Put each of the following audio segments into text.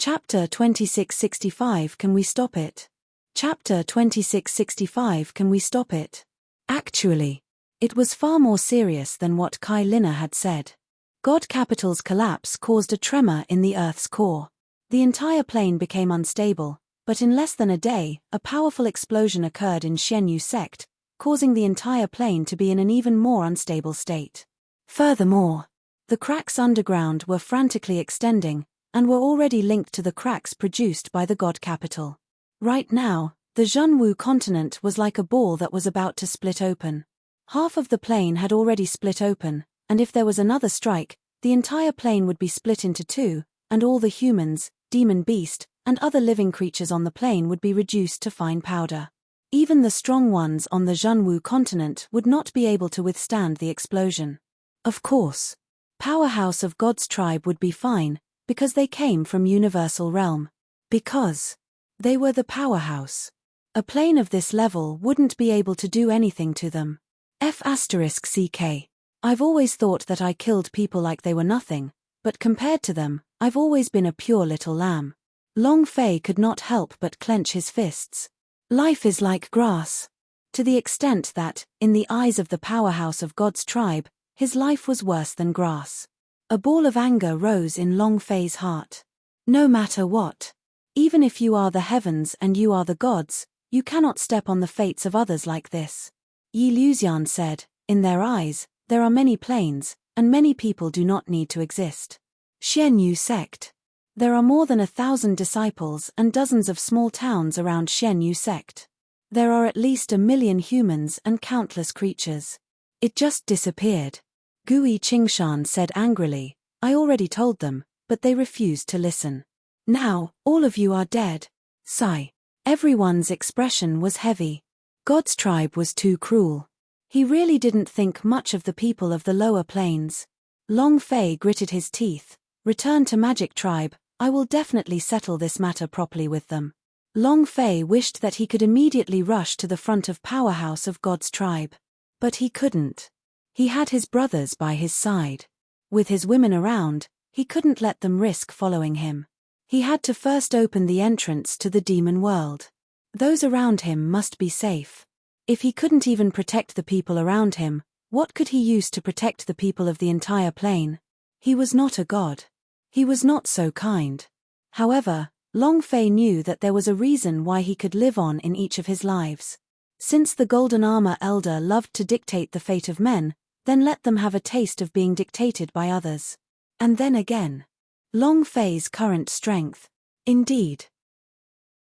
Chapter 2665 Can we stop it? Chapter 2665 Can we stop it? Actually, it was far more serious than what Kai Linna had said. God Capital's collapse caused a tremor in the Earth's core. The entire plane became unstable, but in less than a day, a powerful explosion occurred in Xianyu sect, causing the entire plane to be in an even more unstable state. Furthermore, the cracks underground were frantically extending, and were already linked to the cracks produced by the God Capital. Right now, the Zhenwu continent was like a ball that was about to split open. Half of the plane had already split open, and if there was another strike, the entire plane would be split into two, and all the humans, demon beast, and other living creatures on the plane would be reduced to fine powder. Even the strong ones on the Zhenwu continent would not be able to withstand the explosion. Of course, Powerhouse of God's tribe would be fine, because they came from Universal Realm. Because they were the powerhouse. A plane of this level wouldn't be able to do anything to them. F***CK. I've always thought that I killed people like they were nothing, but compared to them, I've always been a pure little lamb. Long Fei could not help but clench his fists. Life is like grass. To the extent that, in the eyes of the powerhouse of God's tribe, his life was worse than grass. A ball of anger rose in Long Fei's heart. No matter what. Even if you are the heavens and you are the gods, you cannot step on the fates of others like this. Yi Luxian said, in their eyes, there are many planes, and many people do not need to exist. Xianyu sect. There are more than 1,000 disciples and dozens of small towns around Xianyu sect. There are at least 1 million humans and countless creatures. It just disappeared. Gui Qingshan said angrily, I already told them, but they refused to listen. Now, all of you are dead. Sigh. Everyone's expression was heavy. God's tribe was too cruel. He really didn't think much of the people of the lower planes. Long Fei gritted his teeth. Return to Magic Tribe, I will definitely settle this matter properly with them. Long Fei wished that he could immediately rush to the front of Powerhouse of God's tribe. But he couldn't. He had his brothers by his side. With his women around, he couldn't let them risk following him. He had to first open the entrance to the demon world. Those around him must be safe. If he couldn't even protect the people around him, what could he use to protect the people of the entire plane? He was not a god. He was not so kind. However, Long Fei knew that there was a reason why he could live on in each of his lives. Since the Golden Armor Elder loved to dictate the fate of men, then let them have a taste of being dictated by others. And then again. Long Fei's current strength. Indeed.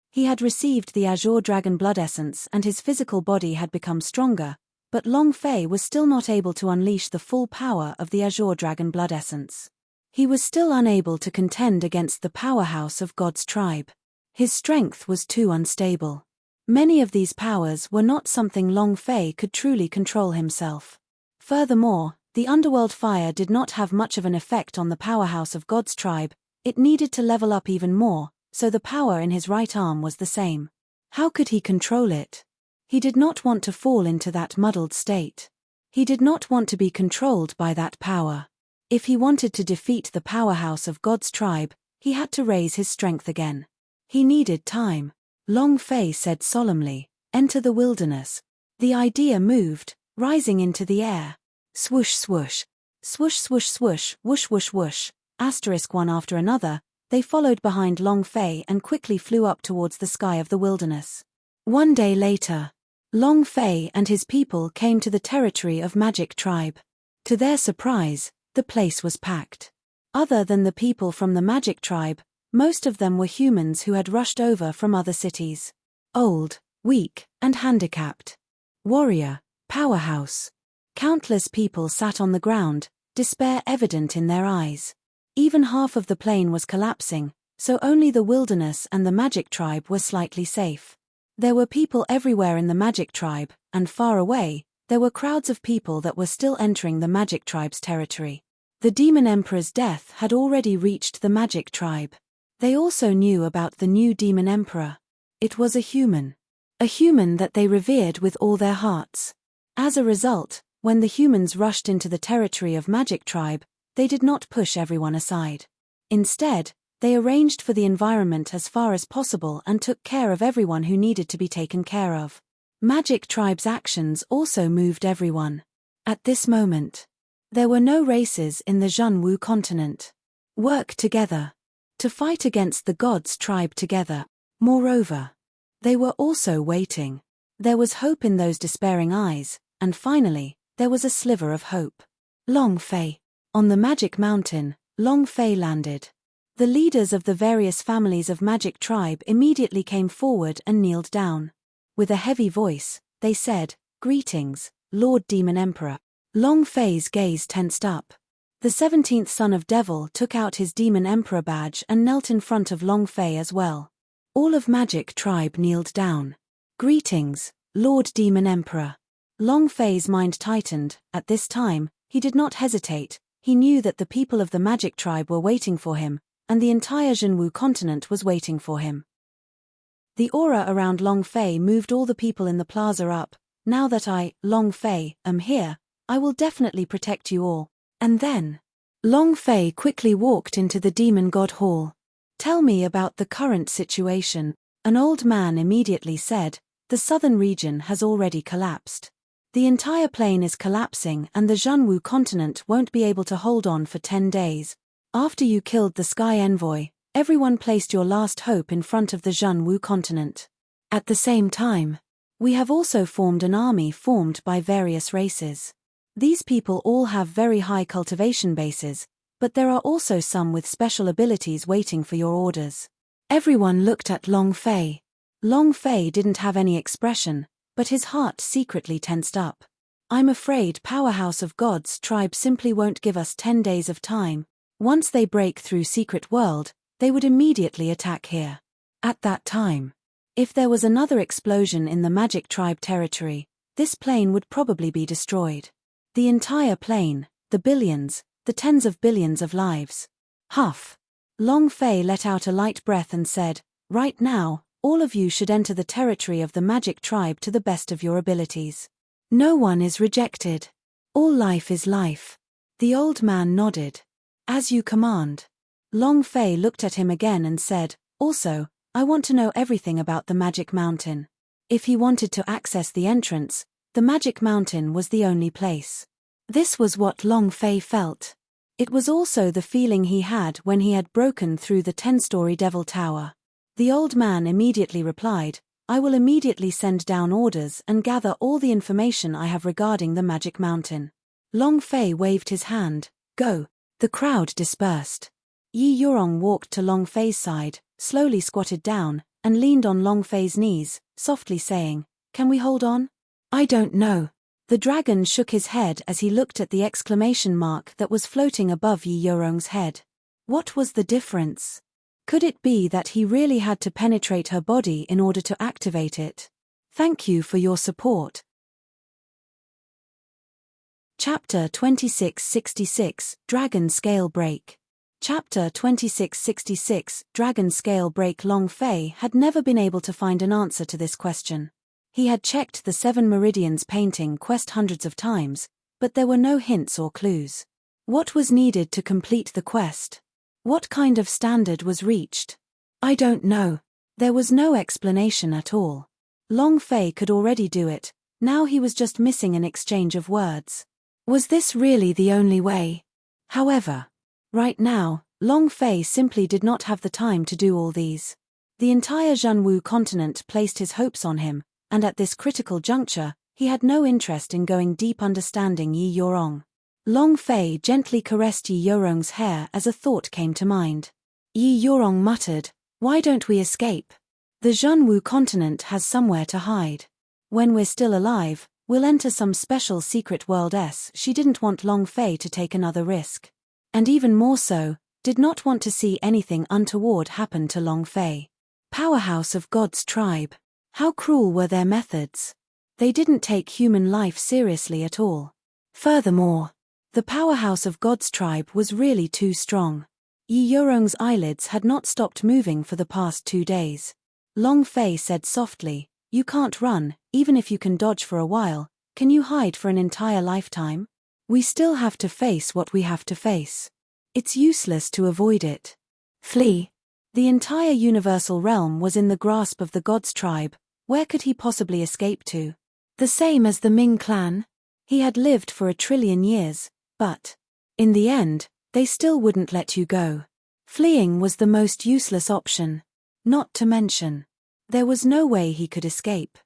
He had received the Azure Dragon Blood Essence and his physical body had become stronger, but Long Fei was still not able to unleash the full power of the Azure Dragon Blood Essence. He was still unable to contend against the powerhouse of God's tribe. His strength was too unstable. Many of these powers were not something Long Fei could truly control himself. Furthermore, the underworld fire did not have much of an effect on the powerhouse of God's tribe. It needed to level up even more, so the power in his right arm was the same. How could he control it? He did not want to fall into that muddled state. He did not want to be controlled by that power. If he wanted to defeat the powerhouse of God's tribe, he had to raise his strength again. He needed time. Long Fei said solemnly, enter the wilderness. The idea moved, rising into the air. Swoosh swoosh. Swoosh swoosh swoosh, whoosh whoosh whoosh. One after another, they followed behind Long Fei and quickly flew up towards the sky of the wilderness. One day later, Long Fei and his people came to the territory of Magic Tribe. To their surprise, the place was packed. Other than the people from the Magic Tribe, most of them were humans who had rushed over from other cities. Old, weak, and handicapped. Warrior, powerhouse. Countless people sat on the ground, despair evident in their eyes. Even half of the plane was collapsing, so only the wilderness and the Magic Tribe were slightly safe. There were people everywhere in the Magic Tribe, and far away, there were crowds of people that were still entering the Magic Tribe's territory. The Demon Emperor's death had already reached the Magic Tribe. They also knew about the new Demon Emperor. It was a human. A human that they revered with all their hearts. As a result, when the humans rushed into the territory of Magic Tribe, they did not push everyone aside. Instead, They arranged for the environment as far as possible and took care of everyone who needed to be taken care of. Magic Tribe's actions also moved everyone. At this moment, there were no races in the Zhenwu continent. Work together to fight against the gods' tribe together. Moreover, they were also waiting. There was hope in those despairing eyes, and finally, there was a sliver of hope. Long Fei. On the Magic Mountain, Long Fei landed. The leaders of the various families of Magic Tribe immediately came forward and kneeled down. With a heavy voice, they said, "Greetings, Lord Demon Emperor." Long Fei's gaze tensed up. The 17th son of Devil took out his Demon Emperor badge and knelt in front of Long Fei as well. All of Magic Tribe kneeled down. "Greetings, Lord Demon Emperor." Long Fei's mind tightened. At this time, he did not hesitate. He knew that the people of the Magic Tribe were waiting for him, and the entire Zhenwu continent was waiting for him. The aura around Long Fei moved all the people in the plaza up. "Now that I, Long Fei, am here, I will definitely protect you all." And then, Long Fei quickly walked into the Demon God Hall. "Tell me about the current situation." An old man immediately said, "The southern region has already collapsed. The entire plain is collapsing and the Zhenwu continent won't be able to hold on for 10 days. After you killed the Sky Envoy, everyone placed your last hope in front of the Zhenwu continent. At the same time, we have also formed an army formed by various races. These people all have very high cultivation bases, but there are also some with special abilities waiting for your orders." Everyone looked at Long Fei. Long Fei didn't have any expression, but his heart secretly tensed up. "I'm afraid Powerhouse of Gods Tribe simply won't give us 10 days of time. Once they break through Secret World, they would immediately attack here. At that time, if there was another explosion in the Magic Tribe territory, this plane would probably be destroyed. The entire plane, the billions, the tens of billions of lives." Huff. Long Fei let out a light breath and said, "Right now, all of you should enter the territory of the Magic Tribe to the best of your abilities. No one is rejected. All life is life." The old man nodded. "As you command." Long Fei looked at him again and said, "Also, I want to know everything about the Magic Mountain." If he wanted to access the entrance, the Magic Mountain was the only place. This was what Long Fei felt. It was also the feeling he had when he had broken through the 10-story Devil Tower. The old man immediately replied, "I will immediately send down orders and gather all the information I have regarding the Magic Mountain." Long Fei waved his hand. "Go." The crowd dispersed. Yi Yurong walked to Long Fei's side, slowly squatted down, and leaned on Long Fei's knees, softly saying, "Can we hold on?" "I don't know." The dragon shook his head as he looked at the exclamation mark that was floating above Yi Yurong's head. What was the difference? Could it be that he really had to penetrate her body in order to activate it? "Thank you for your support." Chapter 2666, Dragon Scale Break. Chapter 2666, Dragon Scale Break. Long Fei had never been able to find an answer to this question. He had checked the 7 Meridians painting quest hundreds of times, but there were no hints or clues. What was needed to complete the quest? What kind of standard was reached? "I don't know." There was no explanation at all. Long Fei could already do it, now he was just missing an exchange of words. Was this really the only way? However, right now, Long Fei simply did not have the time to do all these. The entire Zhenwu continent placed his hopes on him, and at this critical juncture, he had no interest in going deep understanding Yi Yurong. Long Fei gently caressed Yi Yurong's hair as a thought came to mind. Yi Yurong muttered, "Why don't we escape? The Zhenwu continent has somewhere to hide. When we're still alive, we'll enter some special secret world." She didn't want Long Fei to take another risk. And even more so, did not want to see anything untoward happen to Long Fei. Powerhouse of God's Tribe. How cruel were their methods? They didn't take human life seriously at all. Furthermore, the Powerhouse of God's Tribe was really too strong. Yi Yurong's eyelids had not stopped moving for the past 2 days. Long Fei said softly, "You can't run, even if you can dodge for a while. Can you hide for an entire lifetime? We still have to face what we have to face. It's useless to avoid it. Flee." The entire universal realm was in the grasp of the God's tribe. Where could he possibly escape to? The same as the Ming clan? He had lived for 1,000,000,000 years, but in the end, they still wouldn't let you go. Fleeing was the most useless option. Not to mention, there was no way he could escape.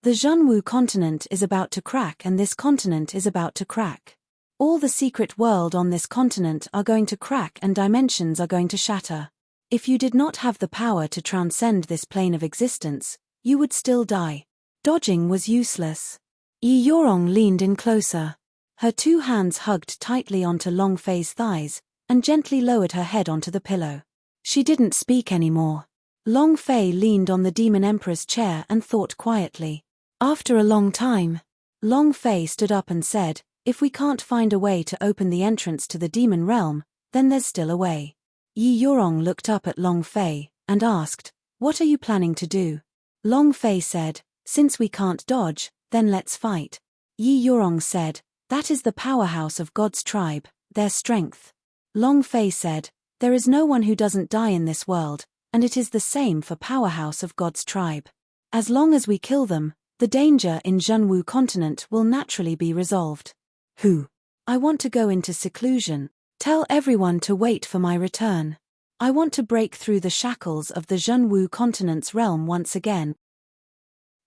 The Zhenwu continent is about to crack, and this continent is about to crack. All the secret world on this continent are going to crack, and dimensions are going to shatter. If you did not have the power to transcend this plane of existence, you would still die. Dodging was useless. Yi Yorong leaned in closer. Her 2 hands hugged tightly onto Long Fei's thighs, and gently lowered her head onto the pillow. She didn't speak anymore. Long Fei leaned on the Demon Emperor's chair and thought quietly. After a long time, Long Fei stood up and said, "If we can't find a way to open the entrance to the demon realm, then there's still a way." Yi Yorong looked up at Long Fei and asked, "What are you planning to do?" Long Fei said, "Since we can't dodge, then let's fight." Yi Yorong said, "That is the powerhouse of God's tribe, their strength." Long Fei said, "There is no one who doesn't die in this world, and it is the same for powerhouse of God's tribe. As long as we kill them, the danger in Zhenwu continent will naturally be resolved." "Who? I want to go into seclusion. Tell everyone to wait for my return. I want to break through the shackles of the Zhenwu continent's realm once again."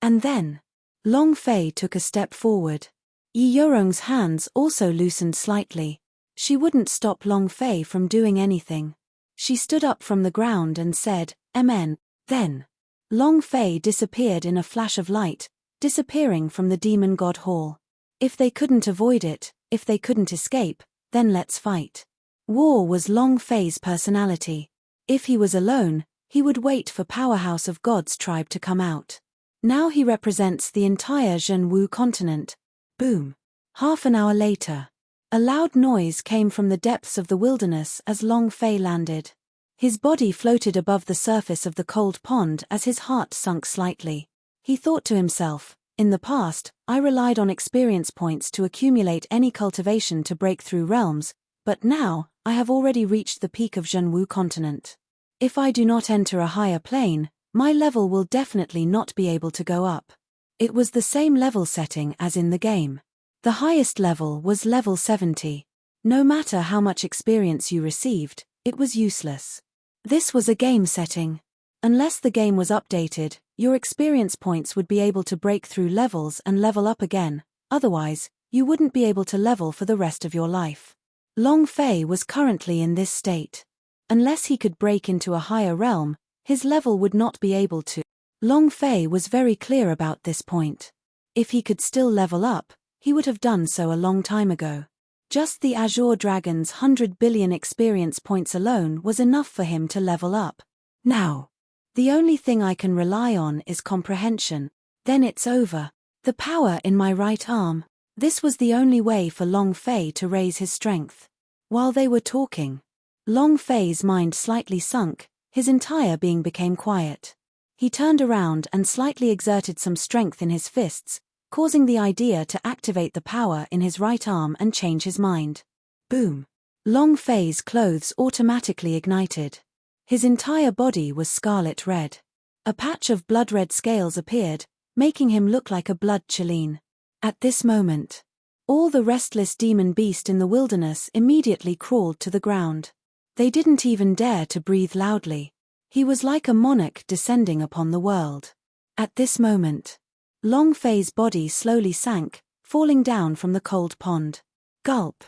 And then, Long Fei took a step forward. Yi Yorong's hands also loosened slightly. She wouldn't stop Long Fei from doing anything. She stood up from the ground and said, "Amen." Then, Long Fei disappeared in a flash of light, disappearing from the Demon God Hall. If they couldn't avoid it, if they couldn't escape, then let's fight. War was Long Fei's personality. If he was alone, he would wait for Powerhouse of God's tribe to come out. Now he represents the entire Zhenwu continent. Boom. Half an hour later, a loud noise came from the depths of the wilderness as Long Fei landed. His body floated above the surface of the cold pond as his heart sunk slightly. He thought to himself, "In the past, I relied on experience points to accumulate any cultivation to break through realms, but now, I have already reached the peak of Zhenwu continent. If I do not enter a higher plane, my level will definitely not be able to go up." It was the same level setting as in the game. The highest level was level 70. No matter how much experience you received, it was useless. This was a game setting. Unless the game was updated, your experience points would be able to break through levels and level up again, otherwise, you wouldn't be able to level for the rest of your life. Long Fei was currently in this state. Unless he could break into a higher realm, his level would not be able to. Long Fei was very clear about this point. If he could still level up, he would have done so a long time ago. Just the Azure Dragon's 100 billion experience points alone was enough for him to level up. Now, the only thing I can rely on is comprehension. Then it's over. The power in my right arm. This was the only way for Long Fei to raise his strength. While they were talking, Long Fei's mind slightly sunk, his entire being became quiet. He turned around and slightly exerted some strength in his fists, causing the idea to activate the power in his right arm and change his mind. Boom. Long Fei's clothes automatically ignited. His entire body was scarlet red. A patch of blood-red scales appeared, making him look like a blood Chileen. At this moment, all the restless demon beast in the wilderness immediately crawled to the ground. They didn't even dare to breathe loudly. He was like a monarch descending upon the world. At this moment, Long Fei's body slowly sank, falling down from the cold pond. Gulp.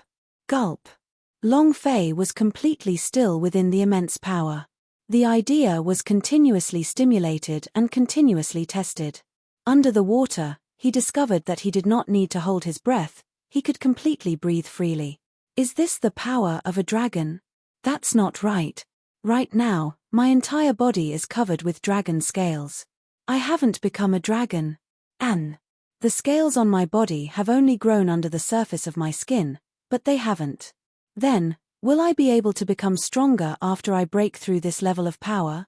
Gulp. Long Fei was completely still within the immense power. The idea was continuously stimulated and continuously tested. Under the water, he discovered that he did not need to hold his breath, he could completely breathe freely. Is this the power of a dragon? That's not right. Right now, my entire body is covered with dragon scales. I haven't become a dragon. The scales on my body have only grown under the surface of my skin, but they haven't. Then, will I be able to become stronger after I break through this level of power?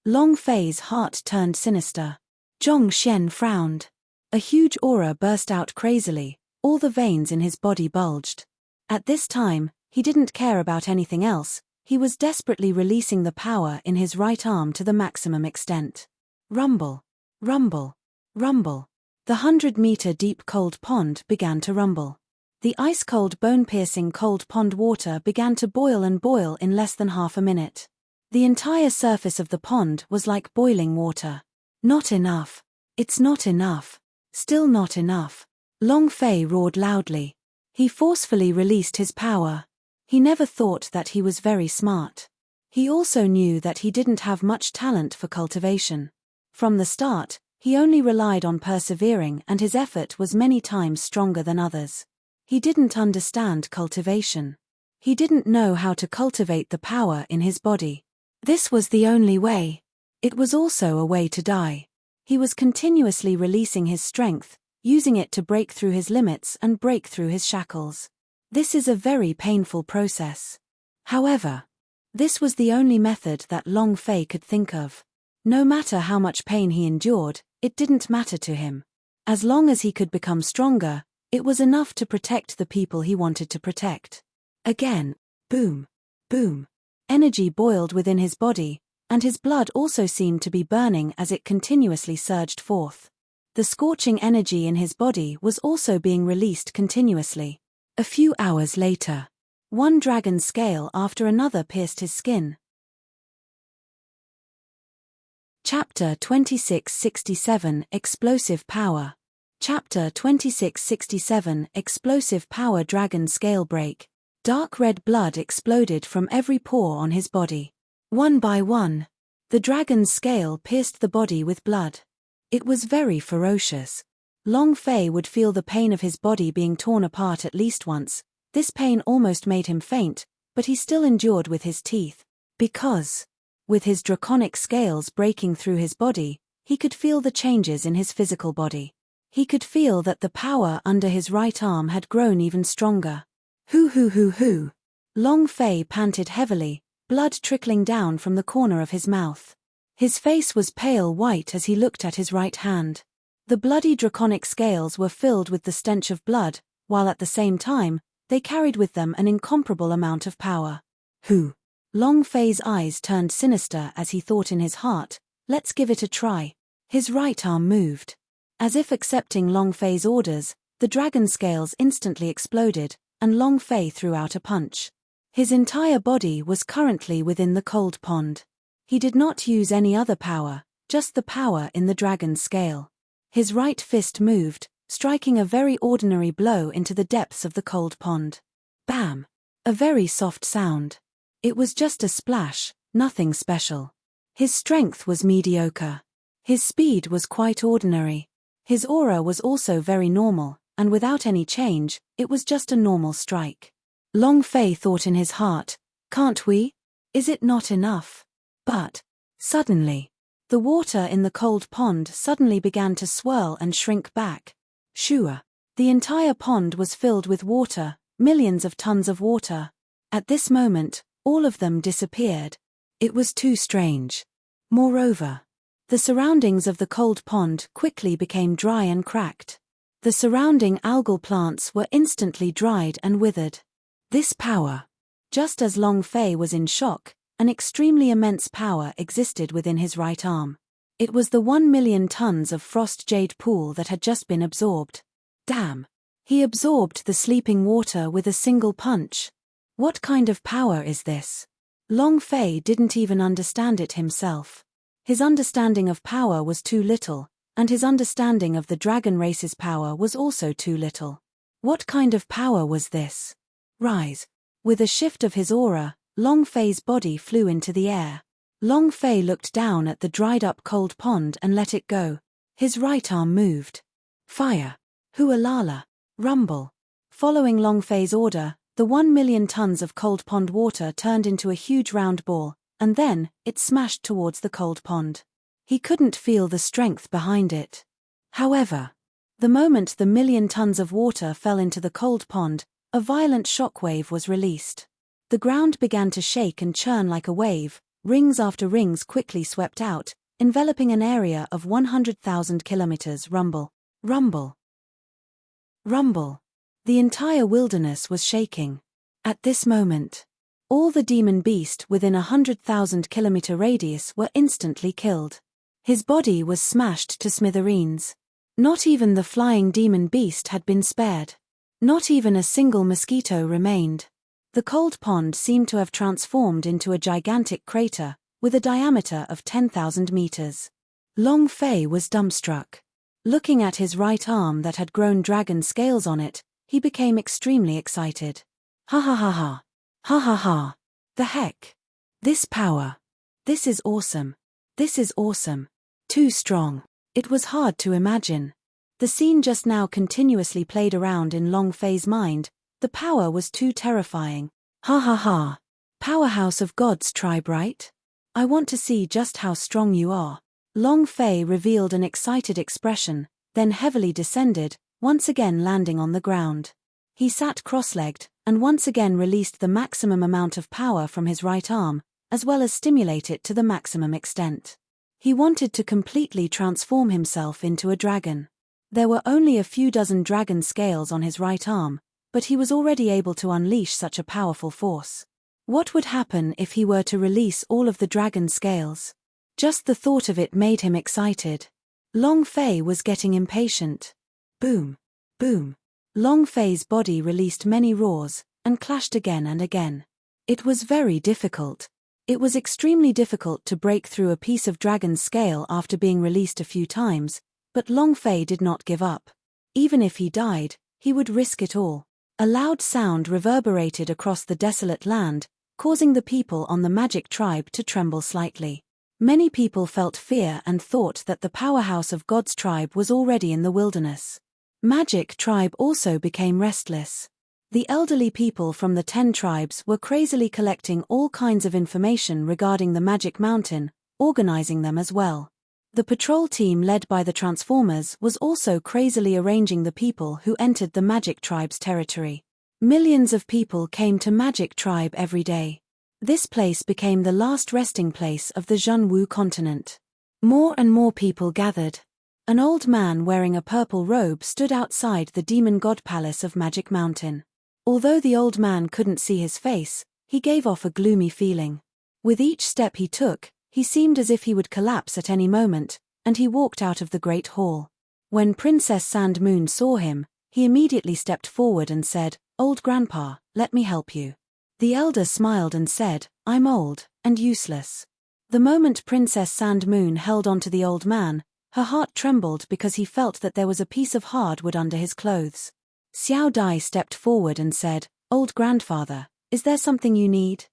Long Fei's heart turned sinister. Zhong Xian frowned. A huge aura burst out crazily, all the veins in his body bulged. At this time, he didn't care about anything else, He was desperately releasing the power in his right arm to the maximum extent. Rumble. Rumble. Rumble. The 100-meter deep cold pond began to rumble. The ice-cold bone-piercing cold pond water began to boil and boil in less than half a minute. The entire surface of the pond was like boiling water. Not enough. It's not enough. Still not enough. Long Fei roared loudly. He forcefully released his power. He never thought that he was very smart. He also knew that he didn't have much talent for cultivation. From the start, he only relied on persevering, and his effort was many times stronger than others. He didn't understand cultivation. He didn't know how to cultivate the power in his body. This was the only way. It was also a way to die. He was continuously releasing his strength, using it to break through his limits and break through his shackles. This is a very painful process. However, this was the only method that Long Fei could think of. No matter how much pain he endured, it didn't matter to him. As long as he could become stronger, it was enough to protect the people he wanted to protect. Again, boom, boom. Energy boiled within his body, and his blood also seemed to be burning as it continuously surged forth. The scorching energy in his body was also being released continuously. A few hours later, one dragon's scale after another pierced his skin. Chapter 2667 Explosive Power. Chapter 2667 Explosive Power. Dragon Scale Break. Dark red blood exploded from every pore on his body. One by one, the dragon's scale pierced the body with blood. It was very ferocious. Long Fei would feel the pain of his body being torn apart at least once. This pain almost made him faint, but he still endured with his teeth. Because, with his draconic scales breaking through his body, he could feel the changes in his physical body. He could feel that the power under his right arm had grown even stronger. Hoo. Long Fei panted heavily, blood trickling down from the corner of his mouth. His face was pale white as he looked at his right hand. The bloody draconic scales were filled with the stench of blood, while at the same time, they carried with them an incomparable amount of power. Who? Long Fei's eyes turned sinister as he thought in his heart, let's give it a try. His right arm moved. As if accepting Long Fei's orders, the dragon scales instantly exploded, and Long Fei threw out a punch. His entire body was currently within the cold pond. He did not use any other power, just the power in the dragon's scale. His right fist moved, striking a very ordinary blow into the depths of the cold pond. Bam! A very soft sound. It was just a splash, nothing special. His strength was mediocre. His speed was quite ordinary. His aura was also very normal, and without any change, it was just a normal strike. Long Fei thought in his heart, can't we? Is it not enough? But, suddenly, the water in the cold pond suddenly began to swirl and shrink back. Shua. The entire pond was filled with water, millions of tons of water. At this moment, all of them disappeared. It was too strange. Moreover, the surroundings of the cold pond quickly became dry and cracked. The surrounding algal plants were instantly dried and withered. This power. Just as Long Fei was in shock, an extremely immense power existed within his right arm. It was the 1,000,000 tons of frost jade pool that had just been absorbed. Damn! He absorbed the sleeping water with a single punch. What kind of power is this? Long Fei didn't even understand it himself. His understanding of power was too little, and his understanding of the dragon race's power was also too little. What kind of power was this? Rise. With a shift of his aura, Long Fei's body flew into the air. Long Fei looked down at the dried-up cold pond and let it go. His right arm moved. Fire. Hualala. Rumble. Following Long Fei's order, the 1,000,000 tons of cold pond water turned into a huge round ball, and then, it smashed towards the cold pond. He couldn't feel the strength behind it. However, the moment the 1,000,000 tons of water fell into the cold pond, a violent shockwave was released. The ground began to shake and churn like a wave, rings after rings quickly swept out, enveloping an area of 100,000 kilometers. Rumble. Rumble. Rumble. The entire wilderness was shaking. At this moment, All the demon beast within 100,000-kilometer radius were instantly killed. His body was smashed to smithereens. Not even the flying demon beast had been spared. Not even a single mosquito remained. The cold pond seemed to have transformed into a gigantic crater, with a diameter of 10,000 meters. Long Fei was dumbstruck. Looking at his right arm that had grown dragon scales on it, he became extremely excited. Ha ha ha ha. Ha ha ha. The heck? This power. This is awesome. This is awesome. Too strong. It was hard to imagine. The scene just now continuously played around in Long Fei's mind. The power was too terrifying. Ha ha ha. Powerhouse of God's tribe, right? I want to see just how strong you are. Long Fei revealed an excited expression, then heavily descended, once again landing on the ground. He sat cross-legged, and once again released the maximum amount of power from his right arm, as well as stimulate it to the maximum extent. He wanted to completely transform himself into a dragon. There were only a few dozen dragon scales on his right arm, but he was already able to unleash such a powerful force. What would happen if he were to release all of the dragon scales? Just the thought of it made him excited. Long Fei was getting impatient. Boom. Boom. Long Fei's body released many roars, and clashed again and again. It was very difficult. It was extremely difficult to break through a piece of dragon's scale after being released a few times, but Long Fei did not give up. Even if he died, he would risk it all. A loud sound reverberated across the desolate land, causing the people on the magic tribe to tremble slightly. Many people felt fear and thought that the powerhouse of God's tribe was already in the wilderness. Magic tribe also became restless. The elderly people from the 10 tribes were crazily collecting all kinds of information regarding the Magic Mountain, organizing them as well. The patrol team led by the Transformers was also crazily arranging the people who entered the Magic Tribe's territory. Millions of people came to Magic Tribe every day. This place became the last resting place of the Zhenwu continent. More and more people gathered. An old man wearing a purple robe stood outside the Demon God Palace of Magic Mountain. Although the old man couldn't see his face, he gave off a gloomy feeling. With each step he took, he seemed as if he would collapse at any moment, and he walked out of the great hall. When Princess Sand Moon saw him, he immediately stepped forward and said, "Old Grandpa, let me help you." The elder smiled and said, "I'm old, and useless." The moment Princess Sand Moon held onto the old man, her heart trembled because he felt that there was a piece of hardwood under his clothes. Xiao Dai stepped forward and said, "Old grandfather, is there something you need?"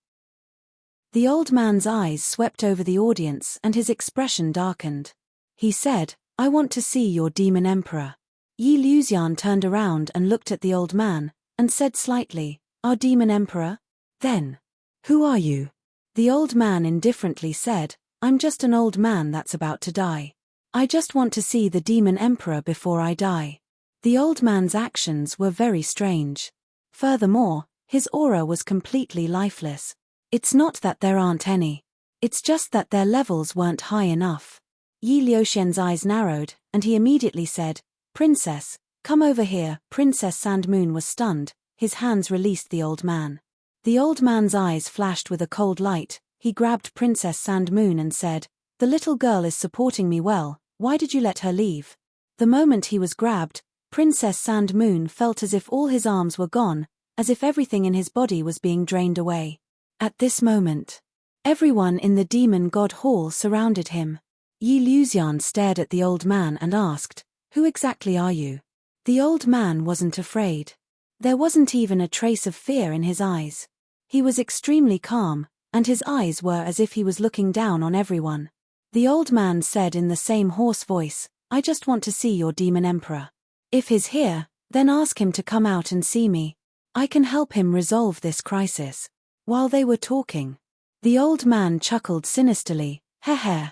The old man's eyes swept over the audience and his expression darkened. He said, "I want to see your demon emperor." Yi Luxian turned around and looked at the old man, and said slightly, "Our demon emperor? Then, who are you?" The old man indifferently said, "I'm just an old man that's about to die. I just want to see the demon emperor before I die." The old man's actions were very strange. Furthermore, his aura was completely lifeless. It's not that there aren't any. It's just that their levels weren't high enough. Yi Luxian's eyes narrowed, and he immediately said, "Princess, come over here." Princess Sand Moon was stunned, his hands released the old man. The old man's eyes flashed with a cold light. He grabbed Princess Sand Moon and said, "The little girl is supporting me well, why did you let her leave?" The moment he was grabbed, Princess Sand Moon felt as if all his arms were gone, as if everything in his body was being drained away. At this moment, everyone in the Demon God Hall surrounded him. Yi Luxian stared at the old man and asked, "Who exactly are you?" The old man wasn't afraid. There wasn't even a trace of fear in his eyes. He was extremely calm, and his eyes were as if he was looking down on everyone. The old man said in the same hoarse voice, "I just want to see your demon emperor. If he's here, then ask him to come out and see me. I can help him resolve this crisis." While they were talking, the old man chuckled sinisterly, "Heh heh."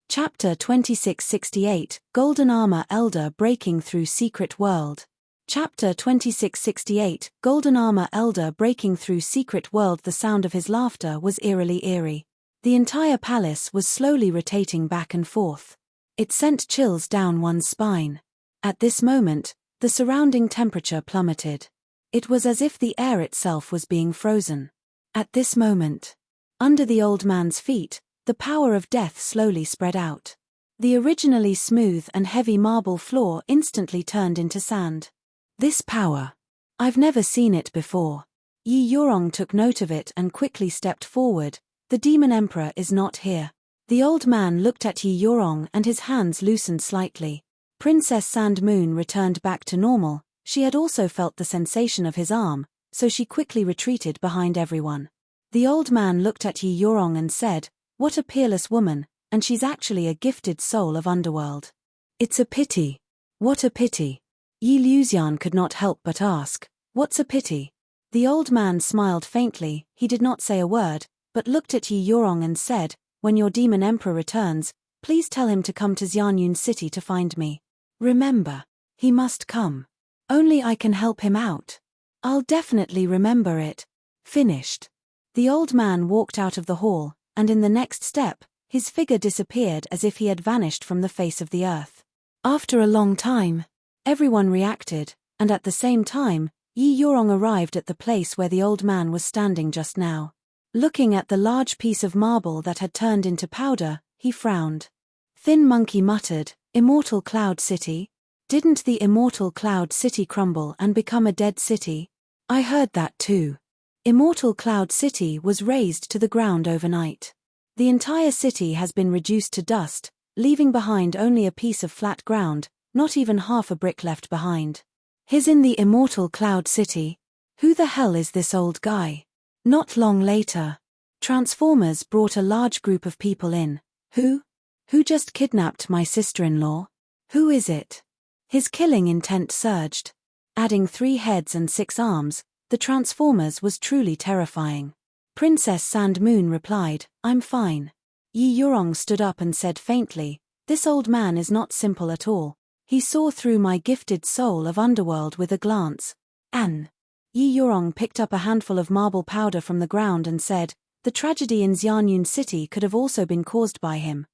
Chapter 2668, Golden Armor Elder Breaking Through Secret World. Chapter 2668, Golden Armor Elder Breaking Through Secret World. The sound of his laughter was eerily eerie. The entire palace was slowly rotating back and forth. It sent chills down one's spine. At this moment, the surrounding temperature plummeted. It was as if the air itself was being frozen. At this moment, under the old man's feet, the power of death slowly spread out. The originally smooth and heavy marble floor instantly turned into sand. This power. I've never seen it before. Yi Yorong took note of it and quickly stepped forward. The demon emperor is not here. The old man looked at Yi Yorong and his hands loosened slightly. Princess Sand Moon returned back to normal. She had also felt the sensation of his arm, so she quickly retreated behind everyone. The old man looked at Yi Yorong and said, "What a peerless woman, and she's actually a gifted soul of underworld. It's a pity." "What a pity?" Yi Luxian could not help but ask. "What's a pity?" The old man smiled faintly. He did not say a word, but looked at Yi Yorong and said, "When your demon emperor returns, please tell him to come to Xianyun City to find me. Remember, he must come. Only I can help him out." "I'll definitely remember it." Finished. The old man walked out of the hall, and in the next step, his figure disappeared as if he had vanished from the face of the earth. After a long time, everyone reacted, and at the same time, Yi Yorong arrived at the place where the old man was standing just now. Looking at the large piece of marble that had turned into powder, he frowned. Thin Monkey muttered, "Immortal Cloud City? Didn't the Immortal Cloud City crumble and become a dead city?" "I heard that too. Immortal Cloud City was razed to the ground overnight. The entire city has been reduced to dust, leaving behind only a piece of flat ground, not even half a brick left behind. He's in the Immortal Cloud City. Who the hell is this old guy?" Not long later, Transformers brought a large group of people in. Who? Who just kidnapped my sister-in-law? Who is it? His killing intent surged. Adding 3 heads and 6 arms, the Transformers was truly terrifying. Princess Sand Moon replied, "I'm fine." Yi Yorong stood up and said faintly, "This old man is not simple at all. He saw through my gifted soul of underworld with a glance." "An." Yi Yorong picked up a handful of marble powder from the ground and said, "The tragedy in Xianyun City could have also been caused by him."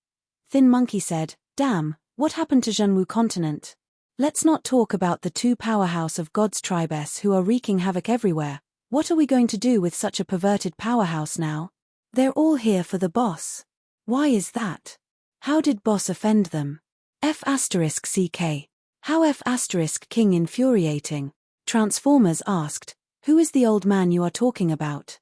Thin Monkey said, "Damn, what happened to Zhenwu continent? Let's not talk about the 2 powerhouse of God's tribes who are wreaking havoc everywhere. What are we going to do with such a perverted powerhouse now? They're all here for the boss. Why is that? How did boss offend them? F***CK. How F***King infuriating." Transformers asked, "Who is the old man you are talking about?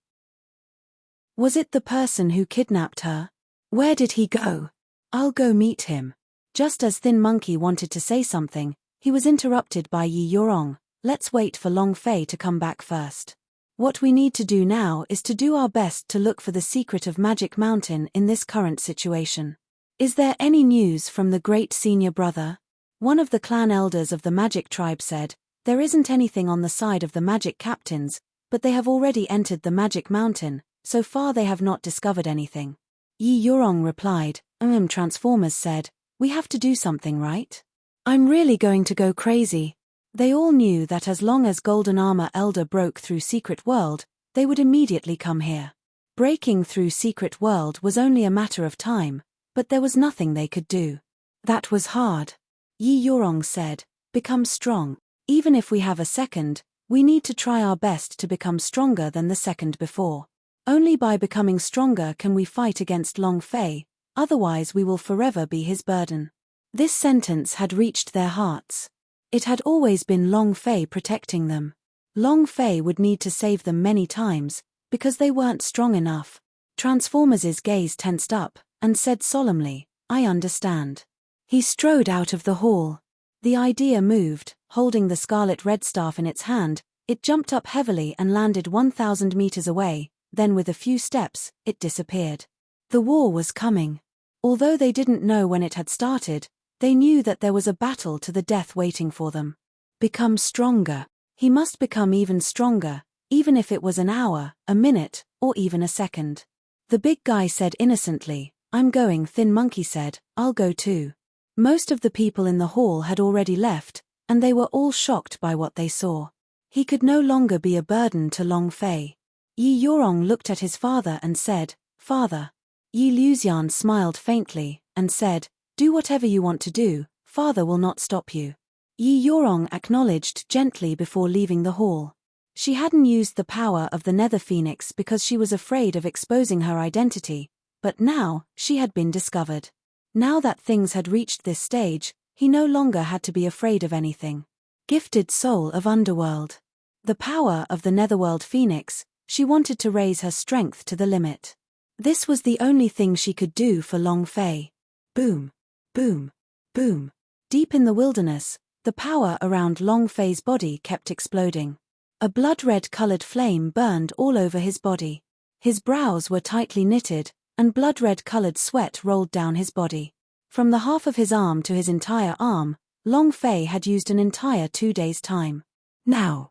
Was it the person who kidnapped her? Where did he go? I'll go meet him." Just as Thin Monkey wanted to say something, he was interrupted by Yi Yorong. "Let's wait for Long Fei to come back first. What we need to do now is to do our best to look for the secret of Magic Mountain in this current situation. Is there any news from the great senior brother?" One of the clan elders of the Magic tribe said, "There isn't anything on the side of the Magic captains, but they have already entered the Magic Mountain. So far they have not discovered anything." Yi Yorong replied, Transformers said, "We have to do something, right? I'm really going to go crazy." They all knew that as long as Golden Armor Elder broke through Secret World, they would immediately come here. Breaking through Secret World was only a matter of time, but there was nothing they could do. "That was hard." Yi Yorong said, "Become strong. Even if we have a second, we need to try our best to become stronger than the second before. Only by becoming stronger can we fight against Long Fei, otherwise we will forever be his burden." This sentence had reached their hearts. It had always been Long Fei protecting them. Long Fei would need to save them many times, because they weren't strong enough. Transformers' gaze tensed up, and said solemnly, "I understand." He strode out of the hall. The idea moved. Holding the scarlet red staff in its hand, it jumped up heavily and landed 1,000 meters away, then with a few steps, it disappeared. The war was coming. Although they didn't know when it had started, they knew that there was a battle to the death waiting for them. Become stronger. He must become even stronger, even if it was an hour, a minute, or even a second. The big guy said innocently, "I'm going." Thin Monkey said, "I'll go too." Most of the people in the hall had already left, and they were all shocked by what they saw. He could no longer be a burden to Long Fei. Yi Yorong looked at his father and said, "Father." Yi Luxian smiled faintly, and said, "Do whatever you want to do, father will not stop you." Yi Yorong acknowledged gently before leaving the hall. She hadn't used the power of the Nether Phoenix because she was afraid of exposing her identity, but now, she had been discovered. Now that things had reached this stage, he no longer had to be afraid of anything. Gifted soul of Underworld. The power of the Netherworld Phoenix, she wanted to raise her strength to the limit. This was the only thing she could do for Long Fei. Boom. Boom. Boom. Deep in the wilderness, the power around Long Fei's body kept exploding. A blood-red-colored flame burned all over his body. His brows were tightly knitted, and blood-red-colored sweat rolled down his body. From the half of his arm to his entire arm, Long Fei had used an entire 2 days' time. Now,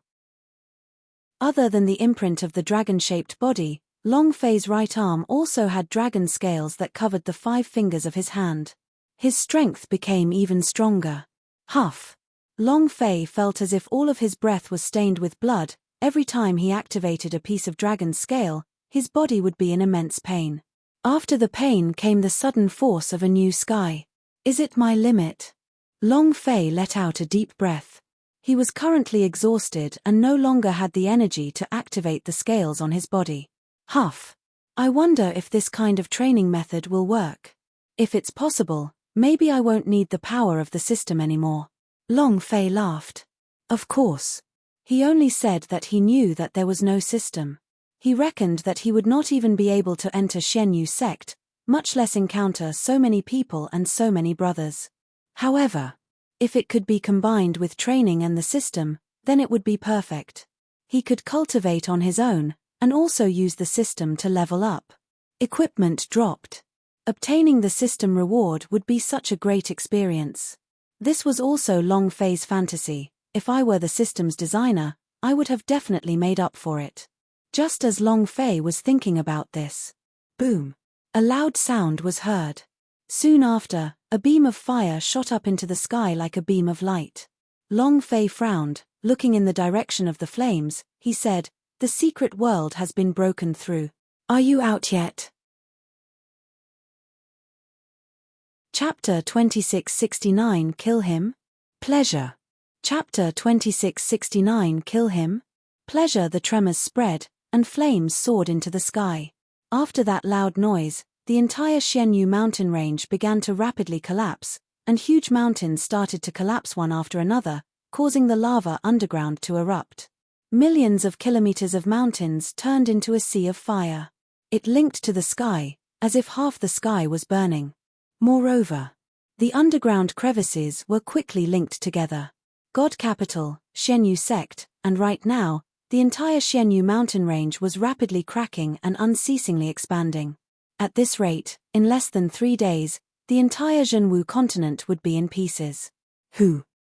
other than the imprint of the dragon-shaped body, Long Fei's right arm also had dragon scales that covered the 5 fingers of his hand. His strength became even stronger. Huff. Long Fei felt as if all of his breath was stained with blood. Every time he activated a piece of dragon's scale, his body would be in immense pain. After the pain came the sudden force of a new sky. Is it my limit? Long Fei let out a deep breath. He was currently exhausted and no longer had the energy to activate the scales on his body. Huff. I wonder if this kind of training method will work. If it's possible, maybe I won't need the power of the system anymore. Long Fei laughed. Of course. He only said that he knew that there was no system. He reckoned that he would not even be able to enter Xianyu sect, much less encounter so many people and so many brothers. However, if it could be combined with training and the system, then it would be perfect. He could cultivate on his own, and also use the system to level up. Equipment dropped. Obtaining the system reward would be such a great experience. This was also Long Fei's fantasy. If I were the system's designer, I would have definitely made up for it. Just as Long Fei was thinking about this. Boom. A loud sound was heard. Soon after, a beam of fire shot up into the sky like a beam of light. Long Fei frowned, looking in the direction of the flames. He said, "The secret world has been broken through. Are you out yet?" Chapter 2669 Kill Him? Pleasure. Chapter 2669 Kill Him? Pleasure. The tremors spread, and flames soared into the sky. After that loud noise, the entire Xianyu mountain range began to rapidly collapse, and huge mountains started to collapse one after another, causing the lava underground to erupt. Millions of kilometers of mountains turned into a sea of fire. It linked to the sky, as if half the sky was burning. Moreover, the underground crevices were quickly linked together. God Capital, Xianyu sect, and right now, the entire Xianyu mountain range was rapidly cracking and unceasingly expanding. At this rate, in less than 3 days, the entire Zhenwu continent would be in pieces.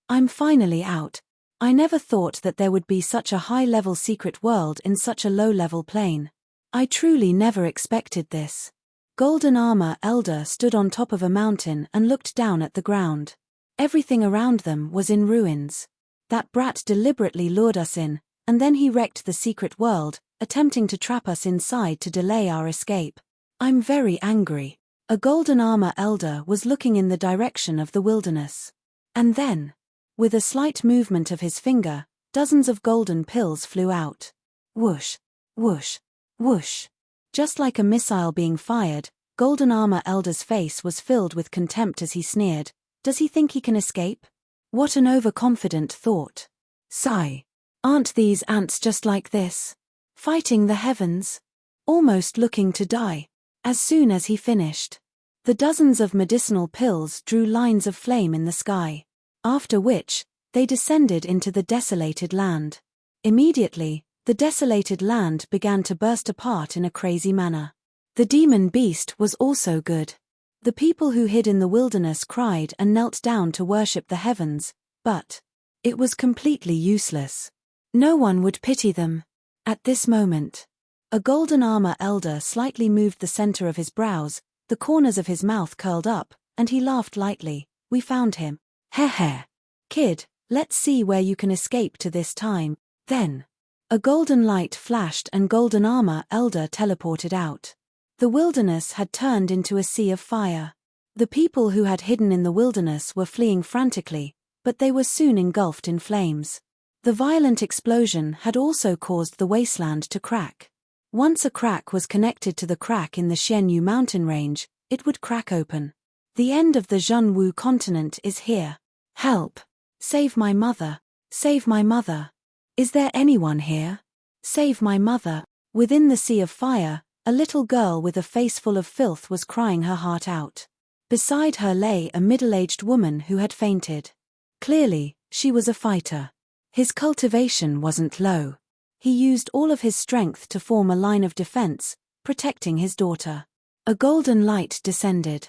I'm finally out. I never thought that there would be such a high-level secret world in such a low-level plane. I truly never expected this. Golden Armor Elder stood on top of a mountain and looked down at the ground. Everything around them was in ruins. That brat deliberately lured us in, and then he wrecked the secret world, attempting to trap us inside to delay our escape. I'm very angry. A Golden Armor Elder was looking in the direction of the wilderness. And then, with a slight movement of his finger, dozens of golden pills flew out. Whoosh, whoosh, whoosh. Just like a missile being fired, Golden Armor Elder's face was filled with contempt as he sneered. Does he think he can escape? What an overconfident thought. Sigh. Aren't these ants just like this? Fighting the heavens? Almost looking to die. As soon as he finished, the dozens of medicinal pills drew lines of flame in the sky. After which, they descended into the desolated land. Immediately, the desolated land began to burst apart in a crazy manner. The demon beast was also good. The people who hid in the wilderness cried and knelt down to worship the heavens, but it was completely useless. No one would pity them. At this moment, a Golden Armor Elder slightly moved the center of his brows, the corners of his mouth curled up, and he laughed lightly. We found him. Heh. Kid, let's see where you can escape to this time. Then, a golden light flashed and Golden Armor Elder teleported out. The wilderness had turned into a sea of fire. The people who had hidden in the wilderness were fleeing frantically, but they were soon engulfed in flames. The violent explosion had also caused the wasteland to crack. Once a crack was connected to the crack in the Xianyu mountain range, it would crack open. The end of the Zhenwu continent is here. Help! Save my mother! Save my mother! Is there anyone here? Save my mother! Within the sea of fire, a little girl with a face full of filth was crying her heart out. Beside her lay a middle-aged woman who had fainted. Clearly, she was a fighter. His cultivation wasn't low. He used all of his strength to form a line of defense, protecting his daughter. A golden light descended.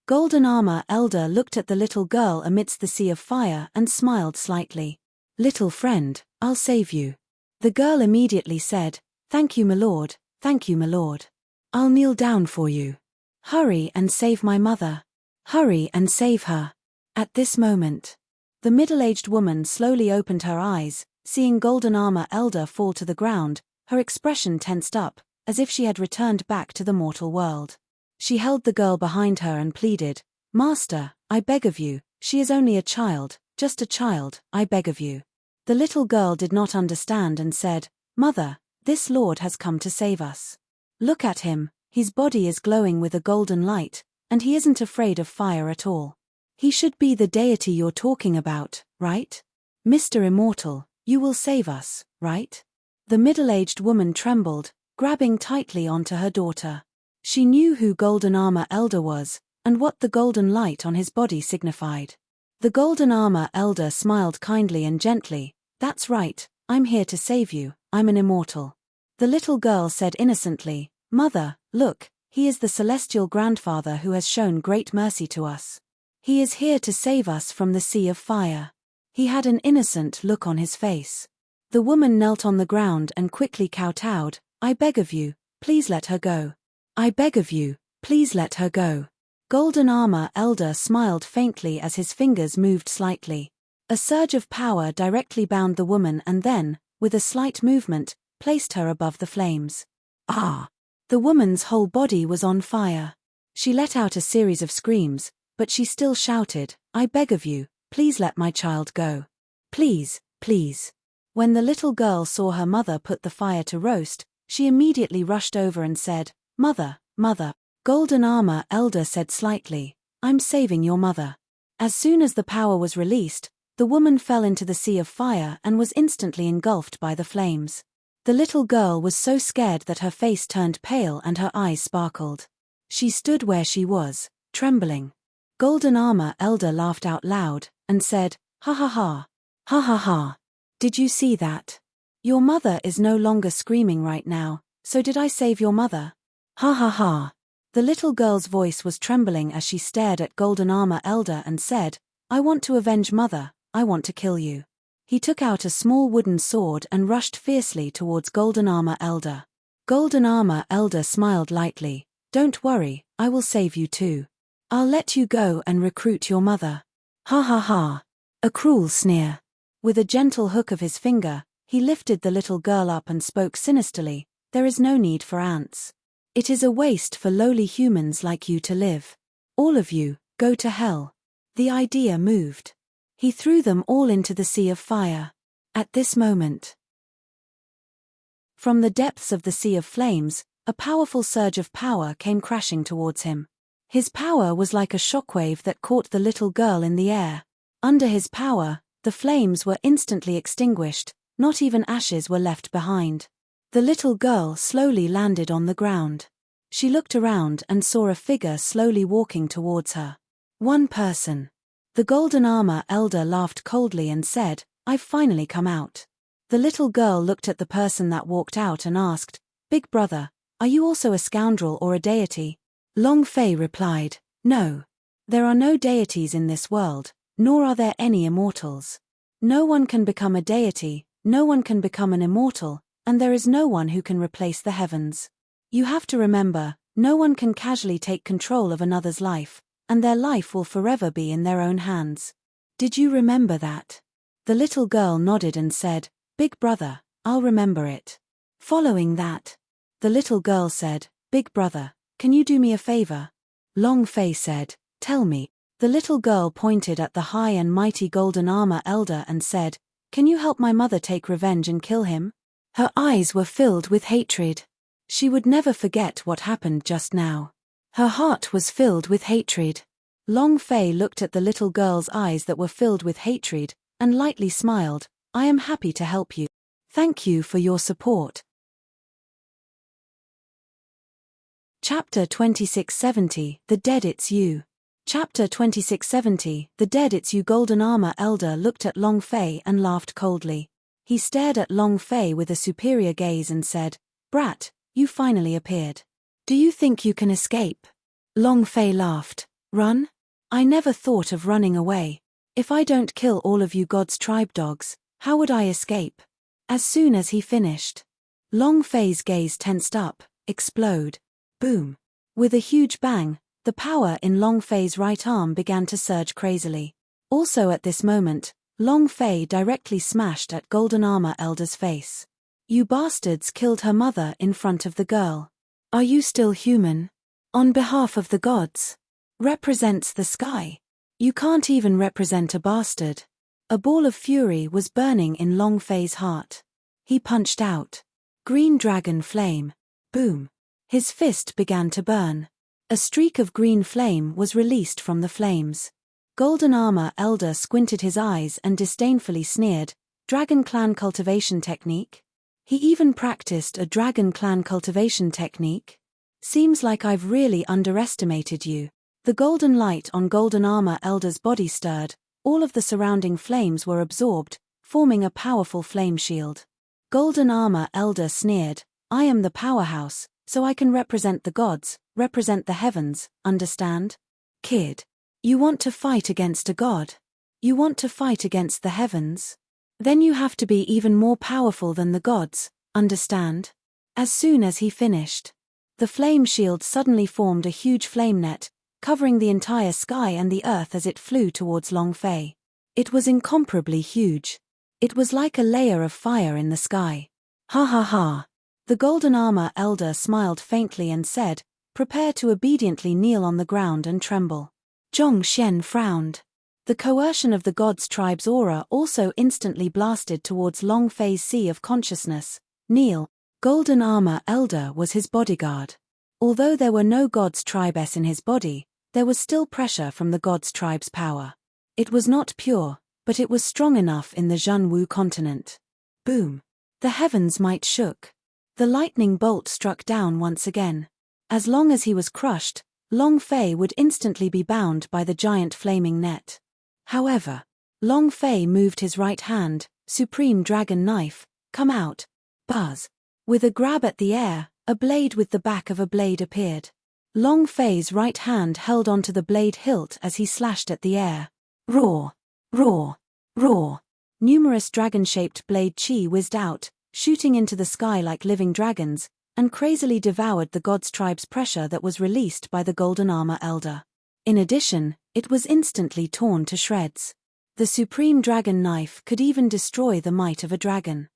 Golden Armor Elder looked at the little girl amidst the sea of fire and smiled slightly. Little friend, I'll save you. The girl immediately said, Thank you, my lord, thank you, my lord. I'll kneel down for you. Hurry and save my mother. Hurry and save her. At this moment, the middle-aged woman slowly opened her eyes, seeing Golden Armor Elder fall to the ground. Her expression tensed up, as if she had returned back to the mortal world. She held the girl behind her and pleaded, Master, I beg of you, she is only a child, just a child, I beg of you. The little girl did not understand and said, Mother, this lord has come to save us. Look at him, his body is glowing with a golden light, and he isn't afraid of fire at all. He should be the deity you're talking about, right? Mr. Immortal, you will save us, right? The middle-aged woman trembled, grabbing tightly onto her daughter. She knew who Golden Armor Elder was, and what the golden light on his body signified. The Golden Armor Elder smiled kindly and gently, That's right, I'm here to save you, I'm an immortal. The little girl said innocently, Mother, look, he is the celestial grandfather who has shown great mercy to us. He is here to save us from the sea of fire. He had an innocent look on his face. The woman knelt on the ground and quickly kowtowed, I beg of you, please let her go. I beg of you, please let her go. Golden Armor Elder smiled faintly as his fingers moved slightly. A surge of power directly bound the woman and then, with a slight movement, placed her above the flames. Ah! The woman's whole body was on fire. She let out a series of screams, but she still shouted, I beg of you, please let my child go. Please, please. When the little girl saw her mother put the fire to roast, she immediately rushed over and said, Mother, mother. Golden Armor Elder said slightly, I'm saving your mother. As soon as the power was released, the woman fell into the sea of fire and was instantly engulfed by the flames. The little girl was so scared that her face turned pale and her eyes sparkled. She stood where she was, trembling. Golden Armor Elder laughed out loud, and said, Ha ha ha. Ha ha ha. Did you see that? Your mother is no longer screaming right now, so did I save your mother? Ha ha ha. The little girl's voice was trembling as she stared at Golden Armor Elder and said, I want to avenge mother, I want to kill you. He took out a small wooden sword and rushed fiercely towards Golden Armor Elder. Golden Armor Elder smiled lightly, Don't worry, I will save you too. I'll let you go and recruit your mother. Ha ha ha. A cruel sneer. With a gentle hook of his finger, he lifted the little girl up and spoke sinisterly, There is no need for ants. It is a waste for lowly humans like you to live. All of you, go to hell. The idea moved. He threw them all into the sea of fire. At this moment, from the depths of the sea of flames, a powerful surge of power came crashing towards him. His power was like a shockwave that caught the little girl in the air. Under his power, the flames were instantly extinguished, not even ashes were left behind. The little girl slowly landed on the ground. She looked around and saw a figure slowly walking towards her. One person. The Golden Armor Elder laughed coldly and said, I've finally come out. The little girl looked at the person that walked out and asked, Big brother, are you also a scoundrel or a deity? Long Fei replied, No. There are no deities in this world, nor are there any immortals. No one can become a deity, no one can become an immortal, and there is no one who can replace the heavens. You have to remember, no one can casually take control of another's life, and their life will forever be in their own hands. Did you remember that? The little girl nodded and said, Big brother, I'll remember it. Following that, the little girl said, Big brother, can you do me a favor? Long Fei said, Tell me. The little girl pointed at the high and mighty Golden Armor Elder and said, Can you help my mother take revenge and kill him? Her eyes were filled with hatred. She would never forget what happened just now. Her heart was filled with hatred. Long Fei looked at the little girl's eyes that were filled with hatred, and lightly smiled. I am happy to help you. Thank you for your support. Chapter 2670, The Dead It's You. Chapter 2670, The Dead It's You. Golden Armor Elder looked at Long Fei and laughed coldly. He stared at Long Fei with a superior gaze and said, Brat, you finally appeared. Do you think you can escape? Long Fei laughed. Run? I never thought of running away. If I don't kill all of you God's tribe dogs, how would I escape? As soon as he finished, Long Fei's gaze tensed up. Explode. Boom. With a huge bang, the power in Long Fei's right arm began to surge crazily. Also at this moment, Long Fei directly smashed at Golden Armor Elder's face. You bastards killed her mother in front of the girl. Are you still human? On behalf of the gods. Represents the sky. You can't even represent a bastard. A ball of fury was burning in Long Fei's heart. He punched out. Green dragon flame. Boom. His fist began to burn. A streak of green flame was released from the flames. Golden Armor Elder squinted his eyes and disdainfully sneered, Dragon Clan cultivation technique? He even practiced a Dragon Clan cultivation technique? Seems like I've really underestimated you. The golden light on Golden Armor Elder's body stirred, all of the surrounding flames were absorbed, forming a powerful flame shield. Golden Armor Elder sneered, I am the powerhouse, so I can represent the gods, represent the heavens, understand? Kid. You want to fight against a god? You want to fight against the heavens? Then you have to be even more powerful than the gods, understand? As soon as he finished, the flame shield suddenly formed a huge flame net, covering the entire sky and the earth as it flew towards Long Fei. It was incomparably huge. It was like a layer of fire in the sky. Ha ha ha. The Golden Armor Elder smiled faintly and said, Prepare to obediently kneel on the ground and tremble. Zhong Xian frowned. The coercion of the gods' tribe's aura also instantly blasted towards Long Fei's sea of consciousness. Kneel. Golden Armor Elder was his bodyguard. Although there were no gods' tribes in his body, there was still pressure from the gods' tribe's power. It was not pure, but it was strong enough in the Zhenwu continent. Boom. The heavens might shook. The lightning bolt struck down once again. As long as he was crushed, Long Fei would instantly be bound by the giant flaming net. However, Long Fei moved his right hand, supreme dragon knife, come out. Buzz. With a grab at the air, a blade with the back of a blade appeared. Long Fei's right hand held onto the blade hilt as he slashed at the air. Roar! Roar! Roar! Numerous dragon-shaped blade chi whizzed out, shooting into the sky like living dragons, and crazily devoured the gods' tribe's pressure that was released by the Golden Armor Elder. In addition, it was instantly torn to shreds. The supreme dragon knife could even destroy the might of a dragon.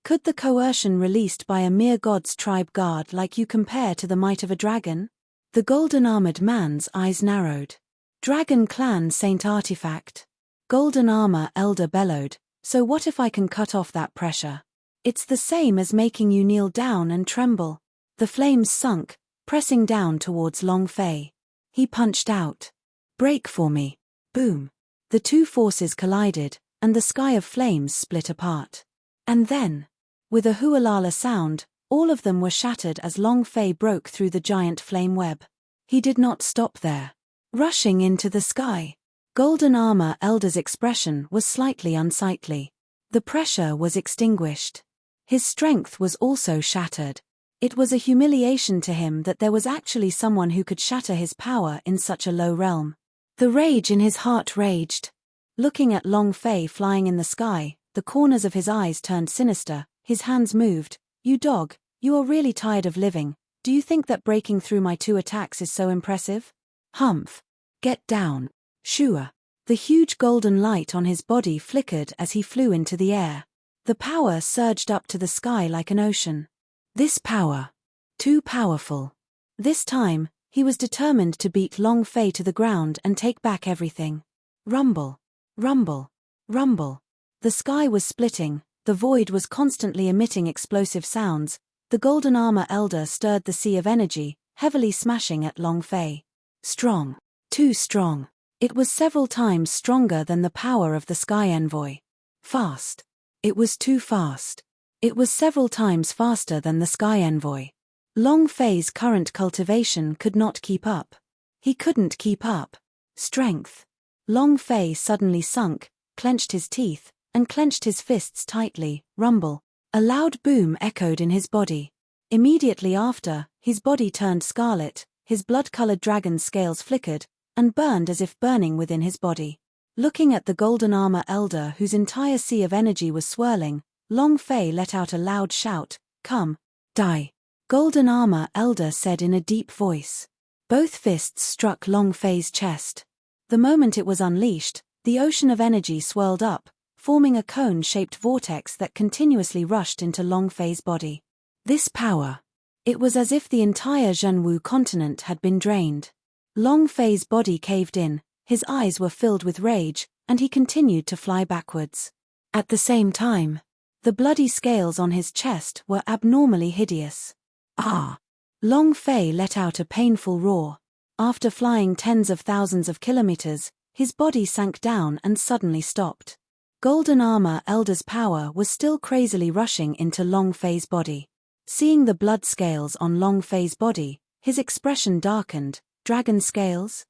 Could the coercion released by a mere god's tribe guard like you compare to the might of a dragon? The golden armored man's eyes narrowed. Dragon Clan Saint Artifact. Golden Armor Elder bellowed, so what if I can cut off that pressure? It's the same as making you kneel down and tremble. The flames sunk, pressing down towards Long Fei. He punched out. Break for me. Boom. The two forces collided, and the sky of flames split apart. And then, with a hualala sound, all of them were shattered as Long Fei broke through the giant flame web. He did not stop there. Rushing into the sky, Golden Armor Elder's expression was slightly unsightly. The pressure was extinguished. His strength was also shattered. It was a humiliation to him that there was actually someone who could shatter his power in such a low realm. The rage in his heart raged. Looking at Long Fei flying in the sky, the corners of his eyes turned sinister, his hands moved. You dog, you are really tired of living. Do you think that breaking through my two attacks is so impressive? Humph. Get down. Shua. The huge golden light on his body flickered as he flew into the air. The power surged up to the sky like an ocean. This power. Too powerful. This time, he was determined to beat Long Fei to the ground and take back everything. Rumble. Rumble. Rumble. The sky was splitting, the void was constantly emitting explosive sounds. The golden armor elder stirred the sea of energy, heavily smashing at Long Fei. Strong. Too strong. It was several times stronger than the power of the Sky Envoy. Fast. It was too fast. It was several times faster than the Sky Envoy. Long Fei's current cultivation could not keep up. He couldn't keep up. Strength. Long Fei suddenly sunk, clenched his teeth, and clenched his fists tightly. Rumble. A loud boom echoed in his body. Immediately after, his body turned scarlet, his blood-colored dragon scales flickered, and burned as if burning within his body. Looking at the golden armor elder whose entire sea of energy was swirling, Long Fei let out a loud shout, "Come, die." Golden armor elder said in a deep voice. Both fists struck Long Fei's chest. The moment it was unleashed, the ocean of energy swirled up, forming a cone-shaped vortex that continuously rushed into Long Fei's body. This power. It was as if the entire Zhenwu continent had been drained. Long Fei's body caved in, his eyes were filled with rage, and he continued to fly backwards. At the same time, the bloody scales on his chest were abnormally hideous. Ah! Long Fei let out a painful roar. After flying tens of thousands of kilometers, his body sank down and suddenly stopped. Golden armor elder's power was still crazily rushing into Long Fei's body. Seeing the blood scales on Long Fei's body, his expression darkened. Dragon scales?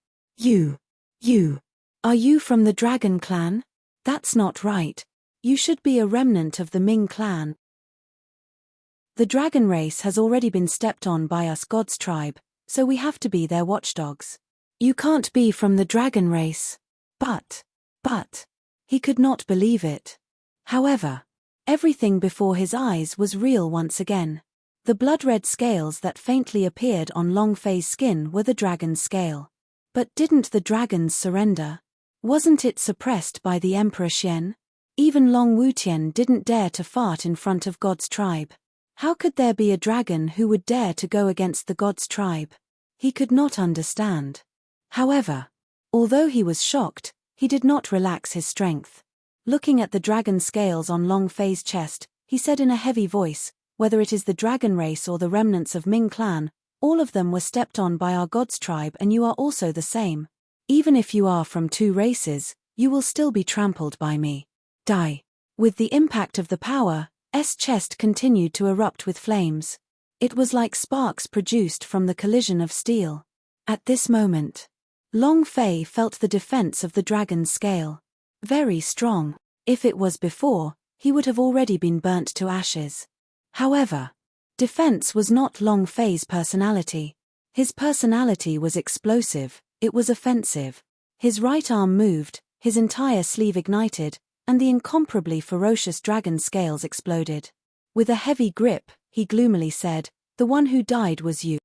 Are you from the Dragon clan? That's not right. You should be a remnant of the Ming clan. The dragon race has already been stepped on by us God's tribe, so we have to be their watchdogs. You can't be from the dragon race. But. He could not believe it. However, everything before his eyes was real once again. The blood-red scales that faintly appeared on Long Fei's skin were the dragon's scale. But didn't the dragons surrender? Wasn't it suppressed by the Emperor Xian? Even Long Wutian didn't dare to fart in front of God's tribe. How could there be a dragon who would dare to go against the God's tribe? He could not understand. However, although he was shocked, he did not relax his strength. Looking at the dragon scales on Long Fei's chest, he said in a heavy voice, "Whether it is the dragon race or the remnants of Ming clan, all of them were stepped on by our God's tribe, and you are also the same. Even if you are from two races, you will still be trampled by me. Die." With the impact of the power, S chest continued to erupt with flames. It was like sparks produced from the collision of steel. At this moment, Long Fei felt the defense of the dragon's scale. Very strong. If it was before, he would have already been burnt to ashes. However, defense was not Long Fei's personality. His personality was explosive, it was offensive. His right arm moved, his entire sleeve ignited, and the incomparably ferocious dragon scales exploded. With a heavy grip, he gloomily said, "The one who died was you."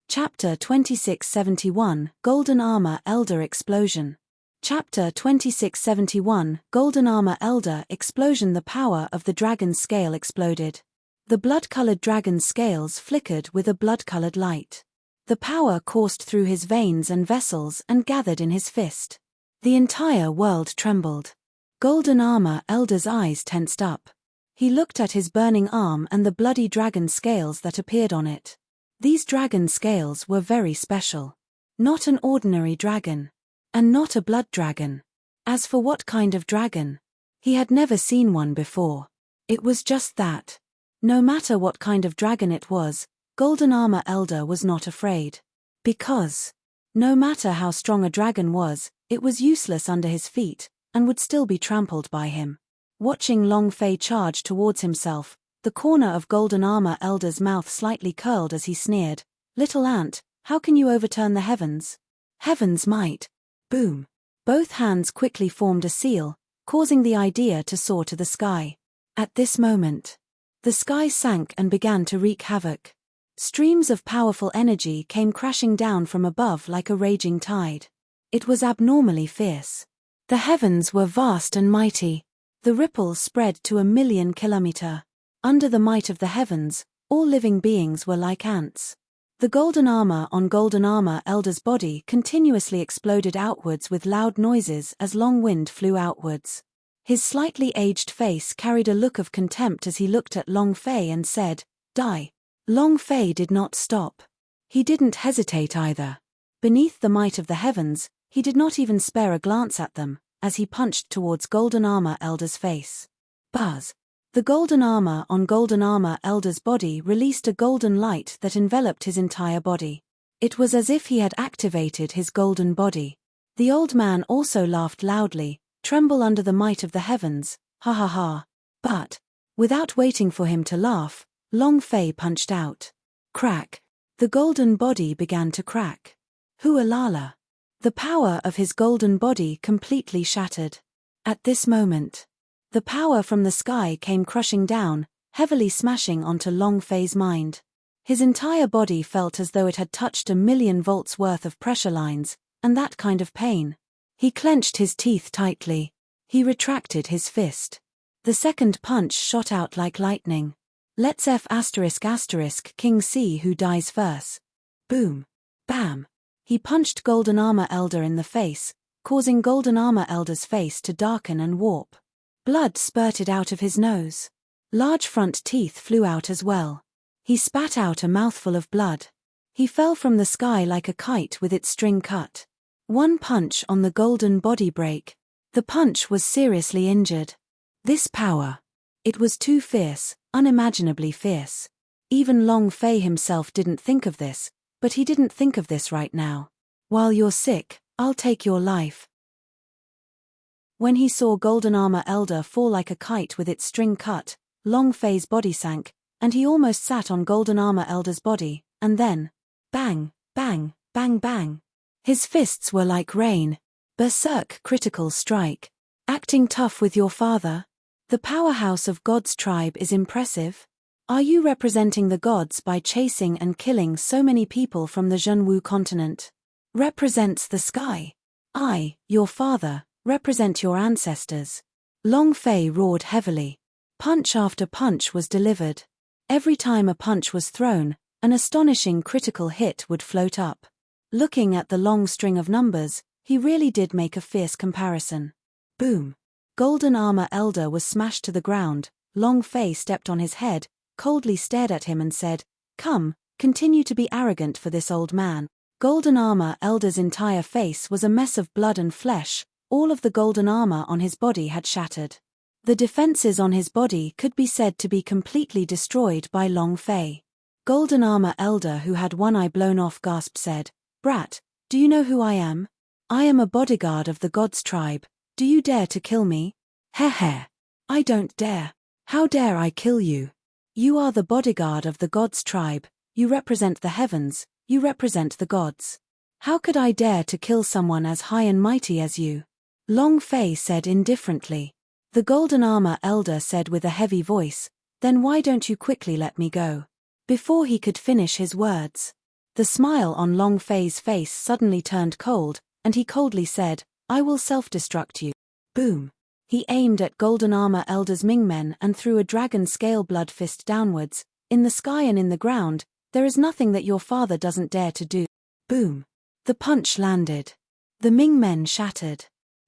Chapter 2671, Golden Armor Elder Explosion. Chapter 2671, Golden Armor Elder Explosion. The power of the dragon's scale exploded. The blood-colored dragon's scales flickered with a blood-colored light. The power coursed through his veins and vessels and gathered in his fist. The entire world trembled. Golden Armor Elder's eyes tensed up. He looked at his burning arm and the bloody dragon scales that appeared on it. These dragon scales were very special. Not an ordinary dragon. And not a blood dragon. As for what kind of dragon? He had never seen one before. It was just that. No matter what kind of dragon it was, Golden Armor Elder was not afraid. Because, no matter how strong a dragon was, it was useless under his feet, and would still be trampled by him. Watching Long Fei charge towards himself, the corner of Golden Armor Elder's mouth slightly curled as he sneered, "Little ant, how can you overturn the heavens?" Heavens might. Boom. Both hands quickly formed a seal, causing the idea to soar to the sky. At this moment, the sky sank and began to wreak havoc. Streams of powerful energy came crashing down from above like a raging tide. It was abnormally fierce. The heavens were vast and mighty. The ripples spread to 1,000,000 kilometers. Under the might of the heavens, all living beings were like ants. The golden armor on golden armor elder's body continuously exploded outwards with loud noises as Long Wind flew outwards. His slightly aged face carried a look of contempt as he looked at Long Fei and said, "Die." Long Fei did not stop. He didn't hesitate either. Beneath the might of the heavens, he did not even spare a glance at them, as he punched towards golden armor elder's face. Buzz. The golden armor on golden armor elder's body released a golden light that enveloped his entire body. It was as if he had activated his golden body. The old man also laughed loudly, "Tremble under the might of the heavens, ha ha ha." But, without waiting for him to laugh, Long Fei punched out. Crack. The golden body began to crack. Hualala. The power of his golden body completely shattered. At this moment, the power from the sky came crushing down, heavily smashing onto Long Fei's mind. His entire body felt as though it had touched 1,000,000 volts worth of pressure lines, and that kind of pain. He clenched his teeth tightly. He retracted his fist. The second punch shot out like lightning. Let's F*** King see who dies first. Boom. Bam. He punched Golden Armor Elder in the face, causing Golden Armor Elder's face to darken and warp. Blood spurted out of his nose. Large front teeth flew out as well. He spat out a mouthful of blood. He fell from the sky like a kite with its string cut. One punch on the golden body break. The punch was seriously injured. This power. It was too fierce, unimaginably fierce. Even Long Fei himself didn't think of this, but he didn't think of this right now. While you're sick, I'll take your life. When he saw Golden Armor Elder fall like a kite with its string cut, Long Fei's body sank, and he almost sat on Golden Armor Elder's body, and then, bang, bang, bang bang. His fists were like rain. Berserk critical strike. Acting tough with your father? The powerhouse of God's tribe is impressive. Are you representing the gods by chasing and killing so many people from the Zhenwu continent? Represents the sky. I, your father, represent your ancestors. Long Fei roared heavily. Punch after punch was delivered. Every time a punch was thrown, an astonishing critical hit would float up. Looking at the long string of numbers, he really did make a fierce comparison. Boom. Golden Armor Elder was smashed to the ground. Long Fei stepped on his head, coldly stared at him and said, "Come, continue to be arrogant for this old man." Golden Armor Elder's entire face was a mess of blood and flesh. All of the golden armor on his body had shattered. The defenses on his body could be said to be completely destroyed by Long Fei. Golden Armor Elder, who had one eye blown off, gasped, said, "Brat, do you know who I am? I am a bodyguard of the God's tribe. Do you dare to kill me?" "Heh heh. I don't dare. How dare I kill you? You are the bodyguard of the God's tribe, you represent the heavens, you represent the gods. How could I dare to kill someone as high and mighty as you?" Long Fei said indifferently. The Golden Armor Elder said with a heavy voice, "Then why don't you quickly let me go?" Before he could finish his words, the smile on Long Fei's face suddenly turned cold, and he coldly said, "I will self-destruct you." Boom. He aimed at Golden Armor Elder's Mingmen and threw a dragon-scale blood fist downwards. "In the sky and in the ground, there is nothing that your father doesn't dare to do." Boom. The punch landed. The Mingmen shattered.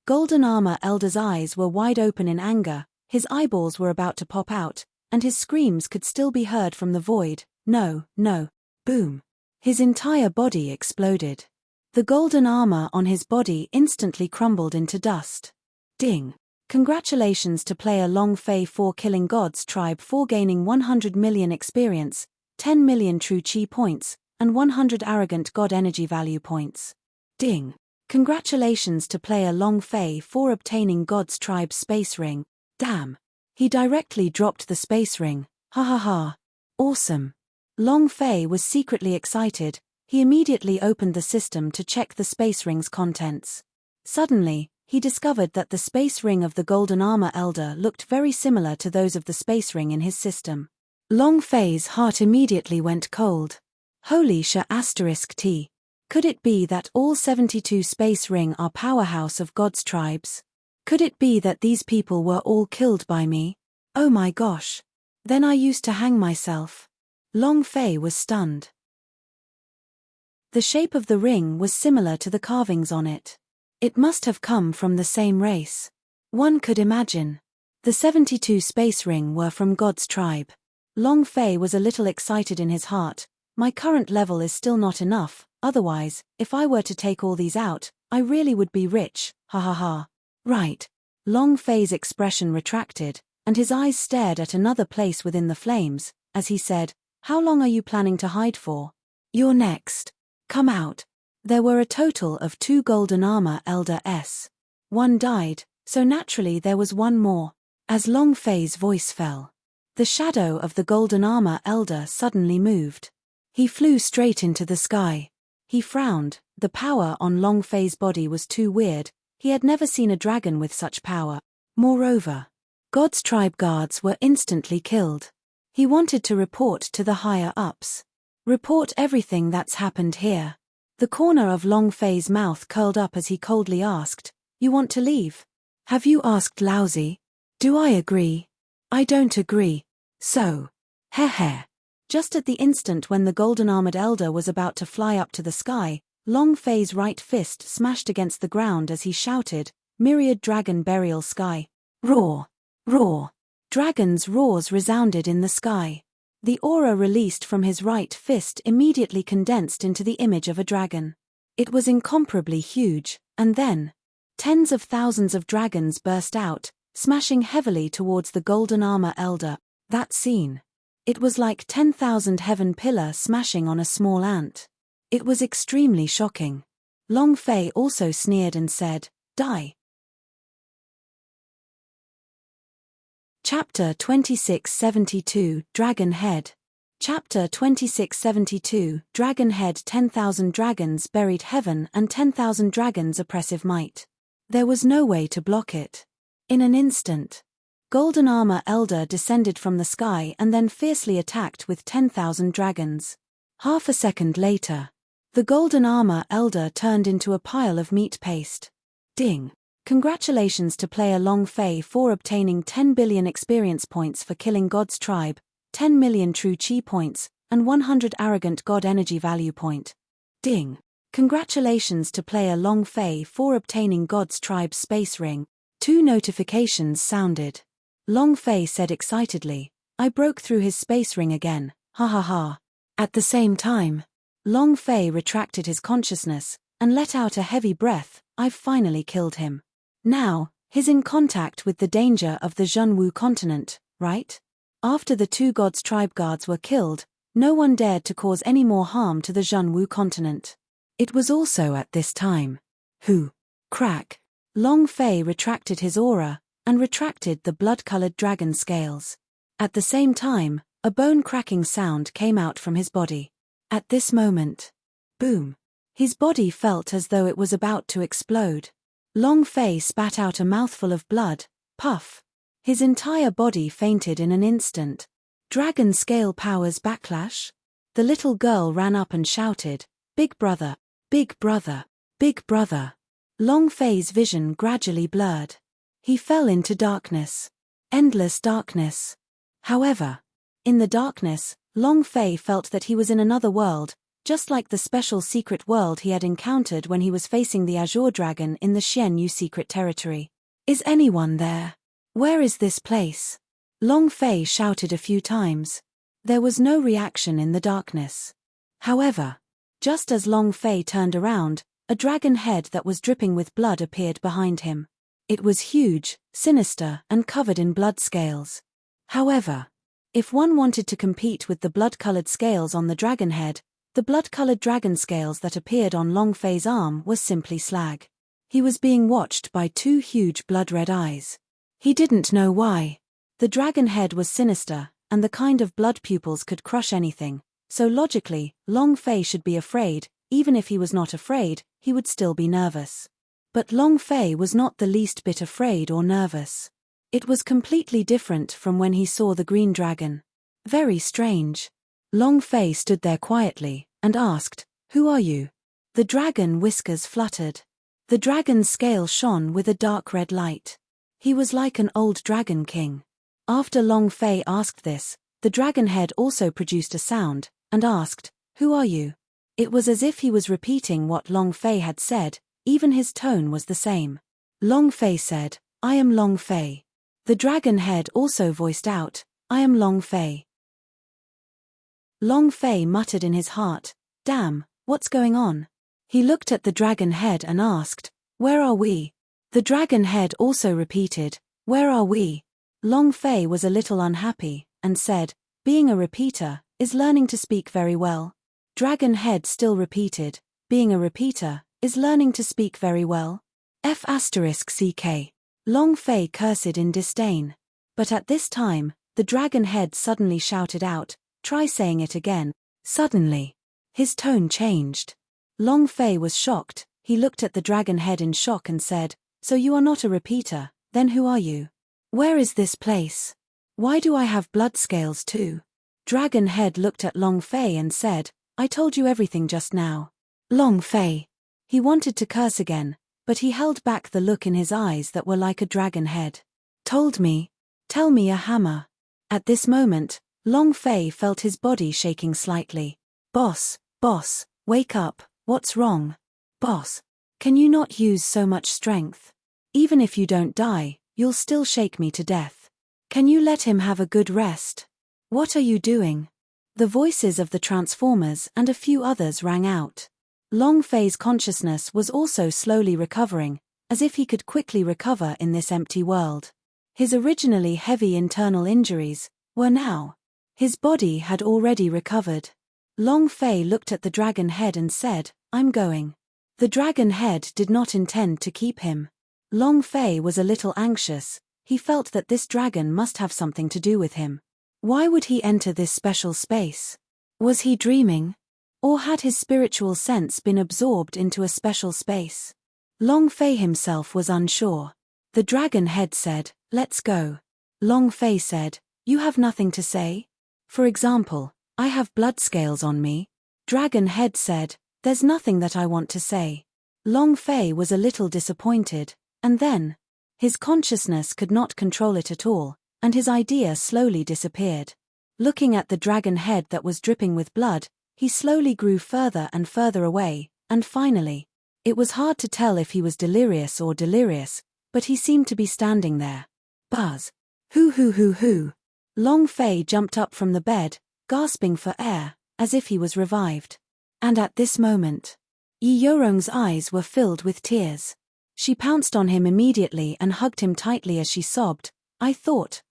Golden Armor Elder's eyes were wide open in anger, his eyeballs were about to pop out, and his screams could still be heard from the void. "No, no." Boom. His entire body exploded. The golden armor on his body instantly crumbled into dust. Ding. Congratulations to player Long Fei for killing God's tribe, for gaining 100 million experience, 10 million true chi points, and 100 arrogant god energy value points. Ding. Congratulations to player Long Fei for obtaining God's tribe space ring. Damn. He directly dropped the space ring. Ha ha ha. Awesome. Long Fei was secretly excited. He immediately opened the system to check the space ring's contents. Suddenly, he discovered that the space ring of the Golden Armor Elder looked very similar to those of the space ring in his system. Long Fei's heart immediately went cold. Holy **T. Could it be that all 72 space ring are powerhouse of God's tribes? Could it be that these people were all killed by me? Oh my gosh. Then I used to hang myself. Long Fei was stunned. The shape of the ring was similar to the carvings on it. It must have come from the same race. One could imagine. The 72 space ring were from God's tribe. Long Fei was a little excited in his heart. My current level is still not enough, otherwise, if I were to take all these out, I really would be rich, ha ha ha. Right. Long Fei's expression retracted, and his eyes stared at another place within the flames, as he said, "How long are you planning to hide for? You're next. Come out." There were a total of 2 golden armor elders. One died, so naturally there was one more. As Long Fei's voice fell, the shadow of the golden armor elder suddenly moved. He flew straight into the sky. He frowned. The power on Long Fei's body was too weird. He had never seen a dragon with such power. Moreover, God's tribe guards were instantly killed. He wanted to report to the higher-ups. Report everything that's happened here. The corner of Long Fei's mouth curled up as he coldly asked, "You want to leave? Have you asked Lousy? Do I agree? I don't agree. So. Heh. Just at the instant when the golden-armored elder was about to fly up to the sky, Long Fei's right fist smashed against the ground as he shouted, "Myriad dragon burial sky. Roar! Roar!" Dragons' roars resounded in the sky. The aura released from his right fist immediately condensed into the image of a dragon. It was incomparably huge, and then, tens of thousands of dragons burst out, smashing heavily towards the golden armor elder. That scene. It was like 10,000 heaven pillar smashing on a small ant. It was extremely shocking. Long Fei also sneered and said, "Die." Chapter 2672, Dragon Head. Chapter 2672, Dragon Head. 10,000 dragons buried heaven and 10,000 dragons oppressive might. There was no way to block it. In an instant, Golden Armor Elder descended from the sky and then fiercely attacked with 10,000 dragons. Half a second later, the Golden Armor Elder turned into a pile of meat paste. Ding! Congratulations to player Long Fei for obtaining 10 billion experience points for killing God's tribe, 10 million true chi points, and 100 arrogant God energy value point. Ding! Congratulations to player Long Fei for obtaining God's tribe's space ring. 2 notifications sounded. Long Fei said excitedly, "I broke through his space ring again, ha ha ha." At the same time, Long Fei retracted his consciousness and let out a heavy breath. "I've finally killed him. Now, he's in contact with the danger of the Zhenwu continent, right?" After the 2 God's tribe guards were killed, no one dared to cause any more harm to the Zhenwu continent. It was also at this time. Crack. Long Fei retracted his aura, and retracted the blood-colored dragon scales. At the same time, a bone-cracking sound came out from his body. At this moment, boom! His body felt as though it was about to explode. Long Fei spat out a mouthful of blood, puff. His entire body fainted in an instant. Dragon scale powers backlash? The little girl ran up and shouted, "Big brother! Big brother! Big brother!" Long Fei's vision gradually blurred. He fell into darkness. Endless darkness. However, in the darkness, Long Fei felt that he was in another world, just like the special secret world he had encountered when he was facing the Azure Dragon in the Xian Yu secret territory. "Is anyone there? Where is this place?" Long Fei shouted a few times. There was no reaction in the darkness. However, just as Long Fei turned around, a dragon head that was dripping with blood appeared behind him. It was huge, sinister, and covered in blood scales. However, if one wanted to compete with the blood-colored scales on the dragon head, the blood-colored dragon scales that appeared on Long Fei's arm was simply slag. He was being watched by 2 huge blood-red eyes. He didn't know why. The dragon head was sinister, and the kind of blood pupils could crush anything, so logically, Long Fei should be afraid. Even if he was not afraid, he would still be nervous. But Long Fei was not the least bit afraid or nervous. It was completely different from when he saw the green dragon. Very strange. Long Fei stood there quietly, and asked, "Who are you?" The dragon whiskers fluttered. The dragon's scale shone with a dark red light. He was like an old dragon king. After Long Fei asked this, the dragon head also produced a sound, and asked, "Who are you?" It was as if he was repeating what Long Fei had said, even his tone was the same. Long Fei said, I am Long Fei. The dragon head also voiced out, I am Long Fei. Long Fei muttered in his heart, damn, what's going on? He looked at the dragon head and asked, where are we? The dragon head also repeated, where are we? Long Fei was a little unhappy, and said, being a repeater, is learning to speak very well. Dragon head still repeated, being a repeater, is learning to speak very well. F***ck. Long Fei cursed in disdain. But at this time, the dragon head suddenly shouted out, try saying it again. Suddenly, his tone changed. Long Fei was shocked, he looked at the dragon head in shock and said, so you are not a repeater, then who are you? Where is this place? Why do I have blood scales too? Dragon head looked at Long Fei and said, I told you everything just now. Long Fei. He wanted to curse again, but he held back the look in his eyes that were like a dragon head. Told me. Tell me a hammer. At this moment, Long Fei felt his body shaking slightly. Boss, wake up, what's wrong? Boss, can you not use so much strength? Even if you don't die, you'll still shake me to death. Can you let him have a good rest? What are you doing? The voices of the Transformers and a few others rang out. Long Fei's consciousness was also slowly recovering, as if he could quickly recover in this empty world. His originally heavy internal injuries were now. His body had already recovered. Long Fei looked at the dragon head and said, I'm going. The dragon head did not intend to keep him. Long Fei was a little anxious, he felt that this dragon must have something to do with him. Why would he enter this special space? Was he dreaming? Or had his spiritual sense been absorbed into a special space? Long Fei himself was unsure. The dragon head said, let's go. Long Fei said, you have nothing to say? For example, I have blood scales on me. Dragon head said, there's nothing that I want to say. Long Fei was a little disappointed, and then, his consciousness could not control it at all, and his idea slowly disappeared. Looking at the dragon head that was dripping with blood, he slowly grew further and further away, and finally, it was hard to tell if he was delirious or delirious, but he seemed to be standing there. Buzz. Hoo. Long Fei jumped up from the bed, gasping for air, as if he was revived. And at this moment, Yi Yorong's eyes were filled with tears. She pounced on him immediately and hugged him tightly as she sobbed, I thought.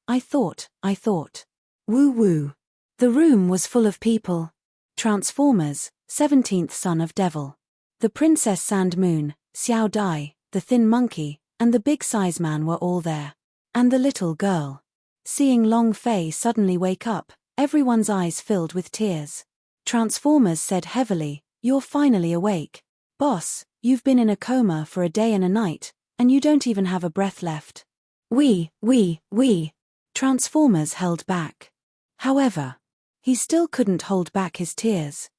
Woo. The room was full of people. Transformers, 17th son of Devil. The Princess Sand Moon, Xiao Dai, the Thin Monkey, and the Big Size Man were all there. And the little girl. Seeing Long Fei suddenly wake up, everyone's eyes filled with tears. Transformers said heavily, you're finally awake. Boss, you've been in a coma for a day and a night, and you don't even have a breath left. We. Transformers held back. However, he still couldn't hold back his tears.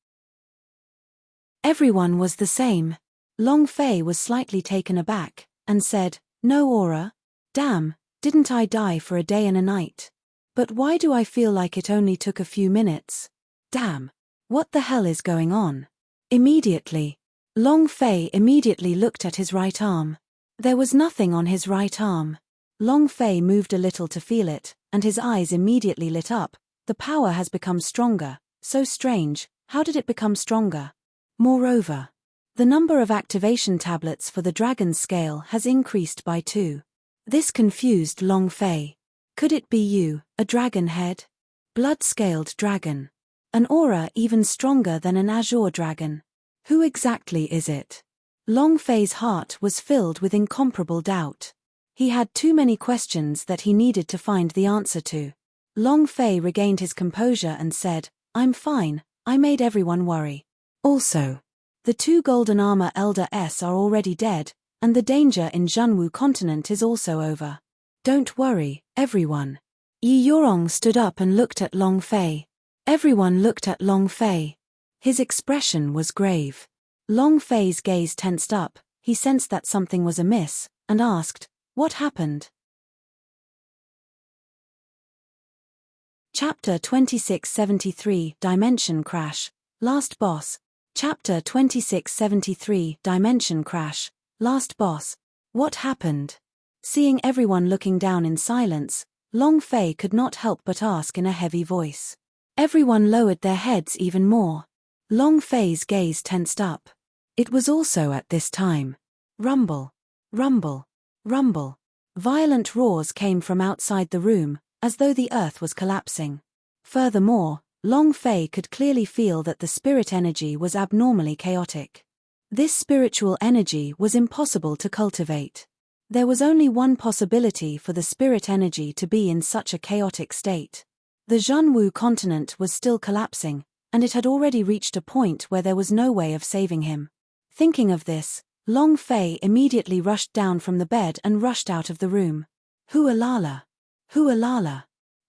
Everyone was the same. Long Fei was slightly taken aback, and said, no aura? Damn, didn't I die for a day and a night? But why do I feel like it only took a few minutes? Damn, what the hell is going on? Immediately, Long Fei immediately looked at his right arm. There was nothing on his right arm. Long Fei moved a little to feel it, and his eyes immediately lit up. The power has become stronger. So strange, how did it become stronger? Moreover, the number of activation tablets for the dragon's scale has increased by 2. This confused Long Fei. Could it be you, a dragon head? Blood-scaled dragon. An aura even stronger than an azure dragon. Who exactly is it? Long Fei's heart was filled with incomparable doubt. He had too many questions that he needed to find the answer to. Long Fei regained his composure and said, I'm fine, I made everyone worry. Also, the 2 golden armor Elder S are already dead, and the danger in Zhenwu continent is also over. Don't worry, everyone. Yi Yorong stood up and looked at Long Fei. Everyone looked at Long Fei. His expression was grave. Long Fei's gaze tensed up, he sensed that something was amiss, and asked, what happened? Chapter 2673, Dimension Crash, Last Boss. Chapter 2673 Dimension Crash, Last Boss. What happened? Seeing everyone looking down in silence, Long Fei could not help but ask in a heavy voice. Everyone lowered their heads even more. Long Fei's gaze tensed up. It was also at this time. Rumble. Rumble. Rumble. Violent roars came from outside the room, as though the earth was collapsing. Furthermore, Long Fei could clearly feel that the spirit energy was abnormally chaotic. This spiritual energy was impossible to cultivate. There was only one possibility for the spirit energy to be in such a chaotic state. The Zhenwu continent was still collapsing, and it had already reached a point where there was no way of saving him. Thinking of this, Long Fei immediately rushed down from the bed and rushed out of the room. Hualala! Hualala!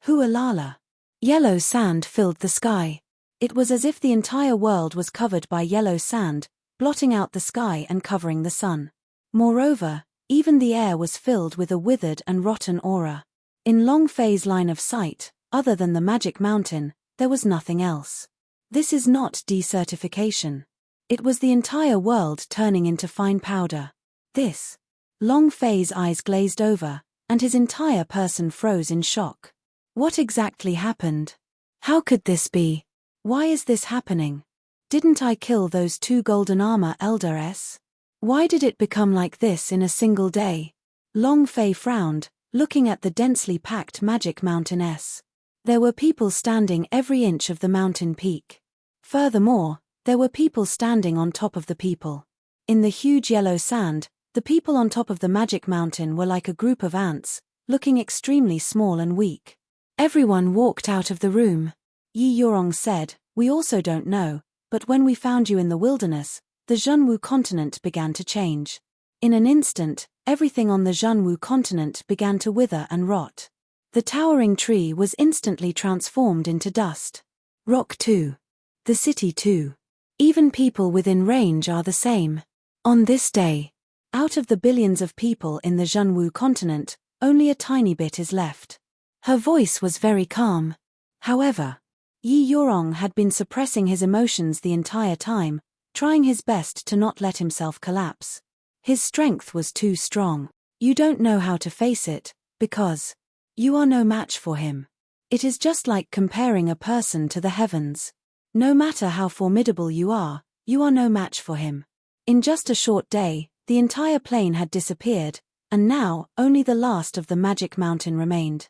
Hualala! Yellow sand filled the sky. It was as if the entire world was covered by yellow sand, blotting out the sky and covering the sun. Moreover, even the air was filled with a withered and rotten aura. In Long Fei's line of sight, other than the magic mountain, there was nothing else. This is not desertification. It was the entire world turning into fine powder. This. Long Fei's eyes glazed over, and his entire person froze in shock. What exactly happened? How could this be? Why is this happening? Didn't I kill those 2 golden armor elders? Why did it become like this in a single day? Long Fei frowned, looking at the densely packed magic mountain S. There were people standing every inch of the mountain peak. Furthermore, there were people standing on top of the people. In the huge yellow sand, the people on top of the magic mountain were like a group of ants, looking extremely small and weak. Everyone walked out of the room. Yi Yorong said, "We also don't know, but when we found you in the wilderness, the Zhenwu continent began to change. In an instant, everything on the Zhenwu continent began to wither and rot. The towering tree was instantly transformed into dust. Rock too. The city too. Even people within range are the same. On this day, out of the billions of people in the Zhenwu continent, only a tiny bit is left." Her voice was very calm. However, Yi Yorong had been suppressing his emotions the entire time, trying his best to not let himself collapse. His strength was too strong. You don't know how to face it, because you are no match for him. It is just like comparing a person to the heavens. No matter how formidable you are no match for him. In just a short day, the entire plain had disappeared, and now only the last of the magic mountain remained.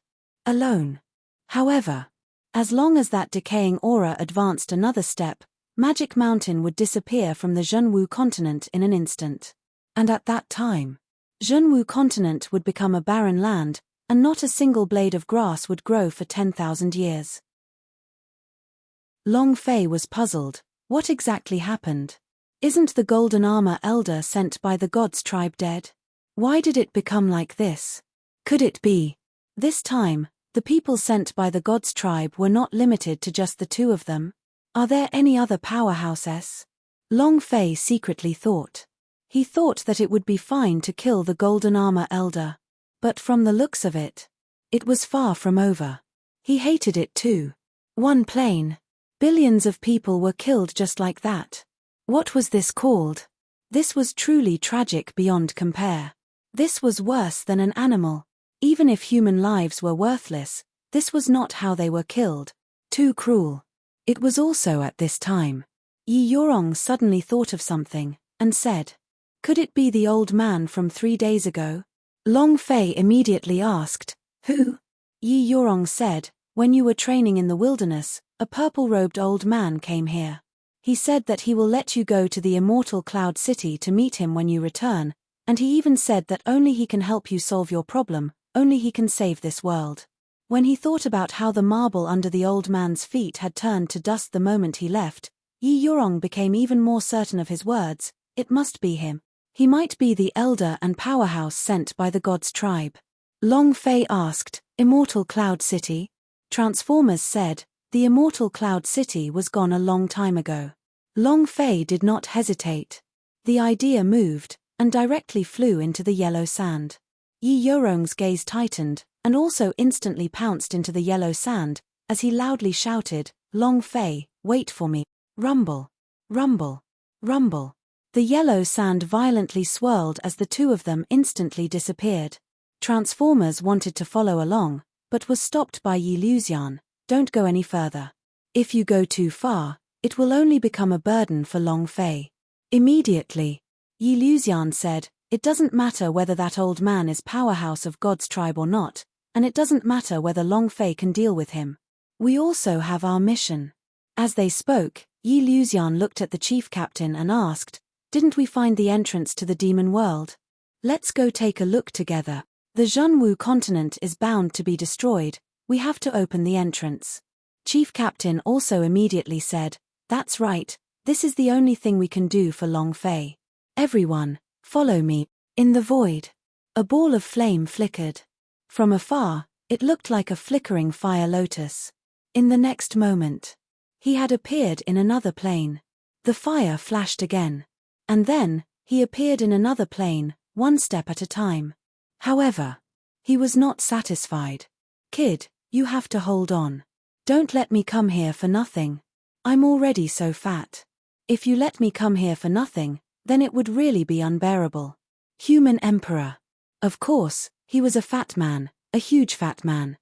Alone. However, as long as that decaying aura advanced another step, Magic Mountain would disappear from the Zhenwu continent in an instant. And at that time, Zhenwu continent would become a barren land, and not a single blade of grass would grow for 10,000 years. Long Fei was puzzled. What exactly happened? Isn't the golden armor elder sent by the gods tribe dead? Why did it become like this? Could it be? This time, the people sent by the gods tribe were not limited to just the 2 of them. Are there any other powerhouses? Long Fei secretly thought. He thought that it would be fine to kill the golden armor elder. But from the looks of it, it was far from over. He hated it too. One plain. Billions of people were killed just like that. What was this called? This was truly tragic beyond compare. This was worse than an animal. Even if human lives were worthless, this was not how they were killed. Too cruel. It was also at this time. Yi Yorong suddenly thought of something, and said, "Could it be the old man from 3 days ago?" Long Fei immediately asked, "Who?" Yi Yorong said, "When you were training in the wilderness, a purple-robed old man came here. He said that he will let you go to the immortal Cloud City to meet him when you return, and he even said that only he can help you solve your problem, only he can save this world." When he thought about how the marble under the old man's feet had turned to dust the moment he left, Yi Yorong became even more certain of his words. It must be him. He might be the elder and powerhouse sent by the gods tribe. Long Fei asked, "Immortal Cloud City?" Transformers said, "The Immortal Cloud City was gone a long time ago." Long Fei did not hesitate. The idea moved, and directly flew into the yellow sand. Yi Yorong's gaze tightened, and also instantly pounced into the yellow sand, as he loudly shouted, "Long Fei, wait for me." Rumble. Rumble. Rumble. The yellow sand violently swirled as the two of them instantly disappeared. Transformers wanted to follow along, but was stopped by Yi Luxian. Don't go any further. If you go too far, it will only become a burden for Long Fei. Immediately, Yi Luxian said, it doesn't matter whether that old man is powerhouse of God's tribe or not, and it doesn't matter whether Long Fei can deal with him. We also have our mission. As they spoke, Yi Luxian looked at the chief captain and asked, didn't we find the entrance to the demon world? Let's go take a look together. The Zhenwu continent is bound to be destroyed, we have to open the entrance. Chief captain also immediately said, that's right, this is the only thing we can do for Long Fei. Everyone, follow me. In the void, a ball of flame flickered. From afar, it looked like a flickering fire lotus. In the next moment, he had appeared in another plane. The fire flashed again. And then, he appeared in another plane, one step at a time. However, he was not satisfied. Kid, you have to hold on. Don't let me come here for nothing. I'm already so fat. If you let me come here for nothing, then it would really be unbearable. Human Emperor. Of course, he was a fat man, a huge fat man.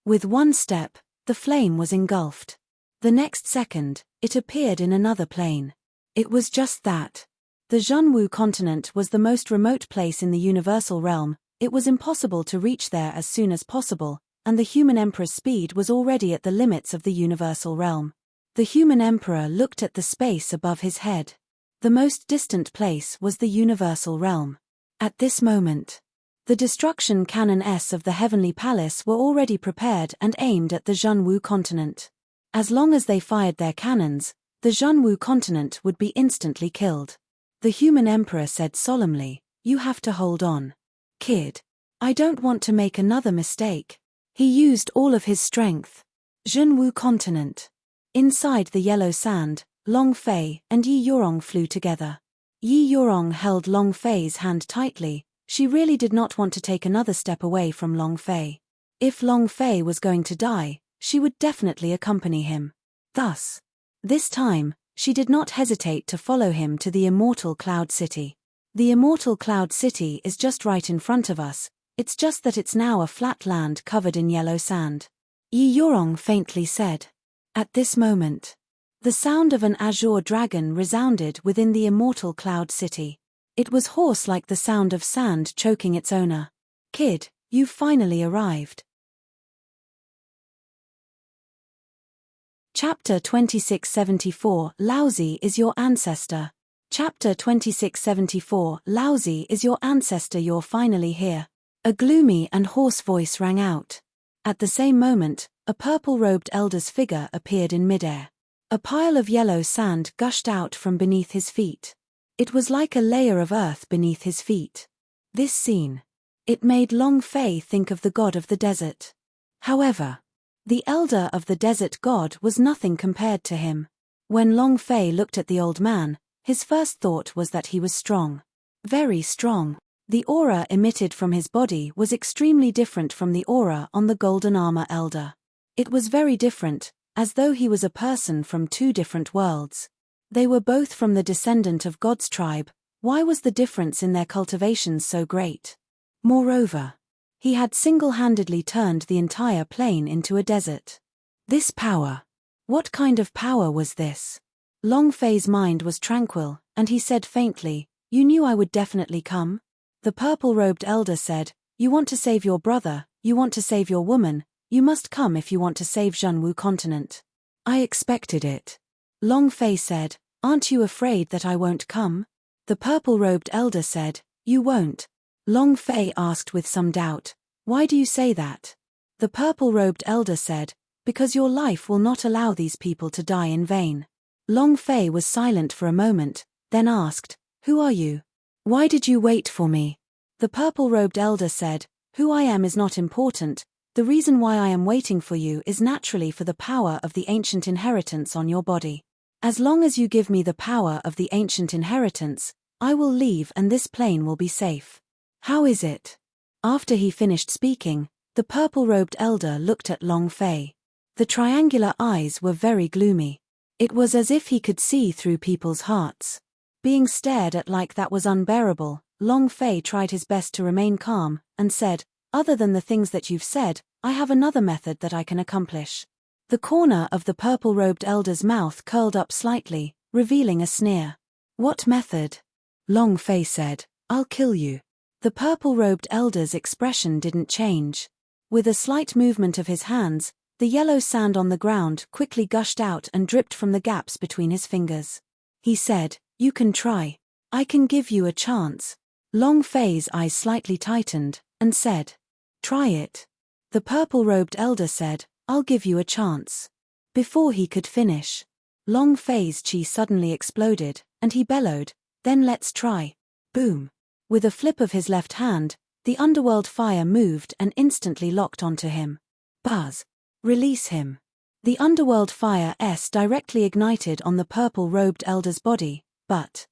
With one step, the flame was engulfed. The next second, it appeared in another plane. It was just that. The Zhenwu continent was the most remote place in the universal realm, it was impossible to reach there as soon as possible, and the human emperor's speed was already at the limits of the universal realm. The human emperor looked at the space above his head. The most distant place was the universal realm. At this moment, the destruction cannons of the heavenly palace were already prepared and aimed at the Zhenwu continent. As long as they fired their cannons, the Zhenwu continent would be instantly killed. The human emperor said solemnly, you have to hold on. Kid, I don't want to make another mistake. He used all of his strength. Zhenwu continent. Inside the yellow sand, Long Fei and Yi Yurong flew together. Yi Yurong held Long Fei's hand tightly, she really did not want to take another step away from Long Fei. If Long Fei was going to die, she would definitely accompany him. Thus, this time, she did not hesitate to follow him to the immortal Cloud City. The immortal Cloud City is just right in front of us, it's just that it's now a flat land covered in yellow sand. Yi Yurong faintly said. At this moment, the sound of an azure dragon resounded within the immortal Cloud City. It was hoarse like the sound of sand choking its owner. Kid, you've finally arrived. Chapter 2674 Laozi is your ancestor. Chapter 2674 Laozi is your ancestor, you're finally here. A gloomy and hoarse voice rang out. At the same moment, a purple-robed elder's figure appeared in midair. A pile of yellow sand gushed out from beneath his feet. It was like a layer of earth beneath his feet. This scene. It made Long Fei think of the god of the desert. However, the elder of the desert god was nothing compared to him. When Long Fei looked at the old man, his first thought was that he was strong. Very strong. The aura emitted from his body was extremely different from the aura on the golden armor elder. It was very different, as though he was a person from two different worlds. They were both from the descendant of God's tribe, why was the difference in their cultivations so great? Moreover, he had single-handedly turned the entire plain into a desert. This power. What kind of power was this? Long Fei's mind was tranquil, and he said faintly, you knew I would definitely come? The purple-robed elder said, you want to save your brother, you want to save your woman, you must come if you want to save Zhenwu continent. I expected it. Long Fei said, aren't you afraid that I won't come? The purple-robed elder said, you won't. Long Fei asked with some doubt, why do you say that? The purple-robed elder said, because your life will not allow these people to die in vain. Long Fei was silent for a moment, then asked, who are you? Why did you wait for me? The purple-robed elder said, who I am is not important, the reason why I am waiting for you is naturally for the power of the ancient inheritance on your body. As long as you give me the power of the ancient inheritance, I will leave and this plane will be safe. How is it? After he finished speaking, the purple-robed elder looked at Long Fei. The triangular eyes were very gloomy. It was as if he could see through people's hearts. Being stared at like that was unbearable. Long Fei tried his best to remain calm, and said, "Other than the things that you've said, I have another method that I can accomplish." The corner of the purple-robed elder's mouth curled up slightly, revealing a sneer. "What method?" Long Fei said, "I'll kill you." The purple-robed elder's expression didn't change. With a slight movement of his hands, the yellow sand on the ground quickly gushed out and dripped from the gaps between his fingers. He said, "You can try. I can give you a chance." Long Fei's eyes slightly tightened, and said, "Try it." The purple-robed elder said, "I'll give you a chance." Before he could finish, Long Fei's chi suddenly exploded, and he bellowed, "Then let's try." Boom. With a flip of his left hand, the underworld fire moved and instantly locked onto him. Buzz. Release him. The underworld fire directly ignited on the purple-robed elder's body, but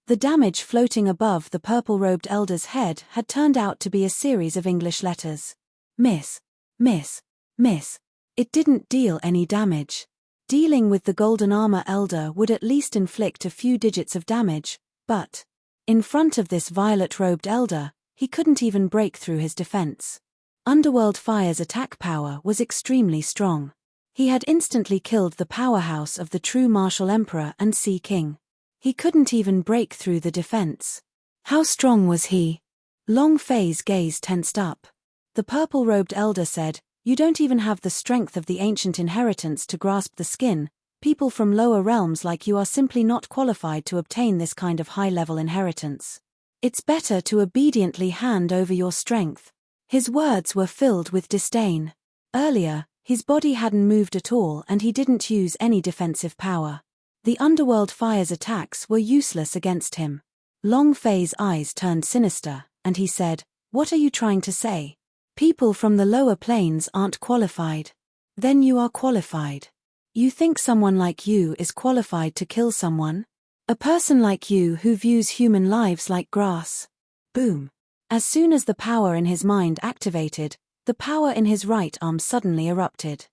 the damage floating above the purple-robed elder's head had turned out to be a series of English letters. Miss. Miss. Miss. It didn't deal any damage. Dealing with the golden armor elder would at least inflict a few digits of damage, but in front of this violet-robed elder, he couldn't even break through his defense. Underworld Fire's attack power was extremely strong. He had instantly killed the powerhouse of the true martial emperor and Sea King. He couldn't even break through the defense. How strong was he? Long Fei's gaze tensed up. The purple-robed elder said, "You don't even have the strength of the ancient inheritance to grasp the skin. People from lower realms like you are simply not qualified to obtain this kind of high-level inheritance. It's better to obediently hand over your strength." His words were filled with disdain. Earlier, his body hadn't moved at all and he didn't use any defensive power. The underworld fire's attacks were useless against him. Long Fei's eyes turned sinister, and he said, "What are you trying to say? People from the lower planes aren't qualified. Then you are qualified. You think someone like you is qualified to kill someone? A person like you who views human lives like grass." Boom. As soon as the power in his mind activated, the power in his right arm suddenly erupted.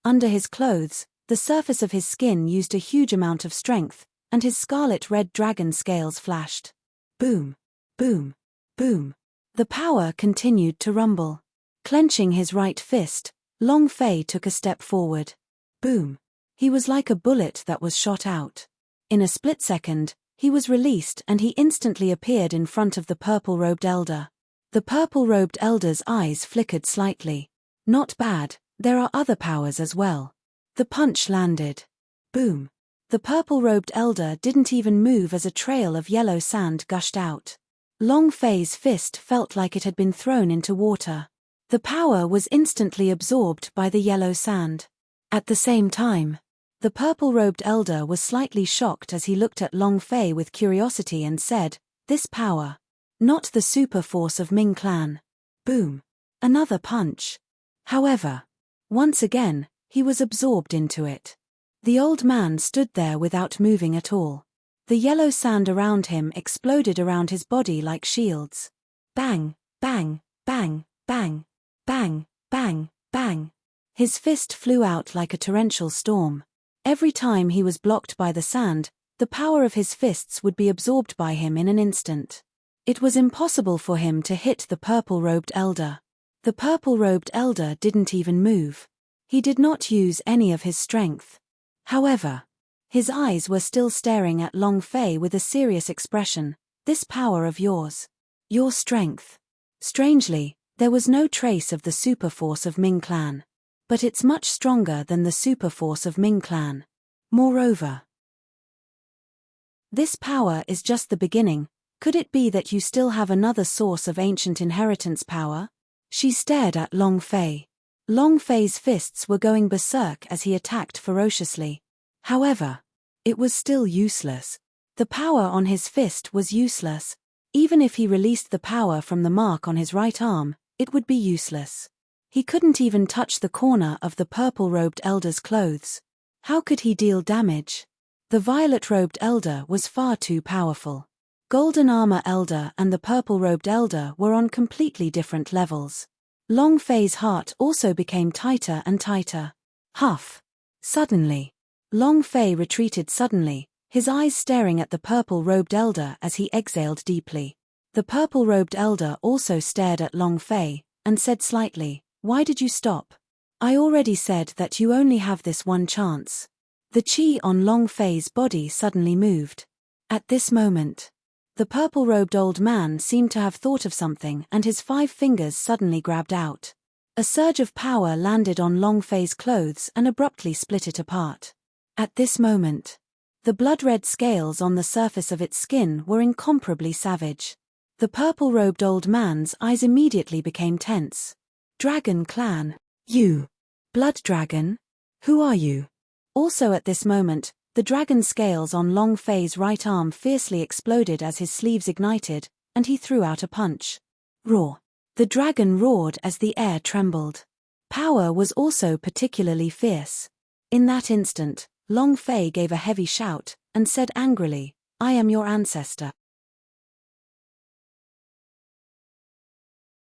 Under his clothes, the surface of his skin used a huge amount of strength, and his scarlet-red dragon scales flashed. Boom. Boom. Boom. The power continued to rumble. Clenching his right fist, Long Fei took a step forward. Boom. He was like a bullet that was shot out. In a split second, he was released and he instantly appeared in front of the purple-robed elder. The purple-robed elder's eyes flickered slightly. Not bad, there are other powers as well. The punch landed. Boom. The purple-robed elder didn't even move as a trail of yellow sand gushed out. Long Fei's fist felt like it had been thrown into water. The power was instantly absorbed by the yellow sand. At the same time, the purple-robed elder was slightly shocked as he looked at Long Fei with curiosity and said, "This power. Not the super force of Ming Clan." Boom. Another punch. However, once again, he was absorbed into it. The old man stood there without moving at all. The yellow sand around him exploded around his body like shields. Bang, bang, bang, bang, bang, bang, bang. His fist flew out like a torrential storm. Every time he was blocked by the sand, the power of his fists would be absorbed by him in an instant. It was impossible for him to hit the purple-robed elder. The purple-robed elder didn't even move. He did not use any of his strength. However, his eyes were still staring at Long Fei with a serious expression. "This power of yours. Your strength." Strangely, there was no trace of the super force of Ming Clan. But it's much stronger than the super force of Ming Clan. Moreover, this power is just the beginning. Could it be that you still have another source of ancient inheritance power? She stared at Long Fei. Long Fei's fists were going berserk as he attacked ferociously. However, it was still useless. The power on his fist was useless. Even if he released the power from the mark on his right arm, it would be useless. He couldn't even touch the corner of the purple-robed elder's clothes. How could he deal damage? The violet-robed elder was far too powerful. Golden Armor Elder and the purple-robed elder were on completely different levels. Long Fei's heart also became tighter and tighter. Huff. Suddenly, Long Fei retreated suddenly, his eyes staring at the purple-robed elder as he exhaled deeply. The purple-robed elder also stared at Long Fei, and said slightly, "Why did you stop? I already said that you only have this one chance." The qi on Long Fei's body suddenly moved. At this moment, the purple-robed old man seemed to have thought of something, and his 5 fingers suddenly grabbed out. A surge of power landed on Long Fei's clothes and abruptly split it apart. At this moment, the blood-red scales on the surface of its skin were incomparably savage. The purple-robed old man's eyes immediately became tense. "Dragon clan? You? Blood dragon? Who are you?" Also at this moment, the dragon scales on Long Fei's right arm fiercely exploded as his sleeves ignited, and he threw out a punch. Roar! The dragon roared as the air trembled. Power was also particularly fierce. In that instant, Long Fei gave a heavy shout, and said angrily, "I am your ancestor."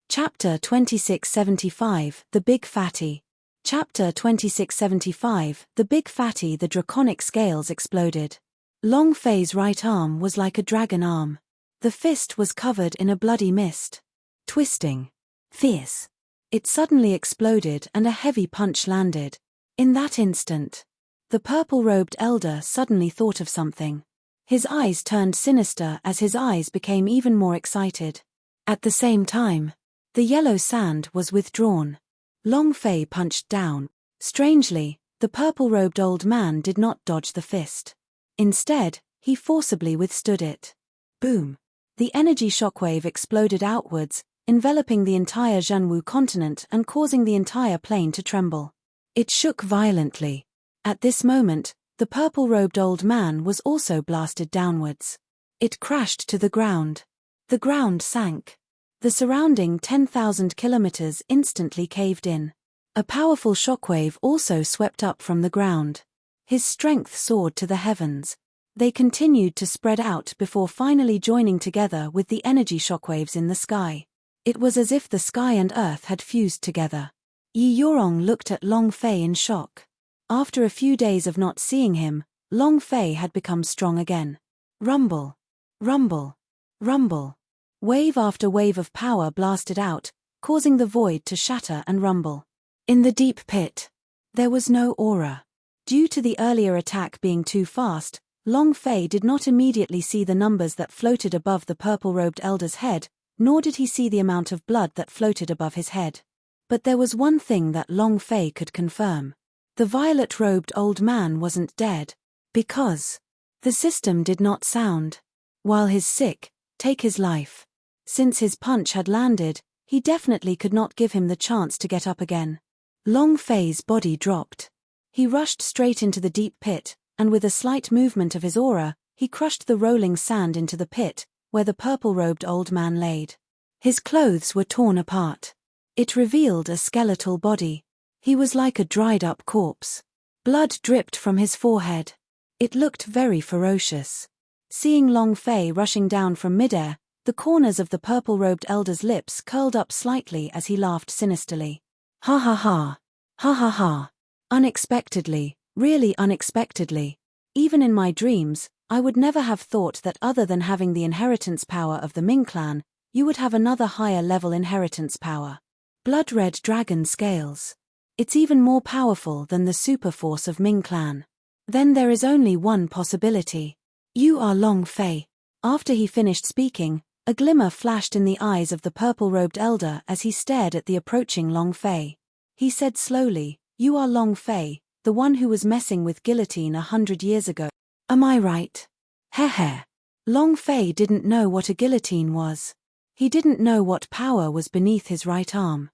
Chapter 2675, The Big Fatty. Chapter 2675, The Big Fatty. The draconic scales exploded. Long Fei's right arm was like a dragon arm. The fist was covered in a bloody mist. Twisting. Fierce. It suddenly exploded and a heavy punch landed. In that instant, the purple-robed elder suddenly thought of something. His eyes turned sinister as his eyes became even more excited. At the same time, the yellow sand was withdrawn. Long Fei punched down. Strangely, the purple-robed old man did not dodge the fist. Instead, he forcibly withstood it. Boom! The energy shockwave exploded outwards, enveloping the entire Zhenwu continent and causing the entire plain to tremble. It shook violently. At this moment, the purple-robed old man was also blasted downwards. It crashed to the ground. The ground sank. The surrounding 10,000 kilometers instantly caved in. A powerful shockwave also swept up from the ground. His strength soared to the heavens. They continued to spread out before finally joining together with the energy shockwaves in the sky. It was as if the sky and earth had fused together. Yi Yorong looked at Long Fei in shock. After a few days of not seeing him, Long Fei had become strong again. Rumble. Rumble. Rumble. Wave after wave of power blasted out, causing the void to shatter and rumble. In the deep pit, there was no aura. Due to the earlier attack being too fast, Long Fei did not immediately see the numbers that floated above the purple-robed elder's head, nor did he see the amount of blood that floated above his head. But there was one thing that Long Fei could confirm. The violet-robed old man wasn't dead. Because the system did not sound. While his sick, take his life. Since his punch had landed, he definitely could not give him the chance to get up again. Long Fei's body dropped. He rushed straight into the deep pit, and with a slight movement of his aura, he crushed the rolling sand into the pit, where the purple-robed old man laid. His clothes were torn apart. It revealed a skeletal body. He was like a dried-up corpse. Blood dripped from his forehead. It looked very ferocious. Seeing Long Fei rushing down from midair, the corners of the purple-robed elder's lips curled up slightly as he laughed sinisterly. Ha ha ha. Ha ha ha. Unexpectedly, really unexpectedly. Even in my dreams, I would never have thought that other than having the inheritance power of the Ming clan, you would have another higher level inheritance power. Blood-red dragon scales. It's even more powerful than the super force of Ming clan. Then there is only one possibility. You are Long Fei. After he finished speaking, a glimmer flashed in the eyes of the purple-robed elder as he stared at the approaching Long Fei. He said slowly, "You are Long Fei, the one who was messing with guillotine 100 years ago. Am I right?" Heh. Long Fei didn't know what a guillotine was. He didn't know what power was beneath his right arm.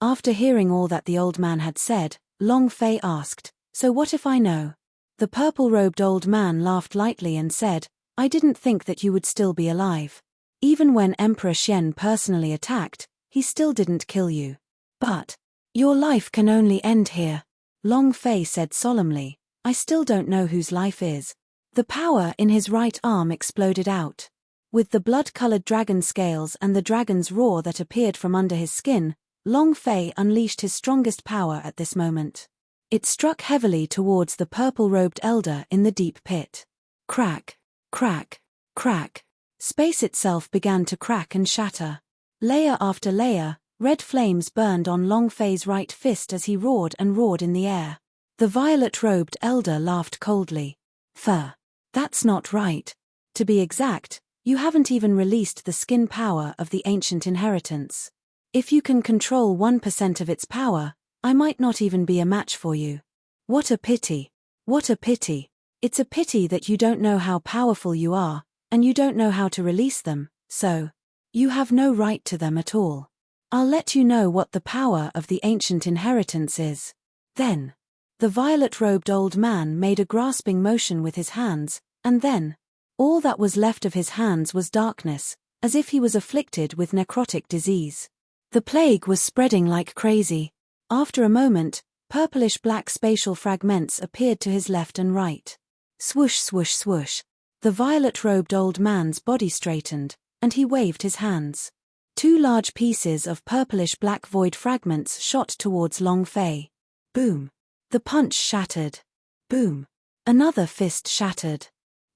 After hearing all that the old man had said, Long Fei asked, "So what if I know?" The purple-robed old man laughed lightly and said, "I didn't think that you would still be alive. Even when Emperor Xian personally attacked, he still didn't kill you. But your life can only end here." Long Fei said solemnly, "I still don't know whose life is." The power in his right arm exploded out. With the blood-colored dragon scales and the dragon's roar that appeared from under his skin, Long Fei unleashed his strongest power at this moment. It struck heavily towards the purple-robed elder in the deep pit. Crack, crack, crack. Space itself began to crack and shatter. Layer after layer, red flames burned on Long Fei's right fist as he roared and roared in the air. The violet-robed elder laughed coldly. That's not right. To be exact, you haven't even released the skin power of the ancient inheritance. If you can control 1% of its power, I might not even be a match for you. What a pity. What a pity. It's a pity that you don't know how powerful you are, and you don't know how to release them, so you have no right to them at all. I'll let you know what the power of the ancient inheritance is. Then, the violet-robed old man made a grasping motion with his hands, and then, all that was left of his hands was darkness, as if he was afflicted with necrotic disease. The plague was spreading like crazy. After a moment, purplish-black spatial fragments appeared to his left and right. Swoosh, swoosh, swoosh. The violet-robed old man's body straightened, and he waved his hands. 2 large pieces of purplish-black void fragments shot towards Long Fei. Boom. The punch shattered. Boom. Another fist shattered.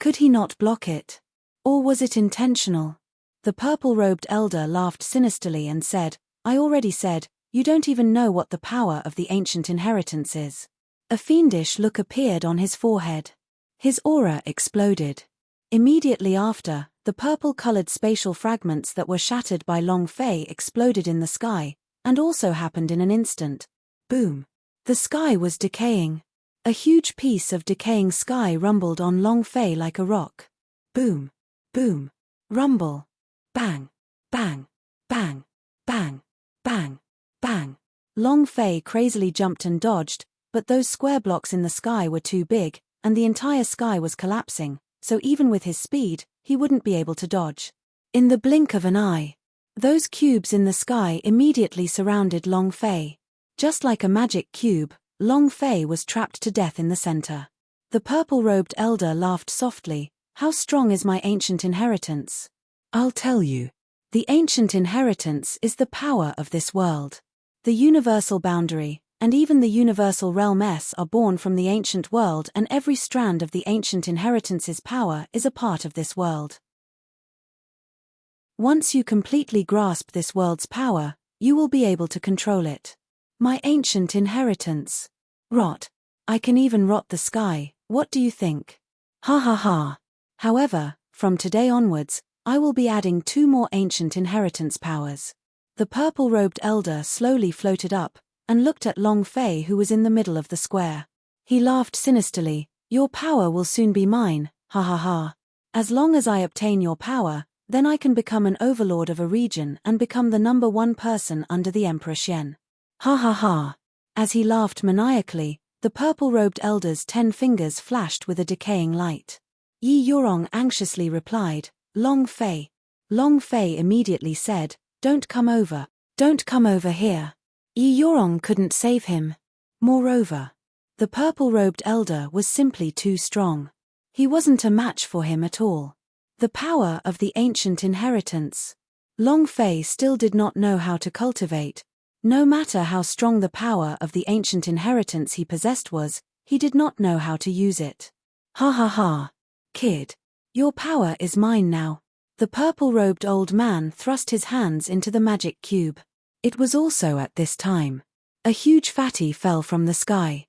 Could he not block it? Or was it intentional? The purple-robed elder laughed sinisterly and said, I already said, you don't even know what the power of the ancient inheritance is. A fiendish look appeared on his forehead. His aura exploded. Immediately after, the purple-colored spatial fragments that were shattered by Long Fei exploded in the sky, and also happened in an instant. Boom. The sky was decaying. A huge piece of decaying sky rumbled on Long Fei like a rock. Boom. Boom. Rumble. Bang. Bang. Bang. Bang. Bang. Bang. Long Fei crazily jumped and dodged, but those square blocks in the sky were too big, and the entire sky was collapsing, so even with his speed, he wouldn't be able to dodge. In the blink of an eye, those cubes in the sky immediately surrounded Long Fei. Just like a magic cube, Long Fei was trapped to death in the center. The purple-robed elder laughed softly. How strong is my ancient inheritance? I'll tell you. The ancient inheritance is the power of this world. The universal boundary, and even the universal realm S are born from the ancient world, and every strand of the ancient inheritance's power is a part of this world. Once you completely grasp this world's power, you will be able to control it. My ancient inheritance. Rot. I can even rot the sky, what do you think? Ha ha ha. However, from today onwards, I will be adding 2 more ancient inheritance powers. The purple-robed elder slowly floated up, and looked at Long Fei who was in the middle of the square. He laughed sinisterly, your power will soon be mine, ha ha ha. As long as I obtain your power, then I can become an overlord of a region and become the #1 person under the Emperor Xian. Ha ha ha. As he laughed maniacally, the purple-robed elder's 10 fingers flashed with a decaying light. Yi Yorong anxiously replied, Long Fei. Long Fei immediately said, don't come over here. Yi Yorong couldn't save him. Moreover, the purple-robed elder was simply too strong. He wasn't a match for him at all. The power of the ancient inheritance. Long Fei still did not know how to cultivate. No matter how strong the power of the ancient inheritance he possessed was, he did not know how to use it. Ha ha ha. Kid. Your power is mine now. The purple-robed old man thrust his hands into the magic cube. It was also at this time. A huge fatty fell from the sky.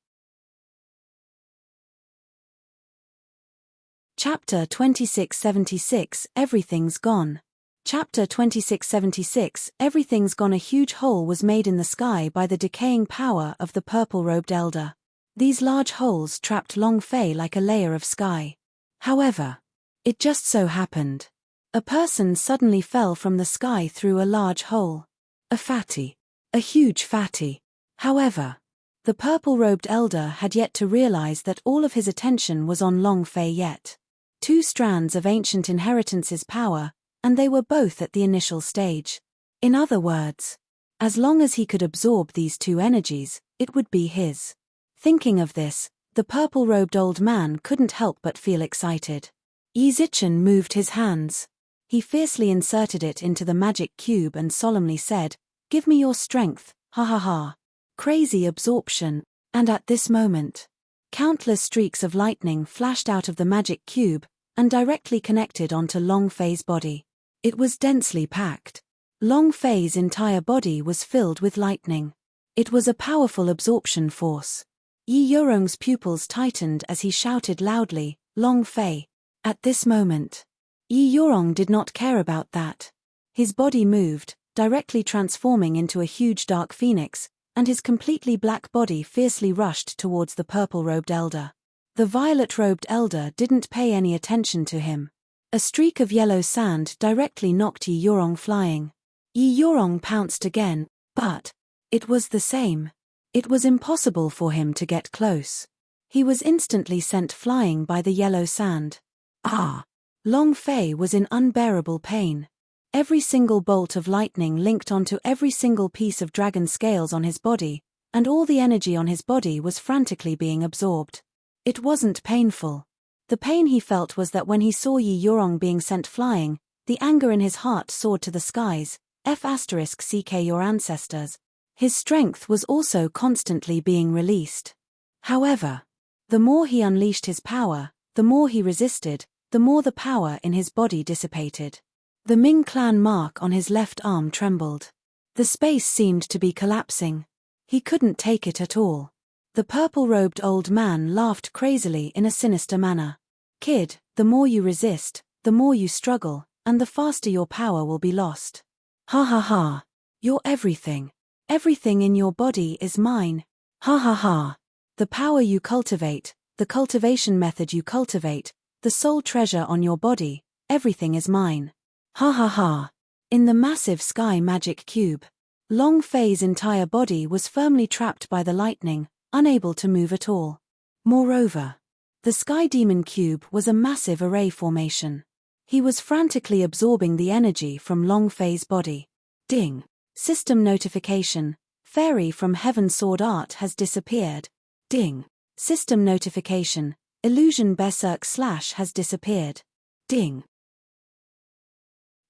Chapter 2676 Everything's Gone. Chapter 2676 Everything's Gone. A huge hole was made in the sky by the decaying power of the purple-robed elder. These large holes trapped Long Fei like a layer of sky. However, it just so happened. A person suddenly fell from the sky through a large hole. A fatty. A huge fatty. However, the purple-robed elder had yet to realize that all of his attention was on Long Fei yet. 2 strands of ancient inheritance's power, and they were both at the initial stage. In other words, as long as he could absorb these 2 energies, it would be his. Thinking of this, the purple-robed old man couldn't help but feel excited. Yi Zichen moved his hands. He fiercely inserted it into the magic cube and solemnly said, Give me your strength, ha ha ha. Crazy absorption. And at this moment, countless streaks of lightning flashed out of the magic cube and directly connected onto Long Fei's body. It was densely packed. Long Fei's entire body was filled with lightning. It was a powerful absorption force. Yi Yorong's pupils tightened as he shouted loudly, Long Fei. At this moment, Yi Yorong did not care about that. His body moved, directly transforming into a huge dark phoenix, and his completely black body fiercely rushed towards the purple-robed elder. The violet-robed elder didn't pay any attention to him. A streak of yellow sand directly knocked Yi Yorong flying. Yi Yorong pounced again, but it was the same. It was impossible for him to get close. He was instantly sent flying by the yellow sand. Ah! Long Fei was in unbearable pain. Every single bolt of lightning linked onto every single piece of dragon scales on his body, and all the energy on his body was frantically being absorbed. It wasn't painful. The pain he felt was that when he saw Yi Yorong being sent flying, the anger in his heart soared to the skies. *CK your ancestors. His strength was also constantly being released. However, the more he unleashed his power, the more he resisted, the more the power in his body dissipated. The Ming clan mark on his left arm trembled. The space seemed to be collapsing. He couldn't take it at all. The purple-robed old man laughed crazily in a sinister manner. Kid, the more you resist, the more you struggle, and the faster your power will be lost. Ha ha ha. You're everything. Everything in your body is mine. Ha ha ha. The power you cultivate, the cultivation method you cultivate, the soul treasure on your body, everything is mine. Ha ha ha. In the massive sky magic cube, Long Fei's entire body was firmly trapped by the lightning, unable to move at all. Moreover, the Sky Demon Cube was a massive array formation. He was frantically absorbing the energy from Long Fei's body. Ding. System notification. Fairy from Heaven Sword Art has disappeared. Ding. System notification. Illusion Berserk / has disappeared. Ding.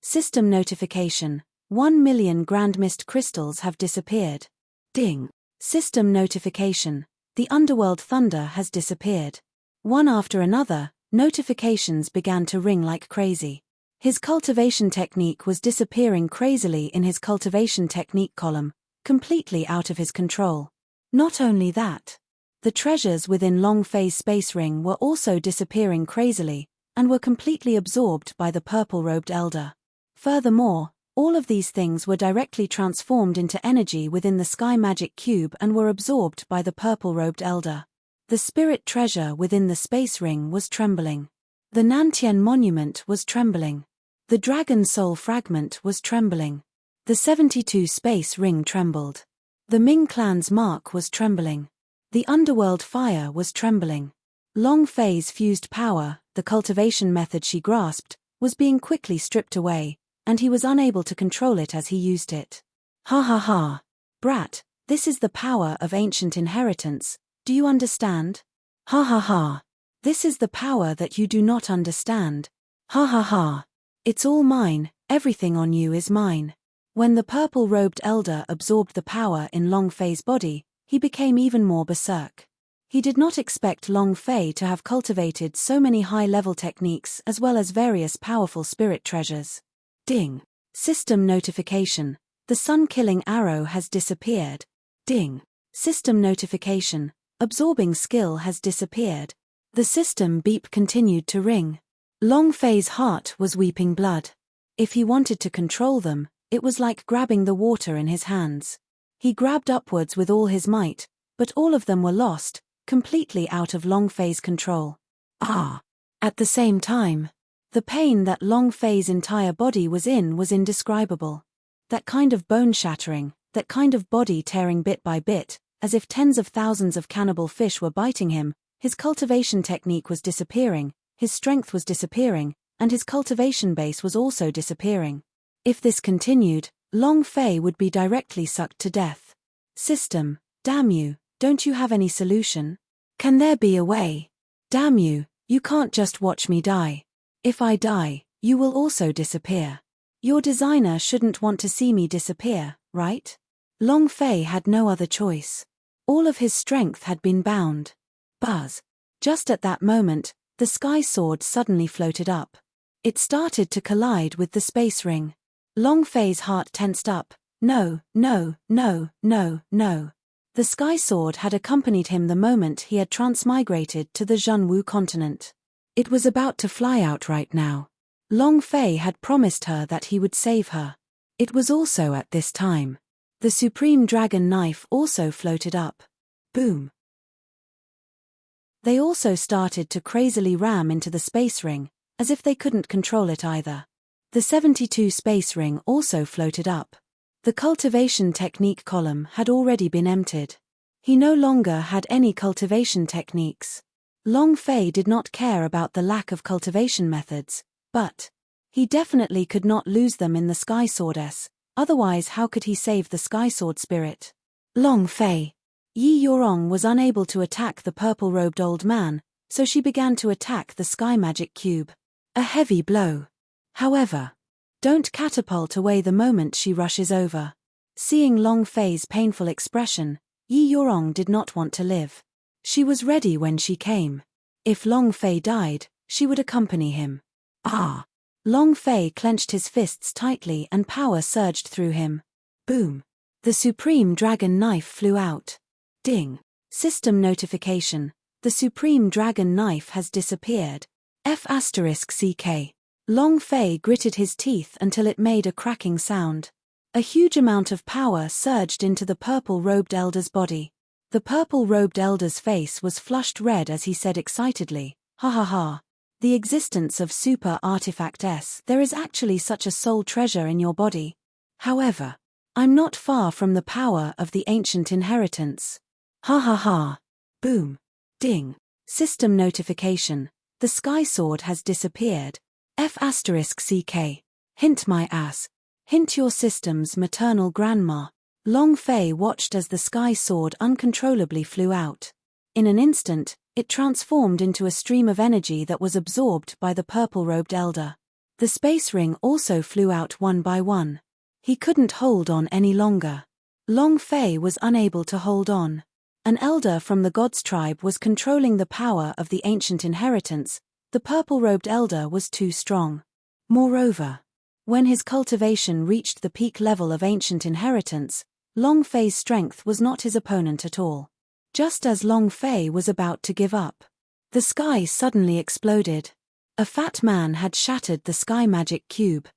System notification. 1 million Grand Mist crystals have disappeared. Ding. System notification. The Underworld Thunder has disappeared. One after another, notifications began to ring like crazy. His cultivation technique was disappearing crazily in his cultivation technique column, completely out of his control. Not only that, the treasures within Long Fei's space ring were also disappearing crazily, and were completely absorbed by the purple-robed elder. Furthermore, all of these things were directly transformed into energy within the Sky Magic Cube and were absorbed by the purple-robed elder. The spirit treasure within the space ring was trembling. The Nantian monument was trembling. The Dragon Soul fragment was trembling. The 72 space ring trembled. The Ming clan's mark was trembling. The underworld fire was trembling. Long Fei's fused power, the cultivation method she grasped, was being quickly stripped away, and he was unable to control it as he used it. Ha ha ha. Brat, this is the power of ancient inheritance, do you understand? Ha ha ha. This is the power that you do not understand. Ha ha ha. It's all mine, everything on you is mine. When the purple-robed elder absorbed the power in Long Fei's body, he became even more berserk. He did not expect Long Fei to have cultivated so many high-level techniques as well as various powerful spirit treasures. Ding. System notification. The sun-killing arrow has disappeared. Ding. System notification. Absorbing skill has disappeared. The system beep continued to ring. Long Fei's heart was weeping blood. If he wanted to control them, it was like grabbing the water in his hands. He grabbed upwards with all his might, but all of them were lost, completely out of Long Fei's control. Ah! At the same time, the pain that Long Fei's entire body was in was indescribable. That kind of bone shattering, that kind of body tearing bit by bit, as if tens of thousands of cannibal fish were biting him, his cultivation technique was disappearing, his strength was disappearing, and his cultivation base was also disappearing. If this continued, Long Fei would be directly sucked to death. System, damn you, don't you have any solution? Can there be a way? Damn you, you can't just watch me die. If I die, you will also disappear. Your designer shouldn't want to see me disappear, right? Long Fei had no other choice. All of his strength had been bound. Buzz. Just at that moment, the sky sword suddenly floated up. It started to collide with the space ring. Long Fei's heart tensed up. No, no, no, no, no. The sky sword had accompanied him the moment he had transmigrated to the Zhenwu continent. It was about to fly out right now. Long Fei had promised her that he would save her. It was also at this time. The supreme dragon knife also floated up. Boom. They also started to crazily ram into the space ring, as if they couldn't control it either. The 72 space ring also floated up. The cultivation technique column had already been emptied. He no longer had any cultivation techniques. Long Fei did not care about the lack of cultivation methods, but he definitely could not lose them in the Sky Sword S, otherwise how could he save the Sky Sword spirit? Long Fei. Yi Yorong was unable to attack the purple-robed old man, so she began to attack the Sky Magic Cube. A heavy blow. However, don't catapult away the moment she rushes over. Seeing Long Fei's painful expression, Yi Yorong did not want to live. She was ready when she came. If Long Fei died, she would accompany him. Ah! Long Fei clenched his fists tightly and power surged through him. Boom! The supreme dragon knife flew out. Ding! System notification. The supreme dragon knife has disappeared. F***CK. Long Fei gritted his teeth until it made a cracking sound. A huge amount of power surged into the purple-robed elder's body. The purple-robed elder's face was flushed red as he said excitedly, "Ha ha ha. The existence of Super Artifact S. There is actually such a soul treasure in your body. However, I'm not far from the power of the ancient inheritance. Ha ha ha." Boom. Ding. System notification. The Sky Sword has disappeared. F***CK. Hint my ass. Hint your system's maternal grandma. Long Fei watched as the Sky Sword uncontrollably flew out. In an instant, it transformed into a stream of energy that was absorbed by the purple-robed elder. The space ring also flew out one by one. He couldn't hold on any longer. Long Fei was unable to hold on. An elder from the God's tribe was controlling the power of the ancient inheritance. The purple-robed elder was too strong. Moreover, when his cultivation reached the peak level of ancient inheritance, Long Fei's strength was not his opponent at all. Just as Long Fei was about to give up, the sky suddenly exploded. A fat man had shattered the Sky Magic Cube.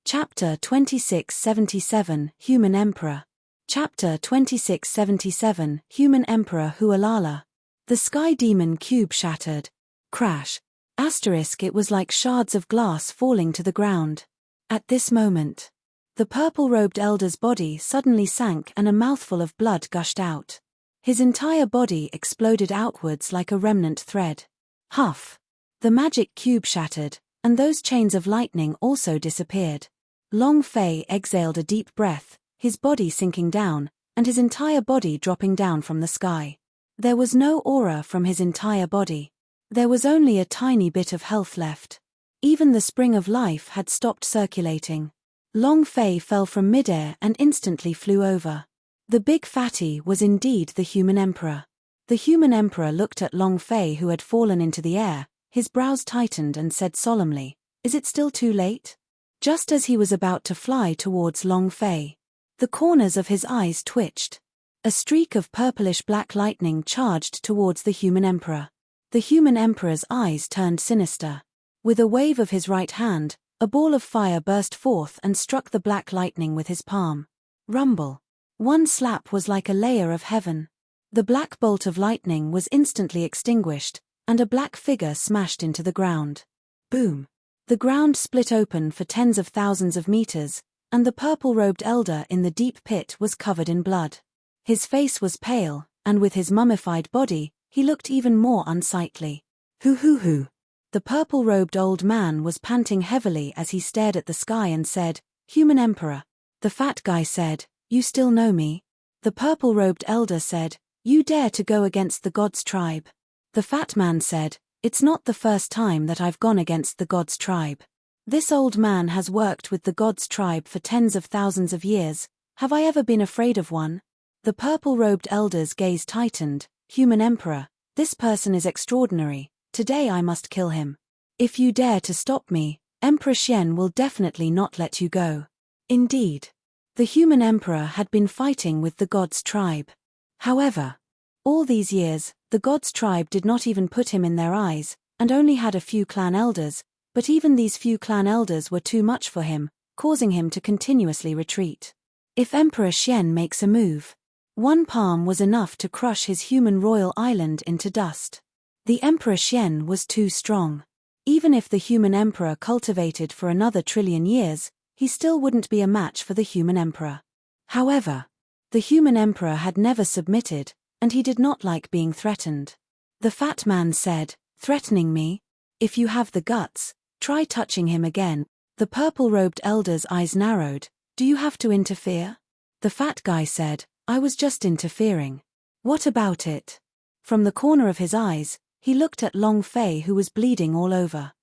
Chapter 2677, Human Emperor. Chapter 2677, Human Emperor Hualala. The Sky Demon Cube shattered. Crash. It was like shards of glass falling to the ground. At this moment, the purple-robed elder's body suddenly sank and a mouthful of blood gushed out. His entire body exploded outwards like a remnant thread. Huff! The magic cube shattered, and those chains of lightning also disappeared. Long Fei exhaled a deep breath, his body sinking down, and his entire body dropping down from the sky. There was no aura from his entire body. There was only a tiny bit of health left. Even the spring of life had stopped circulating. Long Fei fell from midair and instantly flew over. The big fatty was indeed the human emperor. The human emperor looked at Long Fei, who had fallen into the air, his brows tightened and said solemnly, "Is it still too late?" Just as he was about to fly towards Long Fei, the corners of his eyes twitched. A streak of purplish-black lightning charged towards the human emperor. The human emperor's eyes turned sinister. With a wave of his right hand, a ball of fire burst forth and struck the black lightning with his palm. Rumble. One slap was like a layer of heaven. The black bolt of lightning was instantly extinguished, and a black figure smashed into the ground. Boom. The ground split open for tens of thousands of meters, and the purple-robed elder in the deep pit was covered in blood. His face was pale, and with his mummified body, he looked even more unsightly. Hoo. The purple-robed old man was panting heavily as he stared at the sky and said, "Human Emperor." The fat guy said, "You still know me?" The purple-robed elder said, "You dare to go against the God's tribe?" The fat man said, "It's not the first time that I've gone against the God's tribe. This old man has worked with the gods' tribe for tens of thousands of years. Have I ever been afraid of one? The purple-robed elder's gaze tightened. Human Emperor, this person is extraordinary. Today I must kill him. If you dare to stop me, Emperor Xian will definitely not let you go. Indeed. The human emperor had been fighting with the gods' tribe. However, all these years, the gods' tribe did not even put him in their eyes, and only had a few clan elders, but even these few clan elders were too much for him, causing him to continuously retreat. If Emperor Xian makes a move, one palm was enough to crush his human royal island into dust. The Emperor Xian was too strong. Even if the human emperor cultivated for another trillion years, he still wouldn't be a match for the human emperor. However, the human emperor had never submitted, and he did not like being threatened. The fat man said, "Threatening me? If you have the guts, try touching him again." The purple-robed elder's eyes narrowed. "Do you have to interfere?" The fat guy said, "I was just interfering." "What about it?" From the corner of his eyes, he looked at Long Fei, who was bleeding all over.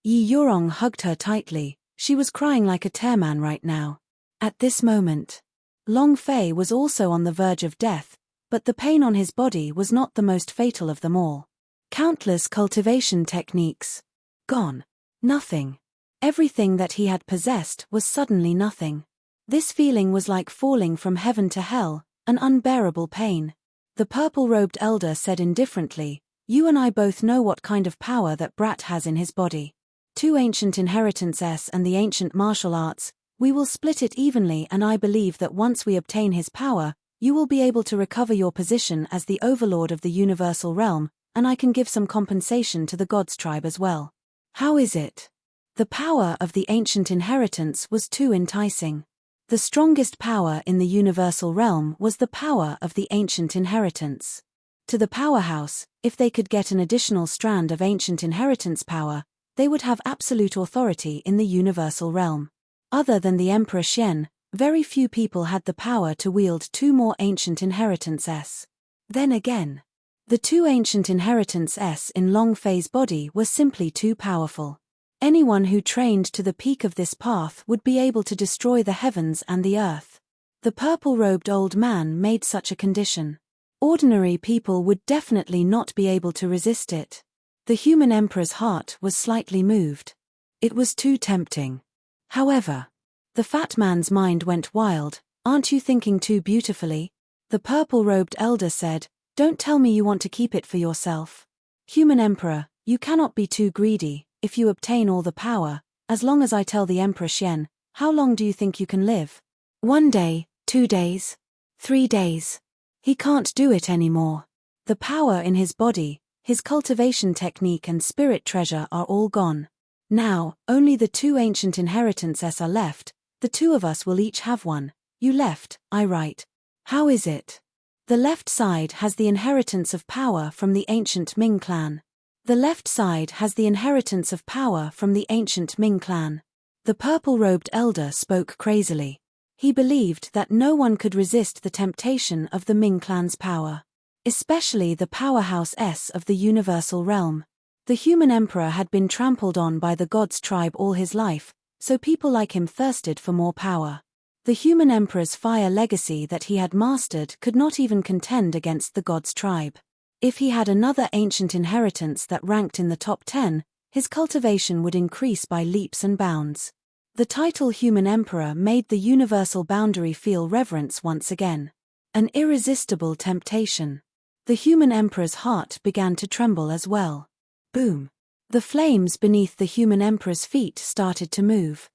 Yi Yurong hugged her tightly. She was crying like a tearman right now. At this moment, Long Fei was also on the verge of death, but the pain on his body was not the most fatal of them all. Countless cultivation techniques. Gone. Nothing. Everything that he had possessed was suddenly nothing. This feeling was like falling from heaven to hell, an unbearable pain. The purple-robed elder said indifferently, "You and I both know what kind of power that brat has in his body. 2 ancient inheritances and the ancient martial arts, we will split it evenly, and I believe that once we obtain his power, you will be able to recover your position as the overlord of the universal realm, and I can give some compensation to the gods' tribe as well." "How is it?" The power of the ancient inheritance was too enticing. The strongest power in the universal realm was the power of the ancient inheritance. To the powerhouse, if they could get an additional strand of ancient inheritance power, they would have absolute authority in the universal realm. Other than the Emperor Xian, very few people had the power to wield 2 more ancient inheritances. Then again, the 2 ancient inheritances in Long Fei's body were simply too powerful. Anyone who trained to the peak of this path would be able to destroy the heavens and the earth. The purple-robed old man made such a condition. Ordinary people would definitely not be able to resist it. The human emperor's heart was slightly moved. It was too tempting. However, the fat man's mind went wild. "Aren't you thinking too beautifully?" The purple-robed elder said, "Don't tell me you want to keep it for yourself. Human emperor, you cannot be too greedy. If you obtain all the power, as long as I tell the Emperor Xian, how long do you think you can live? 1 day, 2 days, 3 days. He can't do it anymore. The power in his body, his cultivation technique and spirit treasure are all gone. Now, only the 2 ancient inheritances are left. The 2 of us will each have one. You left, I right. How is it? The left side has the inheritance of power from the ancient Ming clan. The left side has the inheritance of power from the ancient Ming clan." The purple-robed elder spoke crazily. He believed that no one could resist the temptation of the Ming clan's power. Especially the powerhouse of the universal realm. The human emperor had been trampled on by the gods' tribe all his life, so people like him thirsted for more power. The human emperor's fire legacy that he had mastered could not even contend against the gods' tribe. If he had another ancient inheritance that ranked in the top 10, his cultivation would increase by leaps and bounds. The title Human Emperor made the universal boundary feel reverence once again. An irresistible temptation. The human emperor's heart began to tremble as well. Boom. The flames beneath the human emperor's feet started to move.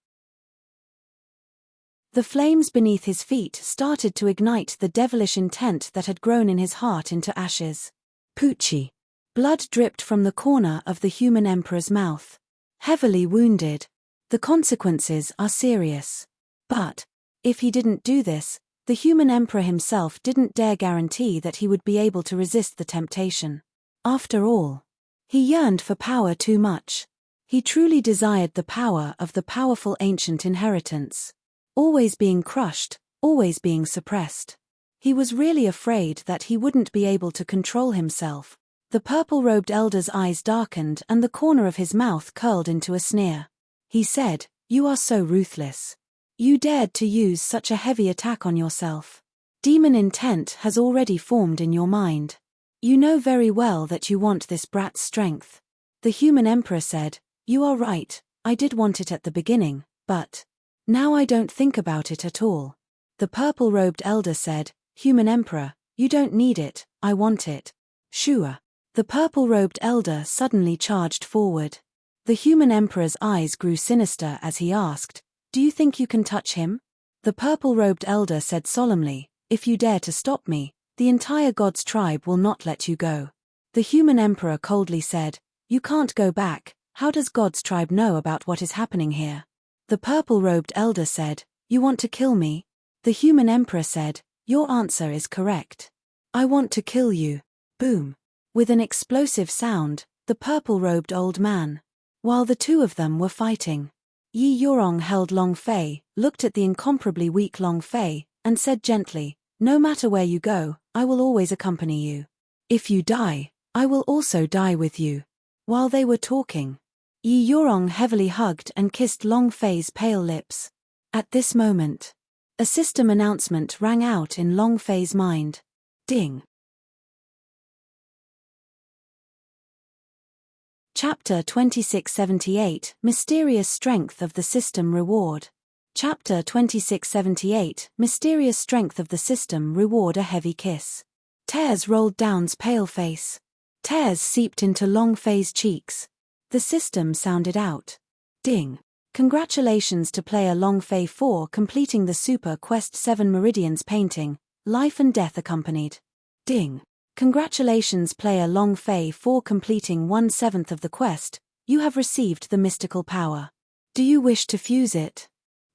The flames beneath his feet started to ignite the devilish intent that had grown in his heart into ashes. Poochie. Blood dripped from the corner of the human emperor's mouth. Heavily wounded. The consequences are serious. But, if he didn't do this, the human emperor himself didn't dare guarantee that he would be able to resist the temptation. After all, he yearned for power too much. He truly desired the power of the powerful ancient inheritance. Always being crushed, always being suppressed. He was really afraid that he wouldn't be able to control himself. The purple-robed elder's eyes darkened and the corner of his mouth curled into a sneer. He said, "You are so ruthless. You dared to use such a heavy attack on yourself. Demon intent has already formed in your mind. You know very well that you want this brat's strength." The human emperor said, "You are right, I did want it at the beginning, but now I don't think about it at all." The purple-robed elder said, "Human emperor, you don't need it, I want it." Shua. The purple-robed elder suddenly charged forward. The human emperor's eyes grew sinister as he asked, "Do you think you can touch him?" The purple-robed elder said solemnly, "If you dare to stop me, the entire God's tribe will not let you go." The human emperor coldly said, "You can't go back, how does God's tribe know about what is happening here?" The purple-robed elder said, "You want to kill me?" The human emperor said, "Your answer is correct. I want to kill you." Boom. With an explosive sound, the purple-robed old man. While the two of them were fighting, Yi Yorong held Long Fei, looked at the incomparably weak Long Fei, and said gently, "No matter where you go, I will always accompany you. If you die, I will also die with you." While they were talking, Yi Yorong heavily hugged and kissed Long Fei's pale lips. At this moment, a system announcement rang out in Long Fei's mind. Ding. Chapter 2678, Mysterious Strength of the System Reward. Chapter 2678, Mysterious Strength of the System Reward. A heavy kiss. Tears rolled down's pale face. Tears seeped into Long Fei's cheeks. The system sounded out. Ding. Congratulations to player Long Fei for completing the Super Quest 7 Meridians painting, Life and Death Accompanied. Ding. Congratulations player Long Fei for completing 1/7 of the quest, you have received the mystical power. Do you wish to fuse it?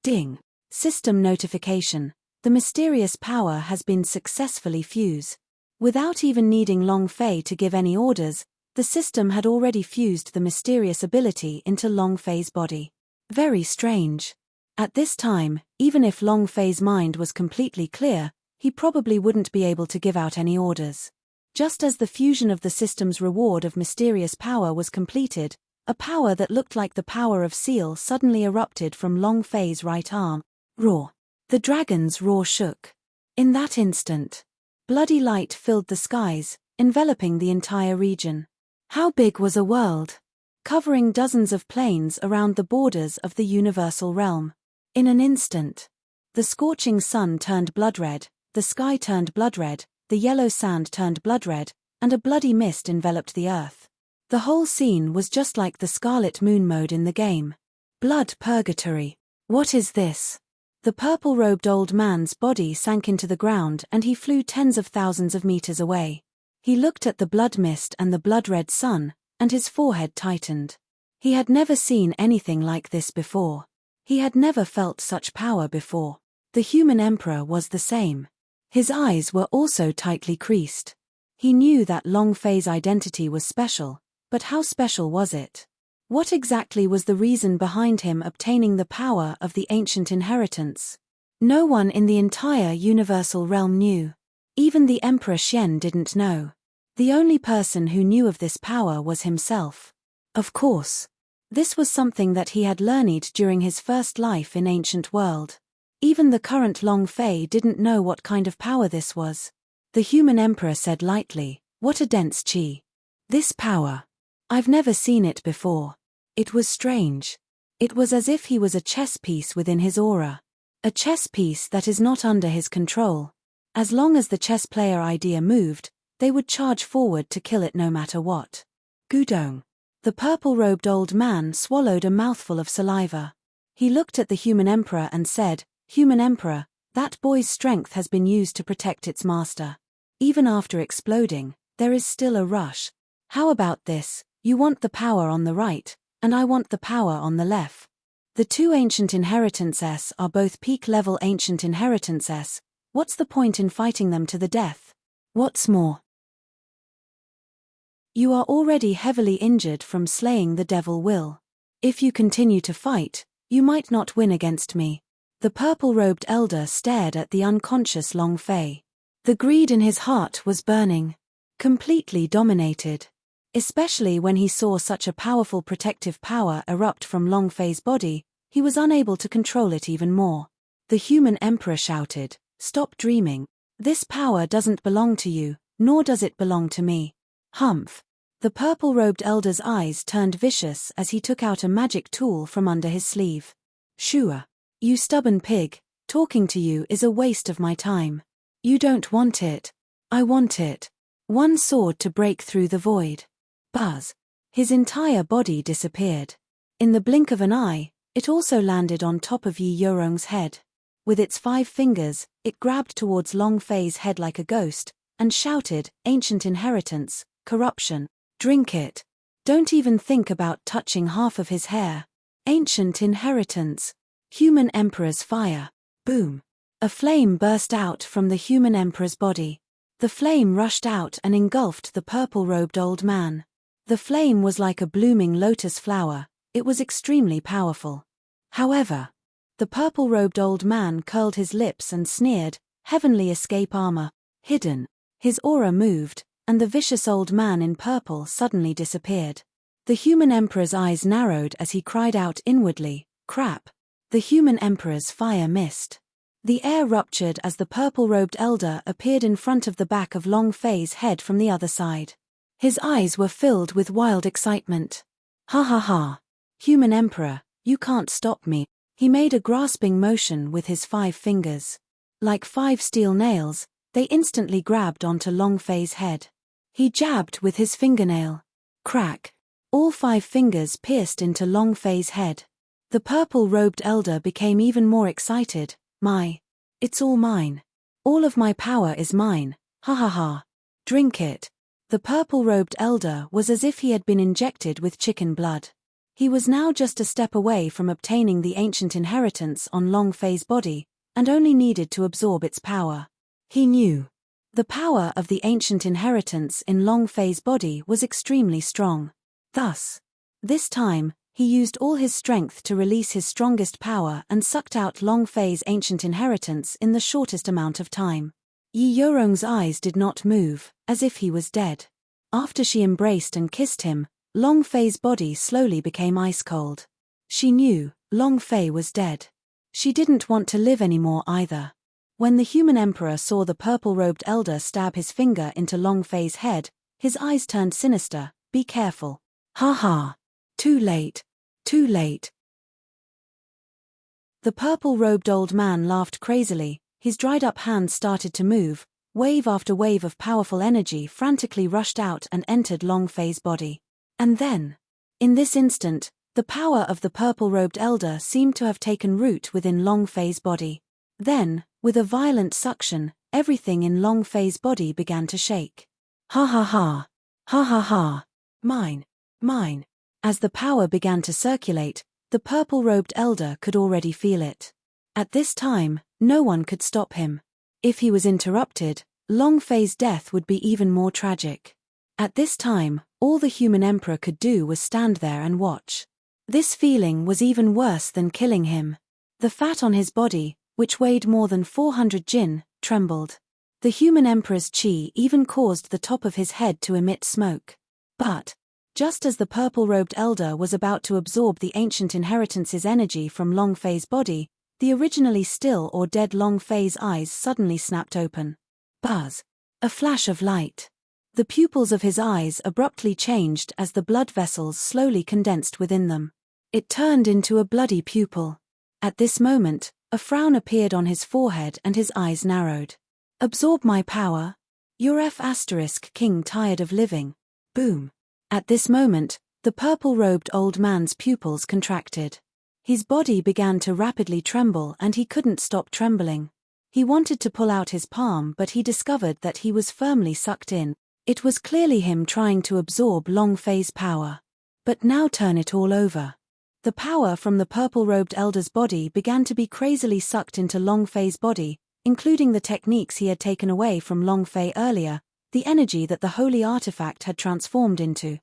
Ding. System notification, the mysterious power has been successfully fused. Without even needing Long Fei to give any orders, the system had already fused the mysterious ability into Long Fei's body. Very strange. At this time, even if Long Fei's mind was completely clear, he probably wouldn't be able to give out any orders. Just as the fusion of the system's reward of mysterious power was completed, a power that looked like the power of Seal suddenly erupted from Long Fei's right arm. Roar. The dragon's roar shook. In that instant, bloody light filled the skies, enveloping the entire region. How big was a world? Covering dozens of planes around the borders of the universal realm. In an instant, the scorching sun turned blood red, the sky turned blood red, the yellow sand turned blood red, and a bloody mist enveloped the earth. The whole scene was just like the Scarlet Moon mode in the game. Blood purgatory. What is this? The purple-robed old man's body sank into the ground and he flew tens of thousands of meters away. He looked at the blood mist and the blood-red sun, and his forehead tightened. He had never seen anything like this before. He had never felt such power before. The human emperor was the same. His eyes were also tightly creased. He knew that Long Fei's identity was special, but how special was it? What exactly was the reason behind him obtaining the power of the ancient inheritance? No one in the entire universal realm knew. Even the Emperor Xian didn't know. The only person who knew of this power was himself. Of course. This was something that he had learned during his first life in ancient world. Even the current Long Fei didn't know what kind of power this was. The human emperor said lightly, "What a dense qi. This power. I've never seen it before." It was strange. It was as if he was a chess piece within his aura. A chess piece that is not under his control. As long as the chess player idea moved, they would charge forward to kill it no matter what. Gudong. The purple-robed old man swallowed a mouthful of saliva. He looked at the human emperor and said, "Human emperor, that boy's strength has been used to protect its master. Even after exploding, there is still a rush. How about this? You want the power on the right, and I want the power on the left. The two ancient inheritances are both peak-level ancient inheritances. What's the point in fighting them to the death? What's more, you are already heavily injured from slaying the devil will. If you continue to fight, you might not win against me." The purple-robed elder stared at the unconscious Long Fei. The greed in his heart was burning. completely dominated. Especially when he saw such a powerful protective power erupt from Long Fei's body, he was unable to control it even more. The human emperor shouted, "Stop dreaming. This power doesn't belong to you, nor does it belong to me." Humph. The purple-robed elder's eyes turned vicious as he took out a magic tool from under his sleeve. "Shua. You stubborn pig, talking to you is a waste of my time. You don't want it. I want it. One sword to break through the void." Buzz. His entire body disappeared. In the blink of an eye, it also landed on top of Yi Yorong's head. With its 5 fingers, it grabbed towards Long Fei's head like a ghost, and shouted, "Ancient inheritance, corruption. Drink it. Don't even think about touching half of his hair. Ancient inheritance. Human emperor's fire." Boom. A flame burst out from the human emperor's body. The flame rushed out and engulfed the purple-robed old man. The flame was like a blooming lotus flower. It was extremely powerful. However, the purple-robed old man curled his lips and sneered, "Heavenly escape armor. Hidden." His aura moved, and the vicious old man in purple suddenly disappeared. The human emperor's eyes narrowed as he cried out inwardly, "Crap." The human emperor's fire missed. The air ruptured as the purple-robed elder appeared in front of the back of Long Fei's head from the other side. His eyes were filled with wild excitement. "Ha ha ha. Human emperor, you can't stop me." He made a grasping motion with his 5 fingers. Like 5 steel nails, they instantly grabbed onto Long Fei's head. He jabbed with his fingernail. Crack. All 5 fingers pierced into Long Fei's head. The purple-robed elder became even more excited. It's all mine. All of my power is mine. Ha ha ha. Drink it." The purple-robed elder was as if he had been injected with chicken blood. He was now just a step away from obtaining the ancient inheritance on Long Fei's body, and only needed to absorb its power. He knew. The power of the ancient inheritance in Long Fei's body was extremely strong. Thus, this time, he used all his strength to release his strongest power and sucked out Long Fei's ancient inheritance in the shortest amount of time. Yi Yorong's eyes did not move, as if he was dead. After she embraced and kissed him, Long Fei's body slowly became ice-cold. She knew Long Fei was dead. She didn't want to live anymore either. When the human emperor saw the purple-robed elder stab his finger into Long Fei's head, his eyes turned sinister. "Be careful." "Ha ha. Too late. Too late." The purple-robed old man laughed crazily. His dried-up hands started to move. Wave after wave of powerful energy frantically rushed out and entered Long Fei's body. And then, in this instant, the power of the purple-robed elder seemed to have taken root within Long Fei's body. Then, with a violent suction, everything in Long Fei's body began to shake. "Ha ha ha. Ha ha ha. Mine. Mine." As the power began to circulate, the purple-robed elder could already feel it. At this time, no one could stop him. If he was interrupted, Long Fei's death would be even more tragic. At this time, all the human emperor could do was stand there and watch. This feeling was even worse than killing him. The fat on his body, which weighed more than 400 jin, trembled. The human emperor's chi even caused the top of his head to emit smoke. But, just as the purple-robed elder was about to absorb the ancient inheritance's energy from Long Fei's body, the originally still or dead Long Fei's eyes suddenly snapped open. Buzz. A flash of light. The pupils of his eyes abruptly changed as the blood vessels slowly condensed within them. It turned into a bloody pupil. At this moment, a frown appeared on his forehead and his eyes narrowed. "Absorb my power? You're King tired of living." Boom. At this moment, the purple-robed old man's pupils contracted. His body began to rapidly tremble and he couldn't stop trembling. He wanted to pull out his palm but he discovered that he was firmly sucked in. It was clearly him trying to absorb Long Fei's power. But now turn it all over. The power from the purple-robed elder's body began to be crazily sucked into Long Fei's body, including the techniques he had taken away from Long Fei earlier, the energy that the holy artifact had transformed into.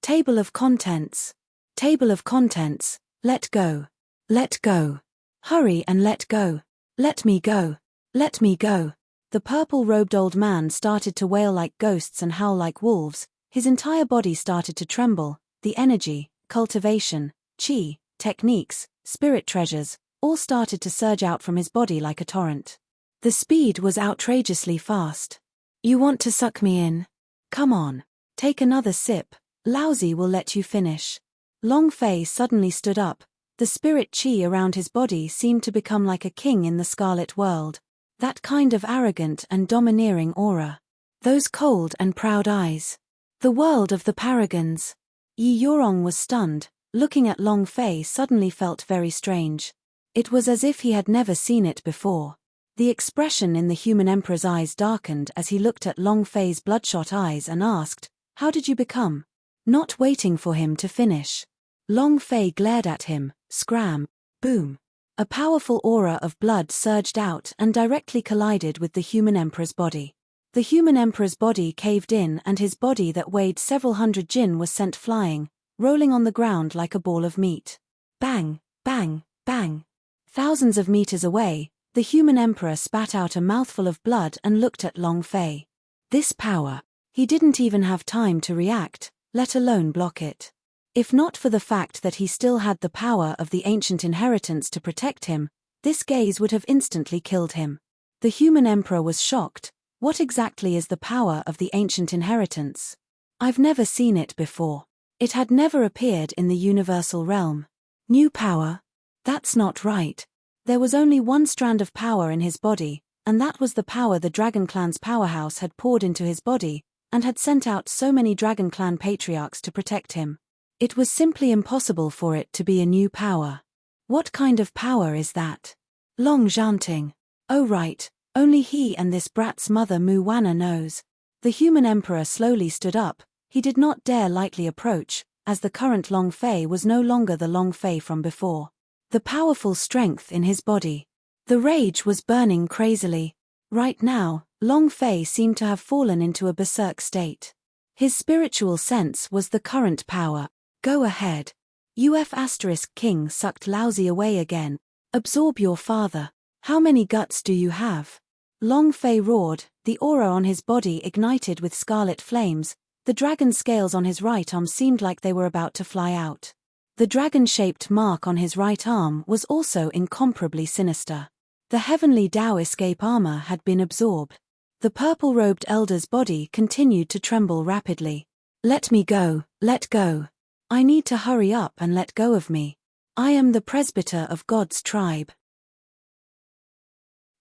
Table of contents. Table of contents. Let go. Let go. Hurry and let go. Let me go. Let me go. The purple-robed old man started to wail like ghosts and howl like wolves. His entire body started to tremble. The energy, cultivation, chi, techniques, spirit treasures, all started to surge out from his body like a torrent. The speed was outrageously fast. You want to suck me in? Come on. Take another sip. Lousy will let you finish. Long Fei suddenly stood up. The spirit chi around his body seemed to become like a king in the Scarlet World. That kind of arrogant and domineering aura. Those cold and proud eyes. The world of the paragons. Yi Yorong was stunned. Looking at Long Fei suddenly felt very strange. It was as if he had never seen it before. The expression in the human emperor's eyes darkened as he looked at Long Fei's bloodshot eyes and asked, "How did you become?" Not waiting for him to finish. Long Fei glared at him, scram, boom. A powerful aura of blood surged out and directly collided with the human emperor's body. The human emperor's body caved in and his body that weighed several hundred jin was sent flying, rolling on the ground like a ball of meat. Bang, bang, bang. Thousands of meters away, the human emperor spat out a mouthful of blood and looked at Long Fei. This power. He didn't even have time to react, let alone block it. If not for the fact that he still had the power of the ancient inheritance to protect him, this gaze would have instantly killed him. The human emperor was shocked. What exactly is the power of the ancient inheritance? I've never seen it before. It had never appeared in the universal realm. New power? That's not right. There was only one strand of power in his body, and that was the power the Dragon Clan's powerhouse had poured into his body, and had sent out so many Dragon Clan patriarchs to protect him. It was simply impossible for it to be a new power. What kind of power is that? Long Zhanting. Oh right, only he and this brat's mother Mu Wanna knows. The human emperor slowly stood up. He did not dare lightly approach, as the current Long Fei was no longer the Long Fei from before. The powerful strength in his body. The rage was burning crazily. Right now, Long Fei seemed to have fallen into a berserk state. His spiritual sense was the current power. Go ahead. King sucked Lousy away again. Absorb your father. How many guts do you have? Long Fei roared, the aura on his body ignited with scarlet flames. The dragon scales on his right arm seemed like they were about to fly out. The dragon-shaped mark on his right arm was also incomparably sinister. The heavenly Tao escape armor had been absorbed. The purple-robed elder's body continued to tremble rapidly. Let me go, let go. I need to hurry up and let go of me. I am the presbyter of God's tribe.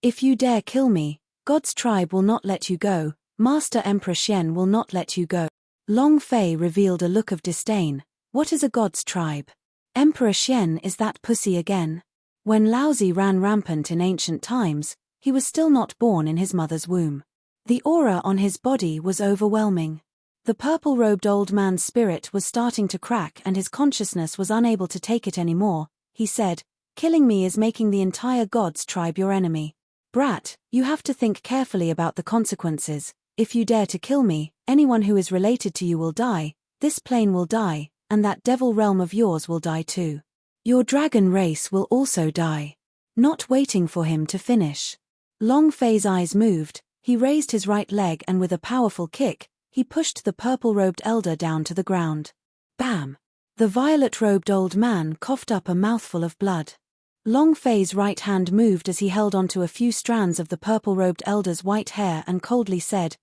If you dare kill me, God's tribe will not let you go. Master Emperor Xian will not let you go. Long Fei revealed a look of disdain. What is a God's tribe? Emperor Xian is that pussy again. When Lousy ran rampant in ancient times, he was still not born in his mother's womb. The aura on his body was overwhelming. The purple-robed old man's spirit was starting to crack and his consciousness was unable to take it anymore. He said, "Killing me is making the entire God's tribe your enemy. Brat, you have to think carefully about the consequences. If you dare to kill me, anyone who is related to you will die, this plane will die, and that devil realm of yours will die too. Your dragon race will also die." Not waiting for him to finish. Long Fei's eyes moved, he raised his right leg and with a powerful kick, he pushed the purple-robed elder down to the ground. Bam! The violet-robed old man coughed up a mouthful of blood. Long Fei's right hand moved as he held onto a few strands of the purple-robed elder's white hair and coldly said,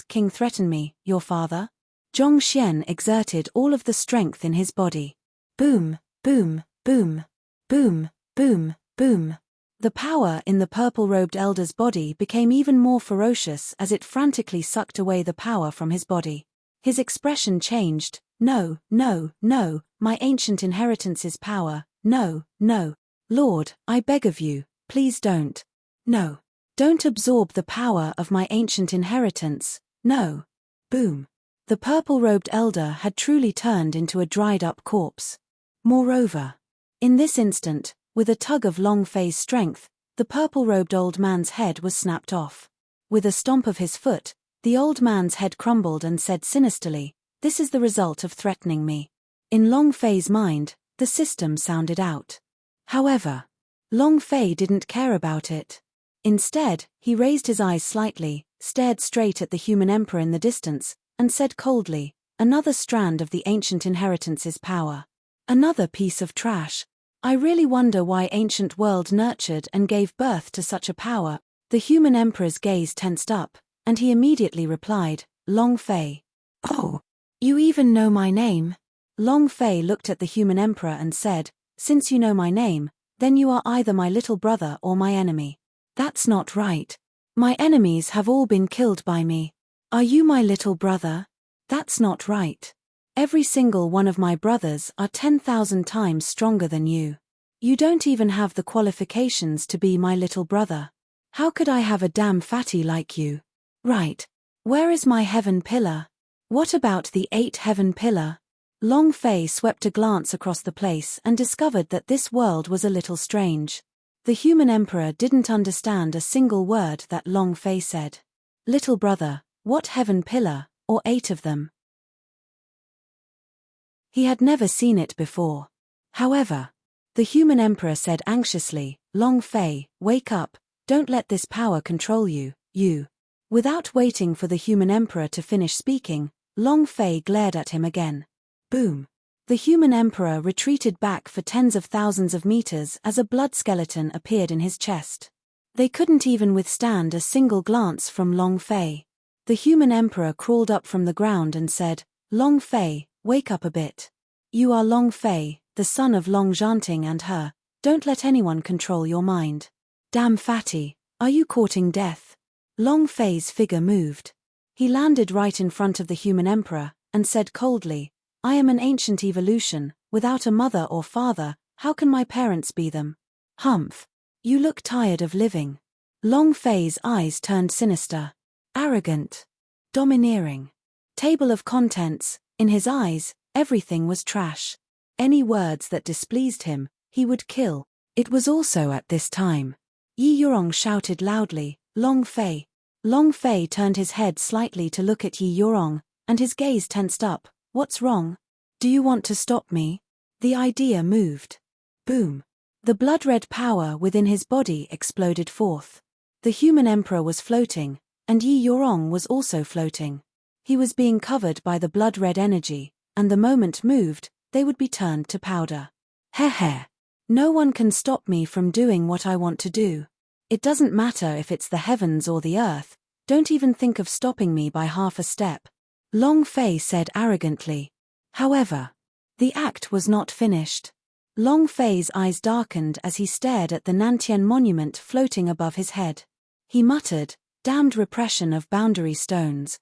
King threaten me, your father? Zhong Xian exerted all of the strength in his body. Boom, boom, boom, boom, boom, boom. The power in the purple-robed elder's body became even more ferocious as it frantically sucked away the power from his body. His expression changed. No, no, no, my ancient inheritance's power. No, no. Lord, I beg of you, please don't. No. Don't absorb the power of my ancient inheritance. No. Boom. The purple-robed elder had truly turned into a dried-up corpse. Moreover, in this instant, with a tug of Long Fei's strength, the purple-robed old man's head was snapped off. With a stomp of his foot, the old man's head crumbled and said sinisterly, "This is the result of threatening me." In Long Fei's mind, the system sounded out. However, Long Fei didn't care about it. Instead, he raised his eyes slightly, stared straight at the human emperor in the distance, and said coldly, "Another strand of the ancient inheritance's power. Another piece of trash. I really wonder why ancient world nurtured and gave birth to such a power." The human emperor's gaze tensed up, and he immediately replied, "Long Fei." "Oh, you even know my name?" Long Fei looked at the human emperor and said, "Since you know my name, then you are either my little brother or my enemy." "That's not right. My enemies have all been killed by me. Are you my little brother?" "That's not right. Every single one of my brothers are 10,000 times stronger than you. You don't even have the qualifications to be my little brother. How could I have a damn fatty like you?" "Right. Where is my heaven pillar? What about the 8 heaven pillar?" Long Fei swept a glance across the place and discovered that this world was a little strange. The human emperor didn't understand a single word that Long Fei said. "Little brother, what heaven pillar, or 8 of them?" He had never seen it before. However, the human emperor said anxiously, "Long Fei, wake up, don't let this power control you, you." Without waiting for the human emperor to finish speaking, Long Fei glared at him again. Boom. The human emperor retreated back for tens of thousands of meters as a blood skeleton appeared in his chest. They couldn't even withstand a single glance from Long Fei. The human emperor crawled up from the ground and said, "Long Fei, wake up a bit. You are Long Fei, the son of Long Zhanting and her. Don't let anyone control your mind. Damn fatty, are you courting death?" Long Fei's figure moved. He landed right in front of the human emperor, and said coldly, "I am an ancient evolution, without a mother or father, how can my parents be them?" "Humph. You look tired of living." Long Fei's eyes turned sinister. Arrogant. Domineering. Table of contents, in his eyes, everything was trash. Any words that displeased him, he would kill. It was also at this time. Yi Yurong shouted loudly, "Long Fei." Long Fei turned his head slightly to look at Yi Yurong, and his gaze tensed up. "What's wrong? Do you want to stop me?" The idea moved. Boom. The blood-red power within his body exploded forth. The human emperor was floating, and Yi Yurong was also floating. He was being covered by the blood-red energy, and the moment moved, they would be turned to powder. Heh. No one can stop me from doing what I want to do. It doesn't matter if it's the heavens or the earth, don't even think of stopping me by half a step," Long Fei said arrogantly. However, the act was not finished. Long Fei's eyes darkened as he stared at the Nantian monument floating above his head. He muttered, "Damned repression of boundary stones."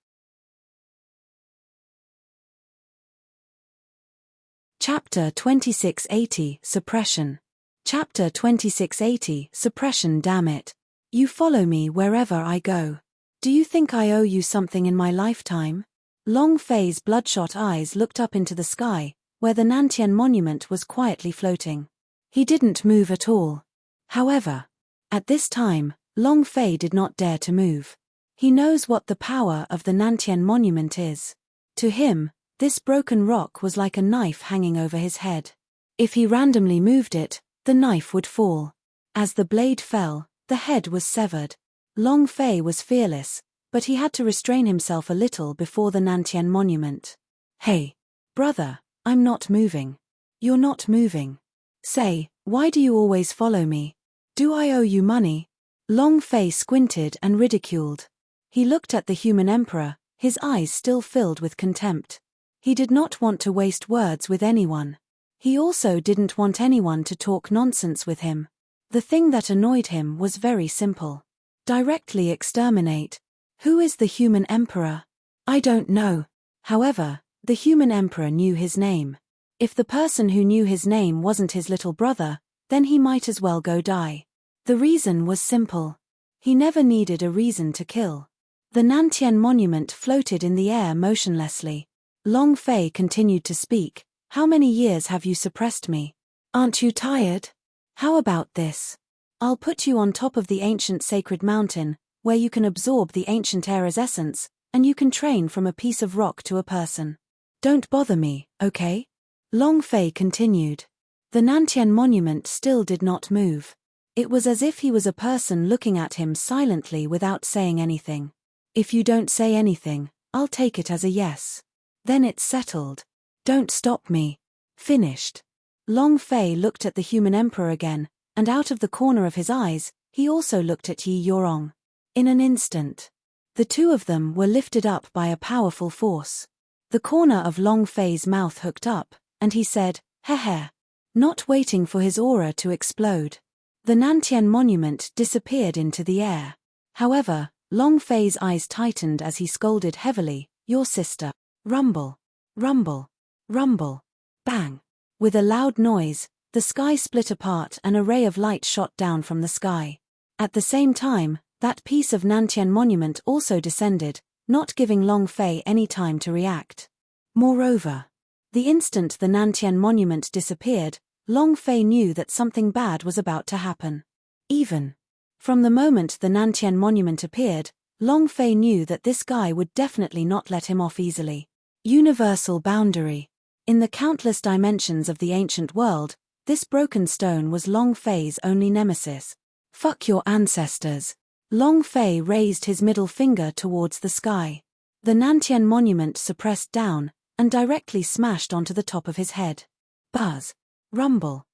Chapter 2680, Suppression. Chapter 2680, Suppression. Damn it. You follow me wherever I go. Do you think I owe you something in my lifetime? Long Fei's bloodshot eyes looked up into the sky, where the Nantian monument was quietly floating. He didn't move at all. However, at this time, Long Fei did not dare to move. He knows what the power of the Nantian monument is. To him, this broken rock was like a knife hanging over his head. If he randomly moved it, the knife would fall. As the blade fell, the head was severed. Long Fei was fearless, but he had to restrain himself a little before the Nantian monument. "Hey, brother, I'm not moving." "You're not moving. Say, why do you always follow me? Do I owe you money?" Long Fei squinted and ridiculed. He looked at the human emperor, his eyes still filled with contempt. He did not want to waste words with anyone. He also didn't want anyone to talk nonsense with him. The thing that annoyed him was very simple. Directly exterminate. Who is the human emperor? I don't know. However, the human emperor knew his name. If the person who knew his name wasn't his little brother, then he might as well go die. The reason was simple. He never needed a reason to kill. The Nantian monument floated in the air motionlessly. Long Fei continued to speak. "How many years have you suppressed me? Aren't you tired? How about this? I'll put you on top of the ancient sacred mountain, where you can absorb the ancient era's essence, and you can train from a piece of rock to a person. Don't bother me, okay?" Long Fei continued. The Nantian monument still did not move. It was as if he was a person looking at him silently without saying anything. If you don't say anything, I'll take it as a yes. Then it's settled. Don't stop me. Finished. Long Fei looked at the human emperor again, and out of the corner of his eyes, he also looked at Yi Yorong. In an instant, the two of them were lifted up by a powerful force. The corner of Long Fei's mouth hooked up, and he said, "Heh," not waiting for his aura to explode. The Nantian monument disappeared into the air. However, Long Fei's eyes tightened as he scolded heavily, "Your sister." Rumble. Rumble. Rumble. Bang. With a loud noise, the sky split apart and a ray of light shot down from the sky. At the same time, that piece of Nantian monument also descended, not giving Long Fei any time to react. Moreover, the instant the Nantian monument disappeared, Long Fei knew that something bad was about to happen. Even from the moment the Nantian monument appeared, Long Fei knew that this guy would definitely not let him off easily. Universal boundary. In the countless dimensions of the ancient world, this broken stone was Long Fei's only nemesis. Fuck your ancestors. Long Fei raised his middle finger towards the sky. The Nantian monument suppressed down, and directly smashed onto the top of his head. Buzz. Rumble.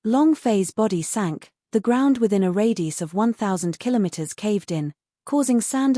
Long Fei's body sank, the ground within a radius of 1,000 kilometers caved in, causing sand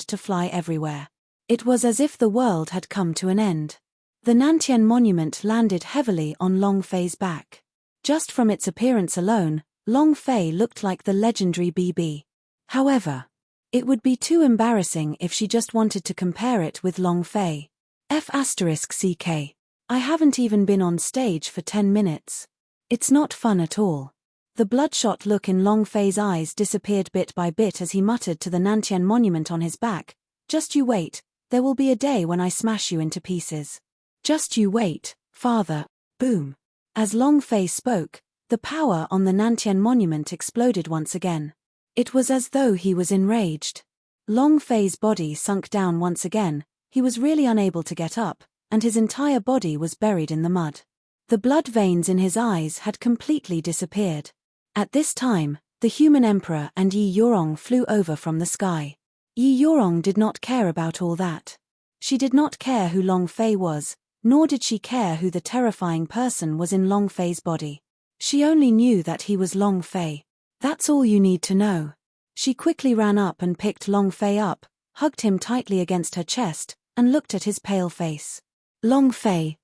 to fly everywhere. It was as if the world had come to an end. The Nantian monument landed heavily on Long Fei's back. Just from its appearance alone, Long Fei looked like the legendary BB. However, it would be too embarrassing if she just wanted to compare it with Long Fei. F***CK. I haven't even been on stage for 10 minutes. It's not fun at all. The bloodshot look in Long Fei's eyes disappeared bit by bit as he muttered to the Nantian monument on his back, "Just you wait, there will be a day when I smash you into pieces. Just you wait, father." Boom. As Long Fei spoke, the power on the Nantian monument exploded once again. It was as though he was enraged. Long Fei's body sunk down once again, he was really unable to get up, and his entire body was buried in the mud. The blood veins in his eyes had completely disappeared. At this time, the human emperor and Yi Yorong flew over from the sky. Yi Yorong did not care about all that. She did not care who Long Fei was, nor did she care who the terrifying person was in Long Fei's body. She only knew that he was Long Fei. That's all you need to know. She quickly ran up and picked Long Fei up, hugged him tightly against her chest, and looked at his pale face. Long Fei,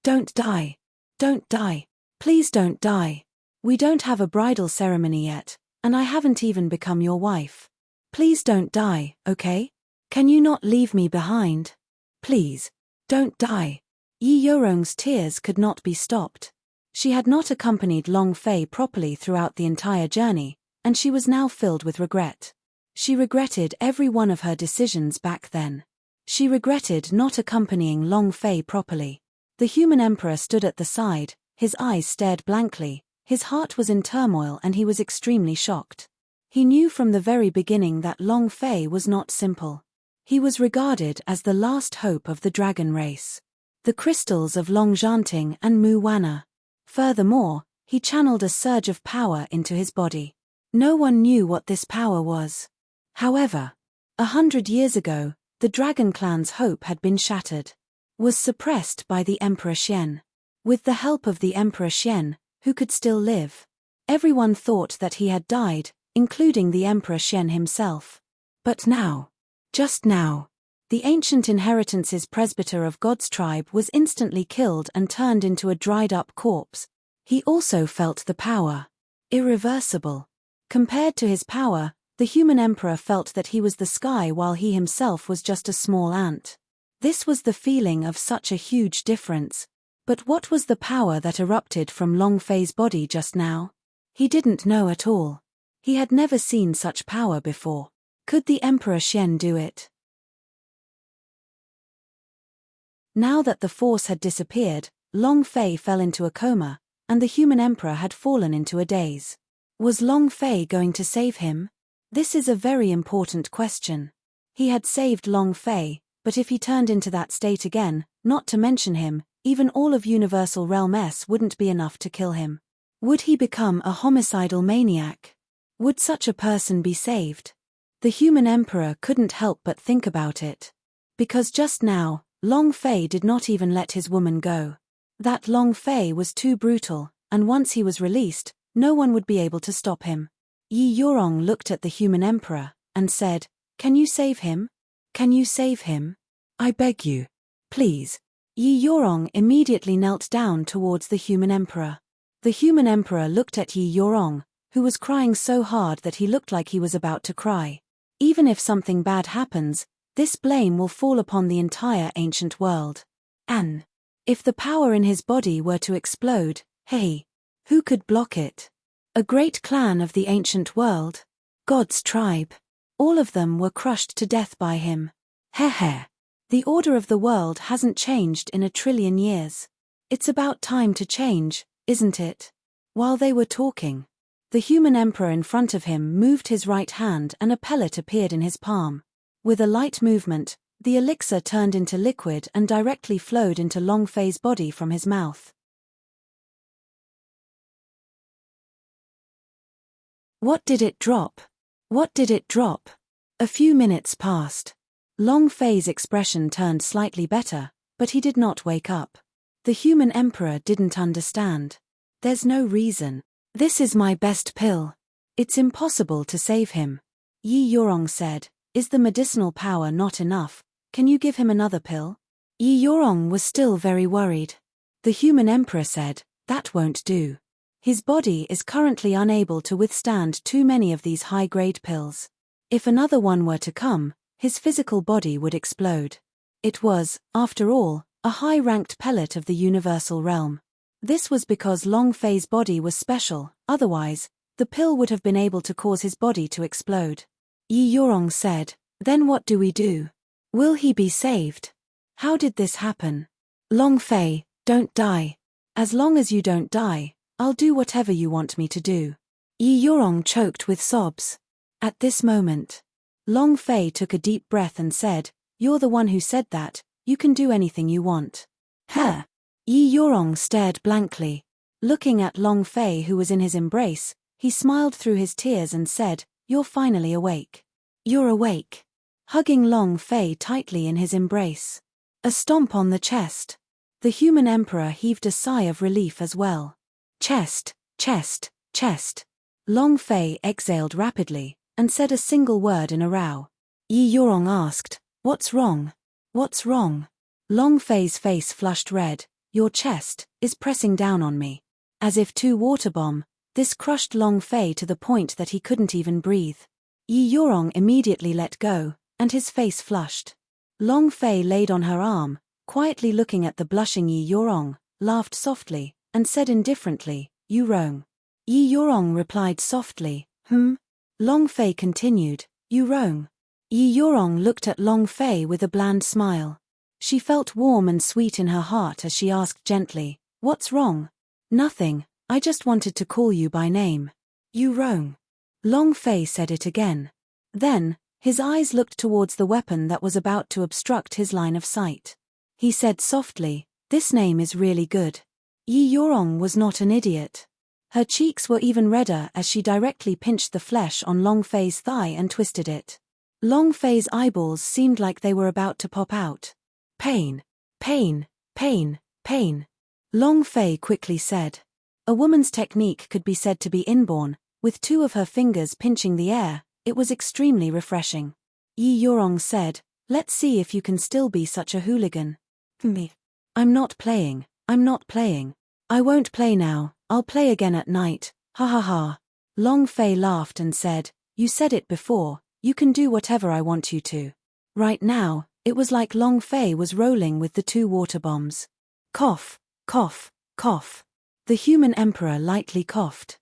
don't die. Don't die. Please don't die. We don't have a bridal ceremony yet, and I haven't even become your wife. Please don't die, okay? Can you not leave me behind? Please. Don't die. Yi Yorong's tears could not be stopped. She had not accompanied Long Fei properly throughout the entire journey, and she was now filled with regret. She regretted every one of her decisions back then. She regretted not accompanying Long Fei properly. The human emperor stood at the side, his eyes stared blankly, his heart was in turmoil and he was extremely shocked. He knew from the very beginning that Long Fei was not simple. He was regarded as the last hope of the dragon race. The crystals of Long Zhanting and Mu Wanna. Furthermore, he channeled a surge of power into his body. No one knew what this power was. However, 100 years ago, the dragon clan's hope had been shattered. Was suppressed by the Emperor Xian. With the help of the Emperor Xian, who could still live. Everyone thought that he had died, including the Emperor Xian himself. But now, just now, the ancient inheritance's presbyter of God's tribe was instantly killed and turned into a dried-up corpse. He also felt the power. Irreversible. Compared to his power, the human emperor felt that he was the sky while he himself was just a small ant. This was the feeling of such a huge difference. But what was the power that erupted from Long Fei's body just now? He didn't know at all. He had never seen such power before. Could the Emperor Xian do it? Now that the force had disappeared, Long Fei fell into a coma, and the human emperor had fallen into a daze. Was Long Fei going to save him? This is a very important question. He had saved Long Fei, but if he turned into that state again, not to mention him, even all of Universal Realm S wouldn't be enough to kill him. Would he become a homicidal maniac? Would such a person be saved? The human emperor couldn't help but think about it. Because just now, Long Fei did not even let his woman go. That Long Fei was too brutal, and once he was released, no one would be able to stop him. Yi Yorong looked at the human emperor, and said, "Can you save him? Can you save him? I beg you. Please." Yi Yorong immediately knelt down towards the human emperor. The human emperor looked at Yi Yorong, who was crying so hard that he looked like he was about to cry. Even if something bad happens, this blame will fall upon the entire ancient world. And if the power in his body were to explode, hey, who could block it? A great clan of the ancient world? God's tribe. All of them were crushed to death by him. Heh. The order of the world hasn't changed in 1,000,000,000,000 years. It's about time to change, isn't it? While they were talking, the human emperor in front of him moved his right hand and a pellet appeared in his palm. With a light movement, the elixir turned into liquid and directly flowed into Long Fei's body from his mouth. What did it drop? What did it drop? A few minutes passed. Long Fei's expression turned slightly better, but he did not wake up. The human emperor didn't understand. There's no reason. This is my best pill. It's impossible to save him. Yi Yorong said, "Is the medicinal power not enough? Can you give him another pill?" Yi Yorong was still very worried. The human emperor said, "That won't do. His body is currently unable to withstand too many of these high-grade pills. If another one were to come, his physical body would explode." It was, after all, a high-ranked pellet of the universal realm. This was because Long Fei's body was special, otherwise, the pill would have been able to cause his body to explode. Yi Yorong said, "Then what do we do? Will he be saved? How did this happen? Long Fei, don't die. As long as you don't die, I'll do whatever you want me to do." Yi Yorong choked with sobs. At this moment, Long Fei took a deep breath and said, "You're the one who said that, you can do anything you want." Huh? Yi Yorong stared blankly. Looking at Long Fei who was in his embrace, he smiled through his tears and said, "You're finally awake. You're awake." Hugging Long Fei tightly in his embrace. A stomp on the chest. The human emperor heaved a sigh of relief as well. Chest, chest, chest. Long Fei exhaled rapidly, and said a single word in a row. Yi Yorong asked, "What's wrong? What's wrong?" Long Fei's face flushed red. "Your chest is pressing down on me." As if to water bomb, this crushed Long Fei to the point that he couldn't even breathe. Yi Yorong immediately let go, and his face flushed. Long Fei laid on her arm, quietly looking at the blushing Yi Yorong, laughed softly, and said indifferently, "You wrong." Yi Yorong replied softly, Long Fei continued, "You wrong." Yi Yorong looked at Long Fei with a bland smile. She felt warm and sweet in her heart as she asked gently, "What's wrong?" "Nothing, I just wanted to call you by name." "You wrong." Long Fei said it again. Then, his eyes looked towards the weapon that was about to obstruct his line of sight. He said softly, "This name is really good." Yi Yorong was not an idiot. Her cheeks were even redder as she directly pinched the flesh on Long Fei's thigh and twisted it. Long Fei's eyeballs seemed like they were about to pop out. "Pain, pain, pain, pain," Long Fei quickly said. A woman's technique could be said to be inborn. With two of her fingers pinching the air, it was extremely refreshing. Yi Yorong said, "Let's see if you can still be such a hooligan." "Me. I'm not playing, I'm not playing. I won't play now, I'll play again at night, ha ha ha." Long Fei laughed and said, "You said it before, you can do whatever I want you to." Right now, it was like Long Fei was rolling with the two water bombs. Cough, cough, cough. The human emperor lightly coughed.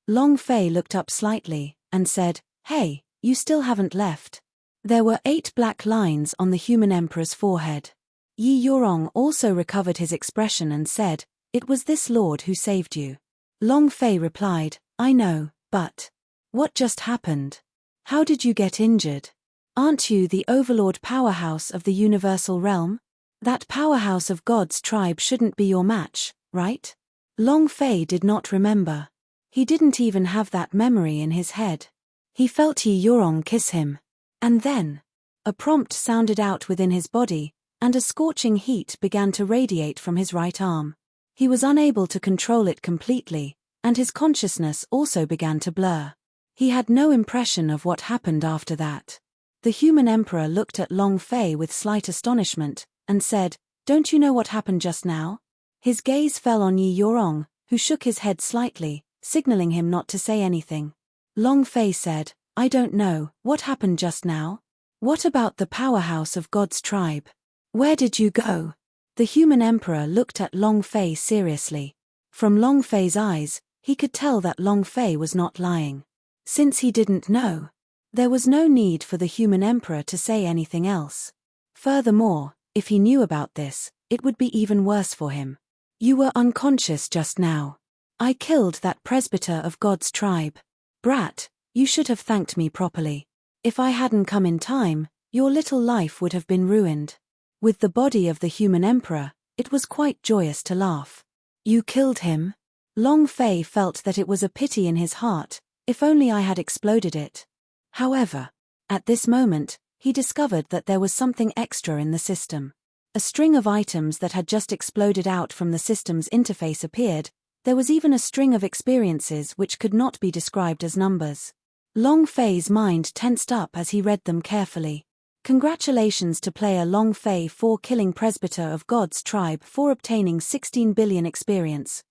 Long Fei looked up slightly, and said, "Hey, you still haven't left." There were 8 black lines on the human emperor's forehead. Yi Yorong also recovered his expression and said, "It was this lord who saved you." Long Fei replied, "I know, but what just happened? How did you get injured? Aren't you the overlord powerhouse of the universal realm? That powerhouse of God's tribe shouldn't be your match, right?" Long Fei did not remember. He didn't even have that memory in his head. He felt Yi Yorong kiss him. And then, a prompt sounded out within his body, and a scorching heat began to radiate from his right arm. He was unable to control it completely, and his consciousness also began to blur. He had no impression of what happened after that. The human emperor looked at Long Fei with slight astonishment, and said, "Don't you know what happened just now?" His gaze fell on Yi Yorong, who shook his head slightly, signaling him not to say anything. Long Fei said, "I don't know, what happened just now? What about the powerhouse of God's tribe? Where did you go?" The human emperor looked at Long Fei seriously. From Long Fei's eyes, he could tell that Long Fei was not lying. Since he didn't know, there was no need for the human emperor to say anything else. Furthermore, if he knew about this, it would be even worse for him. "You were unconscious just now. I killed that presbyter of God's tribe. Brat, you should have thanked me properly. If I hadn't come in time, your little life would have been ruined." With the body of the human emperor, it was quite joyous to laugh. "You killed him?" Long Fei felt that it was a pity in his heart, if only I had exploded it. However, at this moment, he discovered that there was something extra in the system. A string of items that had just exploded out from the system's interface appeared. There was even a string of experiences which could not be described as numbers. Long Fei's mind tensed up as he read them carefully. Congratulations to player Long Fei for killing presbyter of God's tribe for obtaining 16 billion experience,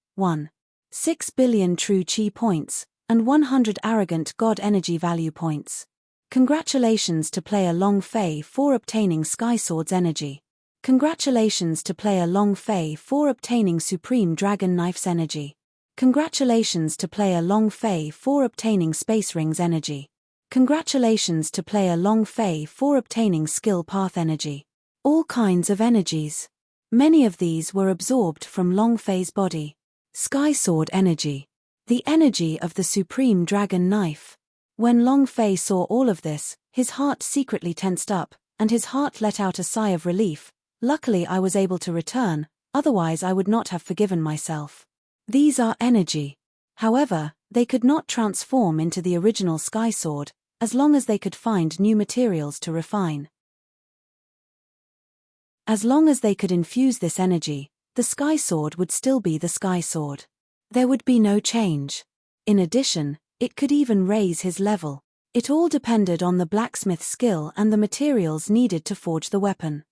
6 billion true chi points, and 100 arrogant god energy value points. Congratulations to player Long Fei for obtaining Sky Sword's energy. Congratulations to player Long Fei for obtaining Supreme Dragon Knife's energy. Congratulations to player Long Fei for obtaining Space Ring's energy. Congratulations to player Long Fei for obtaining Skill Path energy. All kinds of energies. Many of these were absorbed from Long Fei's body. Sky Sword energy. The energy of the Supreme Dragon Knife. When Long Fei saw all of this, his heart secretly tensed up, and his heart let out a sigh of relief. "Luckily I was able to return, otherwise I would not have forgiven myself. These are energy." However, they could not transform into the original Sky Sword, as long as they could find new materials to refine. As long as they could infuse this energy, the Sky Sword would still be the Sky Sword. There would be no change. In addition, it could even raise his level. It all depended on the blacksmith's skill and the materials needed to forge the weapon.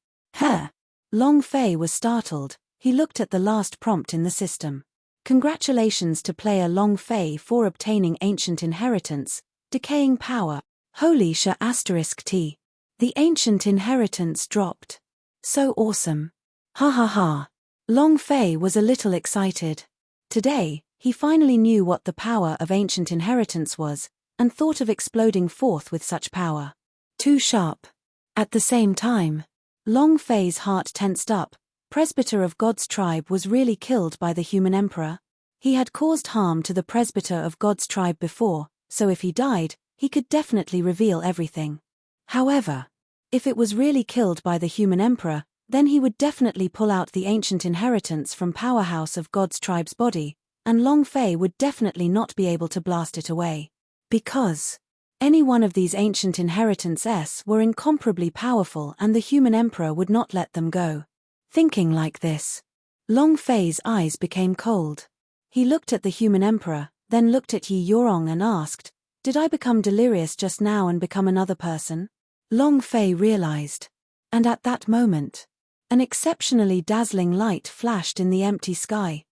Long Fei was startled. He looked at the last prompt in the system. Congratulations to player Long Fei for obtaining Ancient Inheritance, Decaying Power, Holy Sha *T. The Ancient Inheritance dropped. So awesome. Ha ha ha. Long Fei was a little excited. Today, he finally knew what the power of Ancient Inheritance was, and thought of exploding forth with such power. Too sharp. At the same time, Long Fei's heart tensed up. Presbyter of God's tribe was really killed by the human emperor. He had caused harm to the presbyter of God's tribe before, so if he died, he could definitely reveal everything. However, if it was really killed by the human emperor, then he would definitely pull out the ancient inheritance from powerhouse of God's tribe's body, and Long Fei would definitely not be able to blast it away. Because any one of these ancient inheritances were incomparably powerful and the human emperor would not let them go. Thinking like this, Long Fei's eyes became cold. He looked at the human emperor, then looked at Yi Yorong and asked, "Did I become delirious just now and become another person?" Long Fei realized. And at that moment, an exceptionally dazzling light flashed in the empty sky.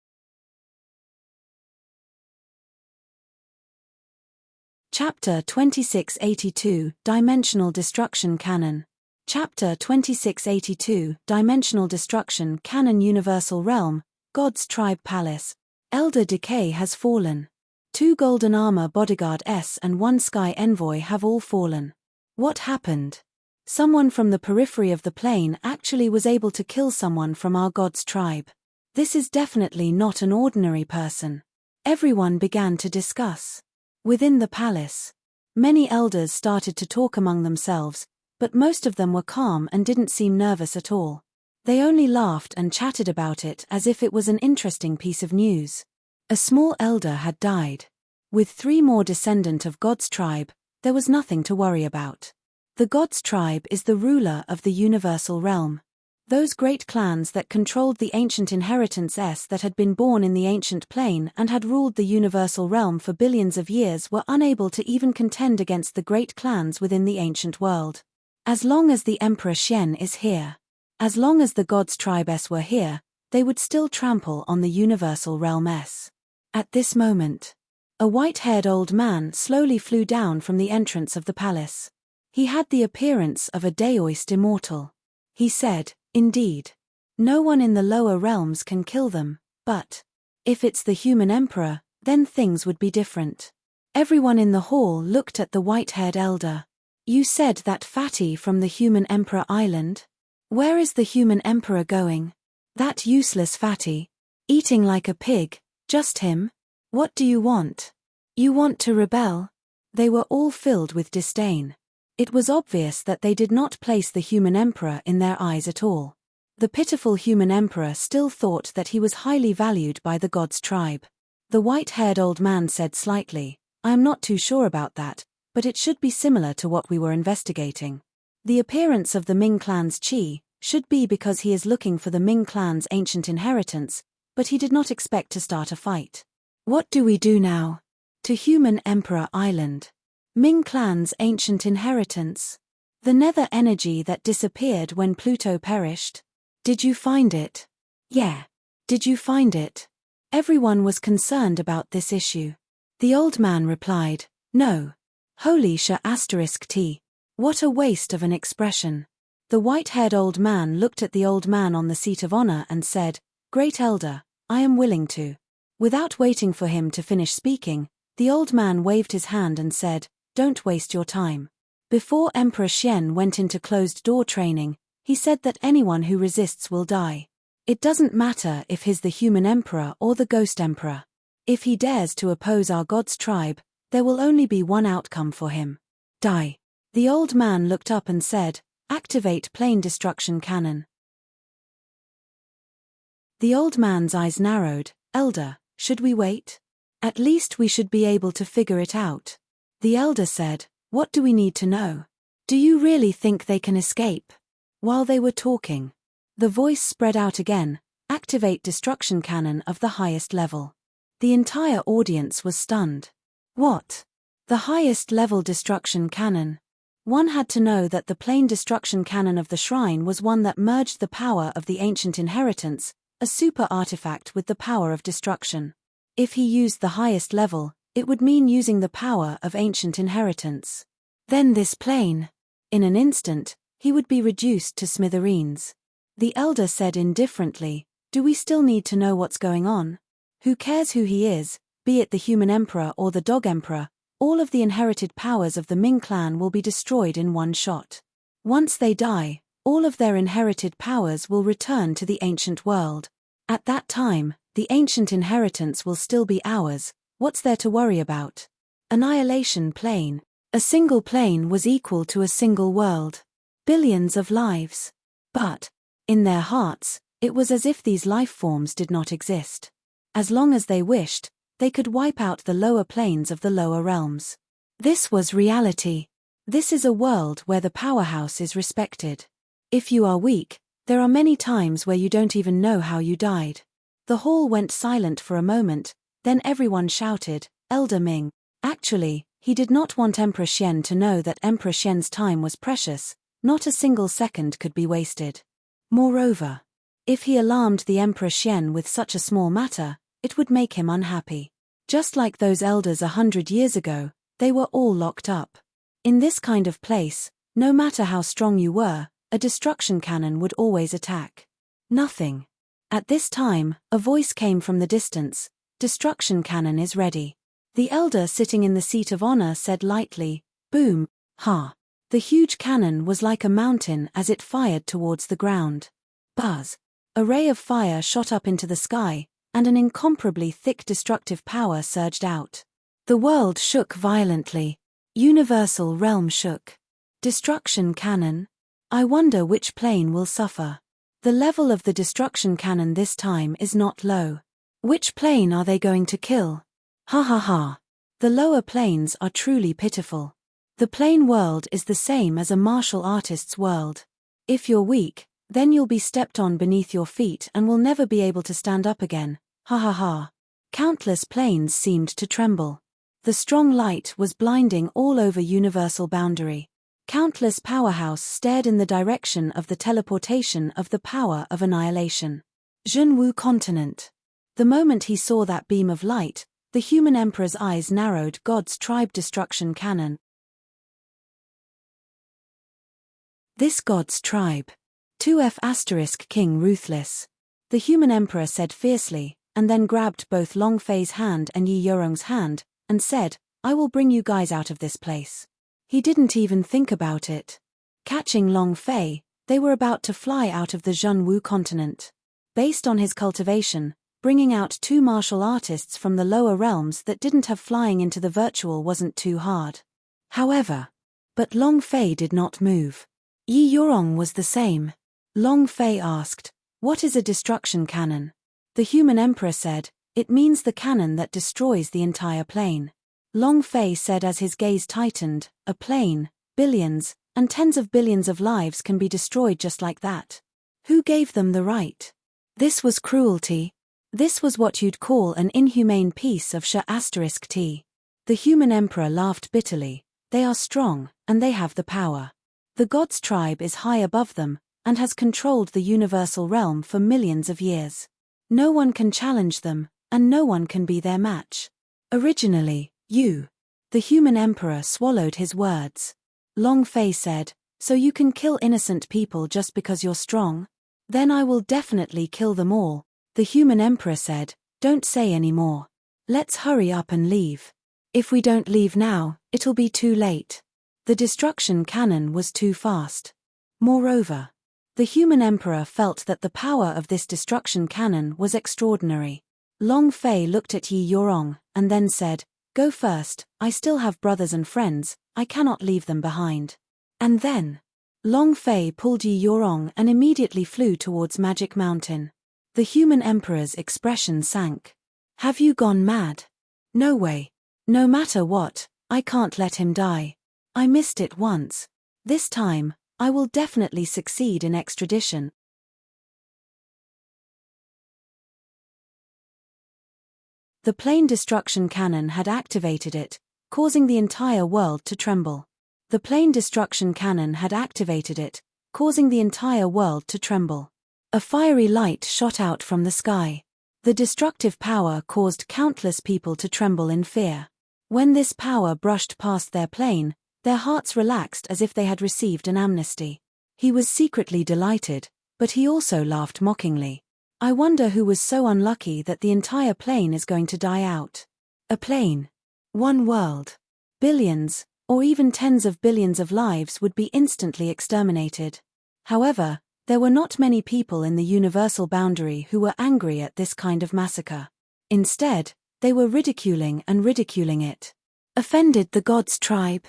Chapter 2682, Dimensional Destruction Canon. Chapter 2682, Dimensional Destruction Canon. Universal Realm, God's Tribe Palace. Elder Decay has fallen. 2 Golden Armor Bodyguard S and 1 Sky Envoy have all fallen. What happened? Someone from the periphery of the plane actually was able to kill someone from our God's tribe. This is definitely not an ordinary person. Everyone began to discuss. Within the palace, many elders started to talk among themselves, but most of them were calm and didn't seem nervous at all. They only laughed and chatted about it as if it was an interesting piece of news. A small elder had died. With 3 more descendant of God's tribe, there was nothing to worry about. The God's tribe is the ruler of the universal realm. Those great clans that controlled the ancient inheritances that had been born in the ancient plane and had ruled the universal realm for billions of years were unable to even contend against the great clans within the ancient world. As long as the Emperor Xian is here, as long as the God's tribes were here, they would still trample on the universal realm. At this moment, a white-haired old man slowly flew down from the entrance of the palace. He had the appearance of a daoist immortal. He said, "Indeed. No one in the lower realms can kill them, but if it's the human emperor, then things would be different." Everyone in the hall looked at the white-haired elder. "You said that fatty from the human emperor island? Where is the human emperor going? That useless fatty? Eating like a pig, just him? What do you want? You want to rebel?" They were all filled with disdain. It was obvious that they did not place the human emperor in their eyes at all. The pitiful human emperor still thought that he was highly valued by the God's tribe. The white-haired old man said slightly, "I am not too sure about that, but it should be similar to what we were investigating. The appearance of the Ming clan's qi should be because he is looking for the Ming clan's ancient inheritance, but he did not expect to start a fight. What do we do now? To human emperor island. Ming clan's ancient inheritance. The nether energy that disappeared when Pluto perished. Did you find it? Yeah. Did you find it?" Everyone was concerned about this issue. The old man replied, "No. Holy *t. What a waste of an expression." The white-haired old man looked at the old man on the seat of honor and said, "Great elder, I am willing to." Without waiting for him to finish speaking, the old man waved his hand and said, "Don't waste your time." Before Emperor Xian went into closed-door training, he said that anyone who resists will die. It doesn't matter if he's the human emperor or the ghost emperor. If he dares to oppose our God's tribe, there will only be one outcome for him. Die. The old man looked up and said, "Activate plane destruction cannon." The old man's eyes narrowed. "Elder, should we wait? At least we should be able to figure it out." The elder said, "What do we need to know? Do you really think they can escape?" While they were talking, the voice spread out again, "Activate destruction cannon of the highest level." The entire audience was stunned. What? The highest level destruction cannon? One had to know that the plane destruction cannon of the shrine was one that merged the power of the ancient inheritance, a super artifact with the power of destruction. If he used the highest level, it would mean using the power of ancient inheritance. Then this plane. In an instant, he would be reduced to smithereens. The elder said indifferently, "Do we still need to know what's going on? Who cares who he is, be it the human emperor or the dog emperor, all of the inherited powers of the Ming clan will be destroyed in one shot. Once they die, all of their inherited powers will return to the ancient world. At that time, the ancient inheritance will still be ours. What's there to worry about? Annihilation plane. A single plane was equal to a single world. Billions of lives. But, in their hearts, it was as if these life forms did not exist. As long as they wished, they could wipe out the lower planes of the lower realms. This was reality. This is a world where the powerhouse is respected. If you are weak, there are many times where you don't even know how you died. The hall went silent for a moment, then everyone shouted, "Elder Ming." Actually, he did not want Emperor Xian to know that Emperor Xian's time was precious, not a single second could be wasted. Moreover, if he alarmed the Emperor Xian with such a small matter, it would make him unhappy. Just like those elders 100 years ago, they were all locked up. In this kind of place, no matter how strong you were, a destruction cannon would always attack. Nothing. At this time, a voice came from the distance, "Destruction cannon is ready." The elder sitting in the seat of honor said lightly, "Boom, ha." The huge cannon was like a mountain as it fired towards the ground. Buzz. A ray of fire shot up into the sky, and an incomparably thick destructive power surged out. The world shook violently. Universal realm shook. Destruction cannon? I wonder which plane will suffer. The level of the destruction cannon this time is not low. Which plane are they going to kill? Ha ha ha. The lower planes are truly pitiful. The plane world is the same as a martial artist's world. If you're weak, then you'll be stepped on beneath your feet and will never be able to stand up again. Ha ha ha. Countless planes seemed to tremble. The strong light was blinding all over universal boundary. Countless powerhouse stared in the direction of the teleportation of the power of annihilation. Zhenwu continent. The moment he saw that beam of light, the human emperor's eyes narrowed. God's tribe destruction cannon. This God's tribe. 2F** King ruthless. The human emperor said fiercely, and then grabbed both Long Fei's hand and Yi Yorong's hand, and said, I will bring you guys out of this place. He didn't even think about it. Catching Long Fei, they were about to fly out of the Zhenwu continent. Based on his cultivation, bringing out two martial artists from the lower realms that didn't have flying into the virtual wasn't too hard. However, but Long Fei did not move. Yi Yorong was the same. Long Fei asked, what is a destruction cannon? The human emperor said, it means the cannon that destroys the entire plane. Long Fei said as his gaze tightened, a plane, billions, and tens of billions of lives can be destroyed just like that. Who gave them the right? This was cruelty. This was what you'd call an inhumane piece of **T. The human emperor laughed bitterly. They are strong, and they have the power. The God's tribe is high above them, and has controlled the universal realm for millions of years. No one can challenge them, and no one can be their match. Originally, the human emperor swallowed his words. Long Fei said, so you can kill innocent people just because you're strong? Then I will definitely kill them all. The human emperor said, don't say any more. Let's hurry up and leave. If we don't leave now, it'll be too late. The destruction cannon was too fast. Moreover, the human emperor felt that the power of this destruction cannon was extraordinary. Long Fei looked at Yi Yorong, and then said, go first, I still have brothers and friends, I cannot leave them behind. And then, Long Fei pulled Yi Yorong and immediately flew towards Magic Mountain. The human emperor's expression sank. Have you gone mad? No way. No matter what, I can't let him die. I missed it once. This time, I will definitely succeed in extradition. The plane destruction cannon had activated it, causing the entire world to tremble. The plane destruction cannon had activated it, causing the entire world to tremble. A fiery light shot out from the sky. The destructive power caused countless people to tremble in fear. When this power brushed past their plane, their hearts relaxed as if they had received an amnesty. He was secretly delighted, but he also laughed mockingly. I wonder who was so unlucky that the entire plane is going to die out. A plane. One world. Billions, or even tens of billions of lives would be instantly exterminated. However, there were not many people in the universal boundary who were angry at this kind of massacre. Instead, they were ridiculing it. Offended the God's tribe?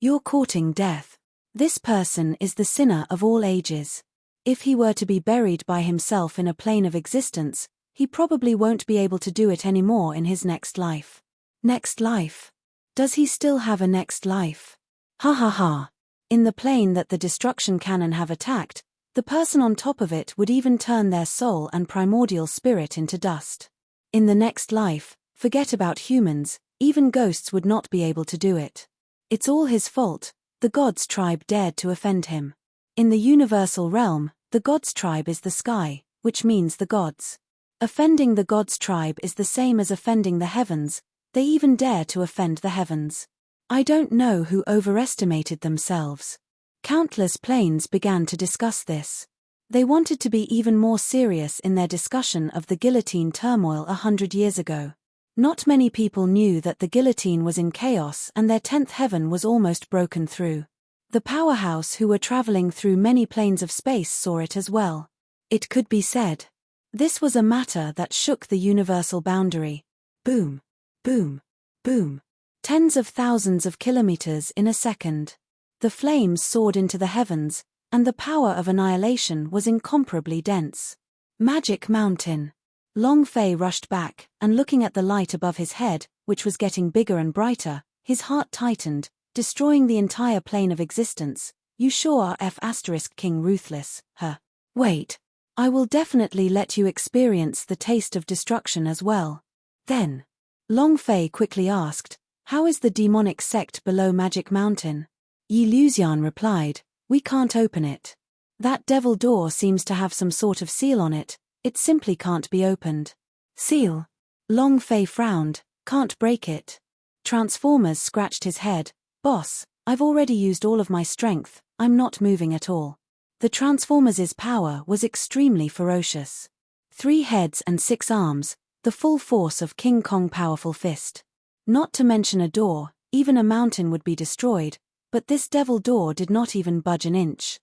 You're courting death. This person is the sinner of all ages. If he were to be buried by himself in a plane of existence, he probably won't be able to do it anymore in his next life. Next life? Does he still have a next life? Ha ha ha. In the plane that the destruction cannon have attacked, the person on top of it would even turn their soul and primordial spirit into dust. In the next life, forget about humans, even ghosts would not be able to do it. It's all his fault. The God's tribe dared to offend him. In the universal realm, the God's tribe is the sky, which means the gods. Offending the God's tribe is the same as offending the heavens. They even dare to offend the heavens. I don't know who overestimated themselves. Countless planes began to discuss this. They wanted to be even more serious in their discussion of the guillotine turmoil 100 years ago. Not many people knew that the guillotine was in chaos and their 10th heaven was almost broken through. The powerhouse who were traveling through many planes of space saw it as well. It could be said. This was a matter that shook the universal boundary. Boom, boom, boom. Tens of thousands of kilometers in a second. The flames soared into the heavens, and the power of annihilation was incomparably dense. Magic Mountain. Long Fei rushed back, and looking at the light above his head, which was getting bigger and brighter, his heart tightened, destroying the entire plane of existence. You sure are King ruthless, huh? Wait. I will definitely let you experience the taste of destruction as well. Then, Long Fei quickly asked, how is the demonic sect below Magic Mountain? Yi Luxian replied, we can't open it. That devil door seems to have some sort of seal on it, it simply can't be opened. Seal? Long Fei frowned, can't break it. Transformers scratched his head, boss, I've already used all of my strength, I'm not moving at all. The Transformers' power was extremely ferocious. 3 heads and 6 arms, the full force of King Kong powerful fist. Not to mention a door, even a mountain would be destroyed, but this devil door did not even budge an inch.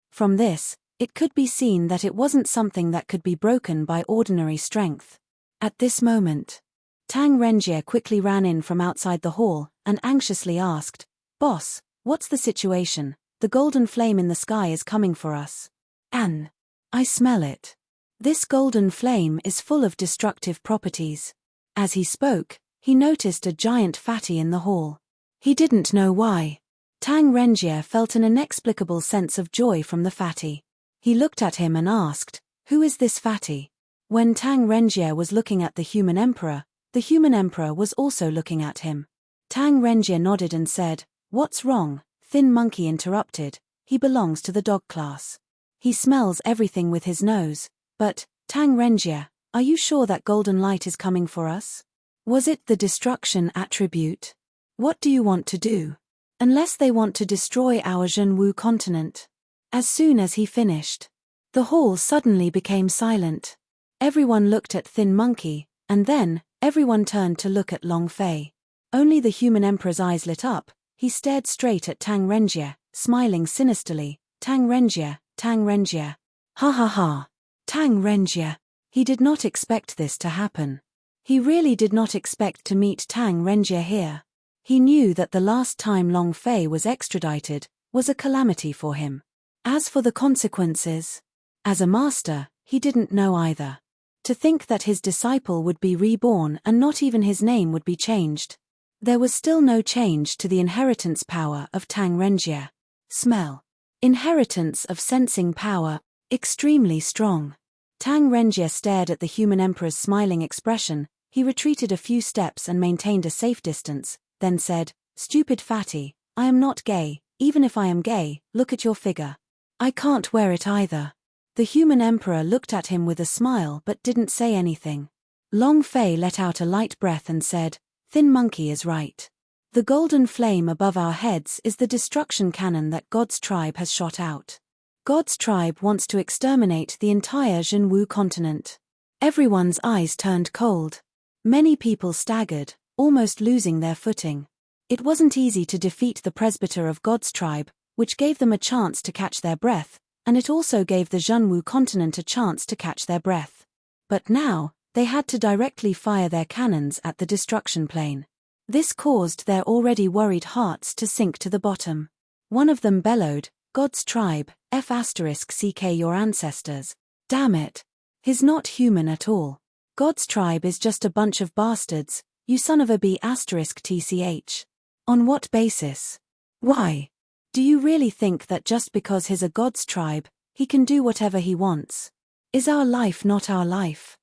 From this, it could be seen that it wasn't something that could be broken by ordinary strength. At this moment, Tang Renjie quickly ran in from outside the hall, and anxiously asked, boss, what's the situation? The golden flame in the sky is coming for us. I smell it. This golden flame is full of destructive properties. As he spoke, he noticed a giant fatty in the hall. He didn't know why. Tang Renjie felt an inexplicable sense of joy from the fatty. He looked at him and asked, who is this fatty? When Tang Renjie was looking at the human emperor was also looking at him. Tang Renjie nodded and said, what's wrong? Thin Monkey interrupted, he belongs to the dog class. He smells everything with his nose, but, Tang Renjie, are you sure that golden light is coming for us? Was it the destruction attribute? What do you want to do? Unless they want to destroy our Zhenwu continent. As soon as he finished, the hall suddenly became silent. Everyone looked at Thin Monkey, and then, everyone turned to look at Long Fei. Only the human emperor's eyes lit up, he stared straight at Tang Renjie, smiling sinisterly. Tang Renjie. Ha ha ha. Tang Renjie. He did not expect this to happen. He really did not expect to meet Tang Renjie here. He knew that the last time Long Fei was extradited was a calamity for him. As for the consequences, as a master, he didn't know either. To think that his disciple would be reborn and not even his name would be changed. There was still no change to the inheritance power of Tang Renjie. Smell. Inheritance of sensing power, extremely strong. Tang Renjie stared at the human emperor's smiling expression, he retreated a few steps and maintained a safe distance, then said, stupid fatty, I am not gay, even if I am gay, look at your figure. I can't wear it either. The human emperor looked at him with a smile but didn't say anything. Long Fei let out a light breath and said, Thin Monkey is right. The golden flame above our heads is the destruction cannon that God's tribe has shot out. God's tribe wants to exterminate the entire Zhenwu continent. Everyone's eyes turned cold. Many people staggered, almost losing their footing. It wasn't easy to defeat the presbyter of God's tribe, which gave them a chance to catch their breath, and it also gave the Zhenwu continent a chance to catch their breath. But now, they had to directly fire their cannons at the destruction plane. This caused their already worried hearts to sink to the bottom. One of them bellowed, God's tribe, *CK your ancestors. Damn it. He's not human at all. God's tribe is just a bunch of bastards, you son of a *TCH. On what basis? Why? Do you really think that just because he's a God's tribe, he can do whatever he wants? Is our life not our life?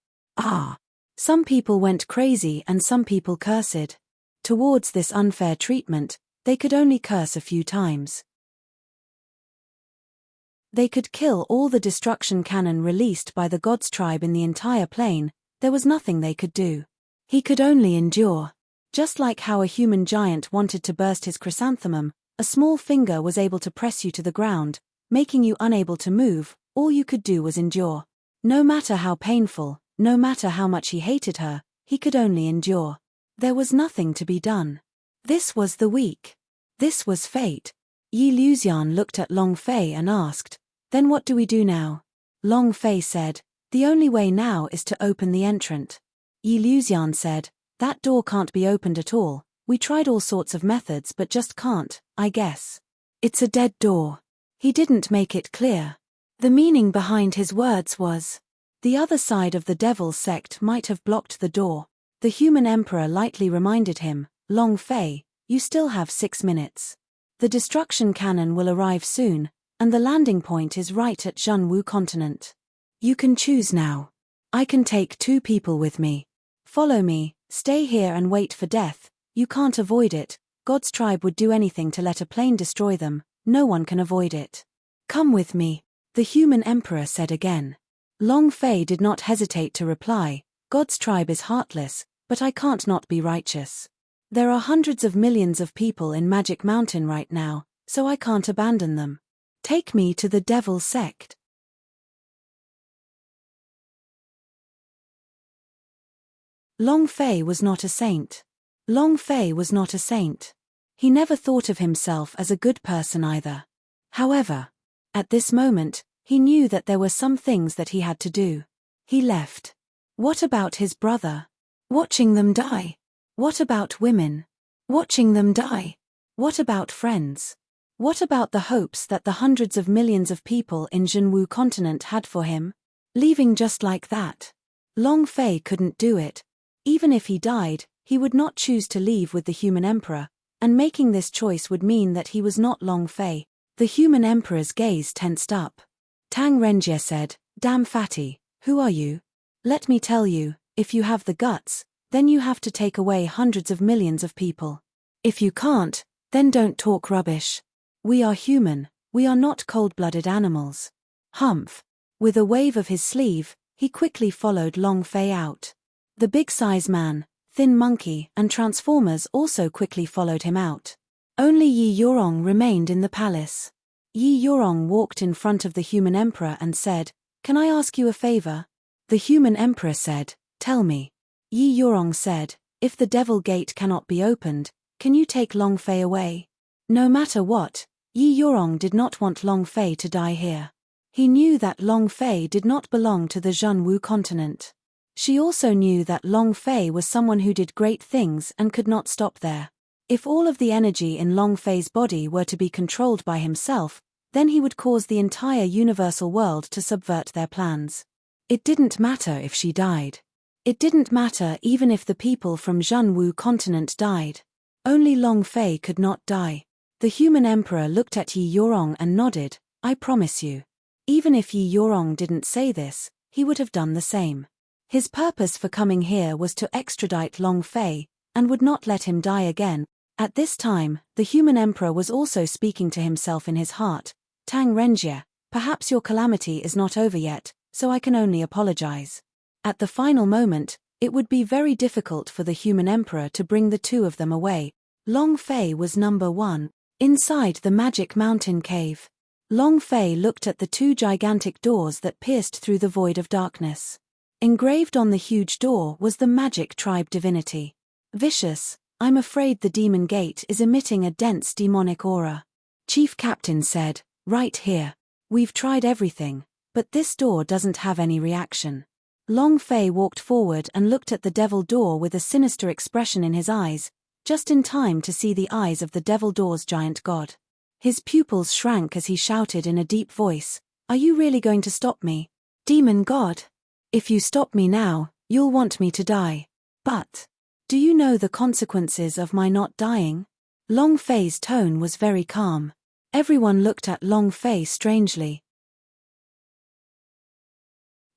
Some people went crazy and some people cursed. Towards this unfair treatment, they could only curse a few times. They could kill all the destruction cannon released by the God's tribe in the entire plane, there was nothing they could do. He could only endure. Just like how a human giant wanted to burst his chrysanthemum, a small finger was able to press you to the ground, making you unable to move, all you could do was endure. No matter how painful, no matter how much he hated her, he could only endure. There was nothing to be done. This was the weak. This was fate. Yi Luxian looked at Long Fei and asked, then what do we do now? Long Fei said, the only way now is to open the entrant. Yi Luxian said, that door can't be opened at all, we tried all sorts of methods but just can't, I guess. It's a dead door. He didn't make it clear. The meaning behind his words was, The other side of the devil's sect might have blocked the door. The human emperor lightly reminded him, Long Fei, you still have 6 minutes. The destruction cannon will arrive soon, and the landing point is right at Zhenwu continent. You can choose now. I can take 2 people with me. Follow me, stay here and wait for death. You can't avoid it. God's tribe would do anything to let a plane destroy them. No one can avoid it. Come with me, the human emperor said again. Long Fei did not hesitate to reply, God's tribe is heartless, but I can't not be righteous. There are hundreds of millions of people in Magic Mountain right now, so I can't abandon them. Take me to the devil's sect. Long Fei was not a saint. Long Fei was not a saint. He never thought of himself as a good person either. However, at this moment, he knew that there were some things that he had to do. He left. What about his brother? Watching them die. What about women? Watching them die. What about friends? What about the hopes that the hundreds of millions of people in Zhenwu continent had for him? Leaving just like that. Long Fei couldn't do it. Even if he died, he would not choose to leave with the human emperor, and making this choice would mean that he was not Long Fei. The human emperor's gaze tensed up. Tang Renjie said, Damn fatty, who are you? Let me tell you, if you have the guts, then you have to take away hundreds of millions of people. If you can't, then don't talk rubbish. We are human, we are not cold-blooded animals. Humph. With a wave of his sleeve, he quickly followed Long Fei out. The big-size man, thin monkey and transformers also quickly followed him out. Only Yi Yorong remained in the palace. Yi Yorong walked in front of the human emperor and said, Can I ask you a favor? The human emperor said, Tell me. Yi Yorong said, If the devil gate cannot be opened, can you take Long Fei away? No matter what, Yi Yorong did not want Long Fei to die here. He knew that Long Fei did not belong to the Zhenwu continent. She also knew that Long Fei was someone who did great things and could not stop there. If all of the energy in Long Fei's body were to be controlled by himself, then he would cause the entire universal world to subvert their plans. It didn't matter if she died. It didn't matter even if the people from Zhenwu continent died. Only Long Fei could not die. The human emperor looked at Yi Yorong and nodded, I promise you. Even if Yi Yorong didn't say this, he would have done the same. His purpose for coming here was to extradite Long Fei, and would not let him die again. At this time, the human emperor was also speaking to himself in his heart, Tang Renjie, perhaps your calamity is not over yet, so I can only apologize. At the final moment, it would be very difficult for the human emperor to bring the 2 of them away. Long Fei was number 1. Inside the Magic Mountain cave, Long Fei looked at the 2 gigantic doors that pierced through the void of darkness. Engraved on the huge door was the magic tribe divinity. Vicious, I'm afraid the demon gate is emitting a dense demonic aura. Chief Captain said, right here. We've tried everything, but this door doesn't have any reaction. Long Fei walked forward and looked at the devil door with a sinister expression in his eyes, just in time to see the eyes of the devil door's giant god. His pupils shrank as he shouted in a deep voice, Are you really going to stop me? Demon god? If you stop me now, you'll want me to die. But, do you know the consequences of my not dying? Long Fei's tone was very calm. Everyone looked at Long Fei strangely.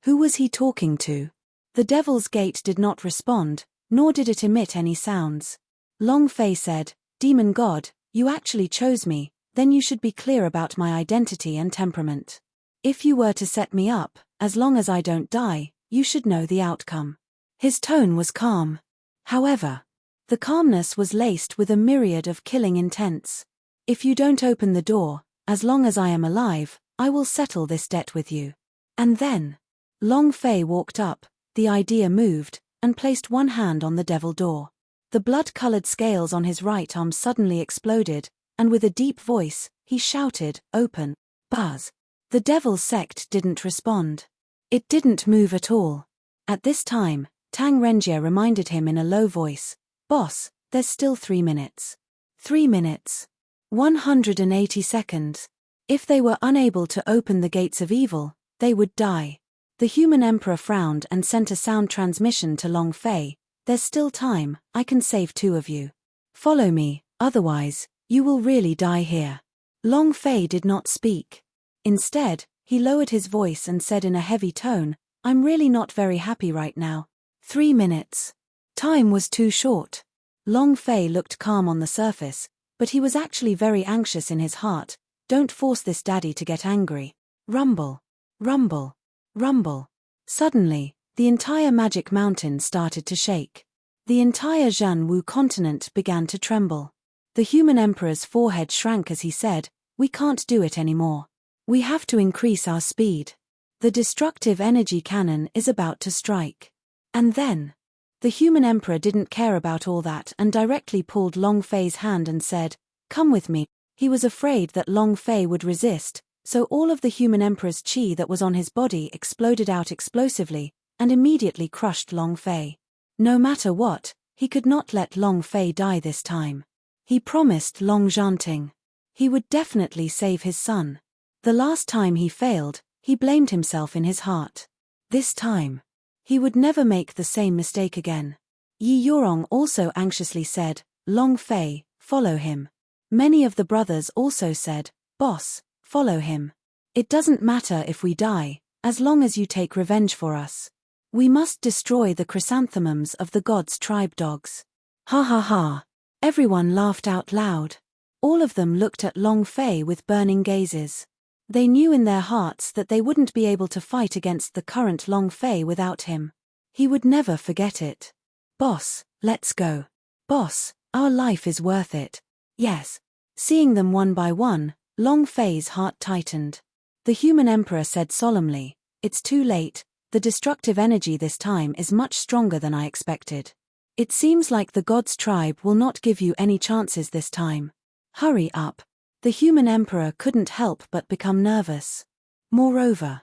Who was he talking to? The Devil's Gate did not respond, nor did it emit any sounds. Long Fei said, Demon God, you actually chose me, then you should be clear about my identity and temperament. If you were to set me up, as long as I don't die, you should know the outcome. His tone was calm. However, the calmness was laced with a myriad of killing intents. If you don't open the door, as long as I am alive, I will settle this debt with you. And then, Long Fei walked up, the idea moved, and placed one hand on the devil door. The blood-colored scales on his right arm suddenly exploded, and with a deep voice, he shouted, Open. Buzz. The devil's sect didn't respond. It didn't move at all. At this time, Tang Renjie reminded him in a low voice, Boss, there's still 3 minutes. 3 minutes. 180 seconds. If they were unable to open the gates of evil, they would die. The human emperor frowned and sent a sound transmission to Long Fei. There's still time, I can save two of you. Follow me, otherwise, you will really die here. Long Fei did not speak. Instead, he lowered his voice and said in a heavy tone, I'm really not very happy right now. 3 minutes. Time was too short. Long Fei looked calm on the surface, but he was actually very anxious in his heart. Don't force this daddy to get angry. Rumble. Rumble. Rumble. Suddenly, the entire magic mountain started to shake. The entire Zhanwu continent began to tremble. The human emperor's forehead shrank as he said, we can't do it anymore. We have to increase our speed. The destructive energy cannon is about to strike. And then, the human emperor didn't care about all that and directly pulled Long Fei's hand and said, come with me. He was afraid that Long Fei would resist, so all of the human emperor's qi that was on his body exploded out explosively, and immediately crushed Long Fei. No matter what, he could not let Long Fei die this time. He promised Long Zhanting. He would definitely save his son. The last time he failed, he blamed himself in his heart. This time, he would never make the same mistake again. Yi Yorong also anxiously said, Long Fei, follow him. Many of the brothers also said, boss, follow him. It doesn't matter if we die, as long as you take revenge for us. We must destroy the chrysanthemums of the gods' tribe dogs. Ha ha ha. Everyone laughed out loud. All of them looked at Long Fei with burning gazes. They knew in their hearts that they wouldn't be able to fight against the current Long Fei without him. He would never forget it. Boss, let's go. Boss, our life is worth it. Yes. Seeing them one by one, Long Fei's heart tightened. The human emperor said solemnly, it's too late, the destructive energy this time is much stronger than I expected. It seems like the gods' tribe will not give you any chances this time. Hurry up. The human emperor couldn't help but become nervous. Moreover,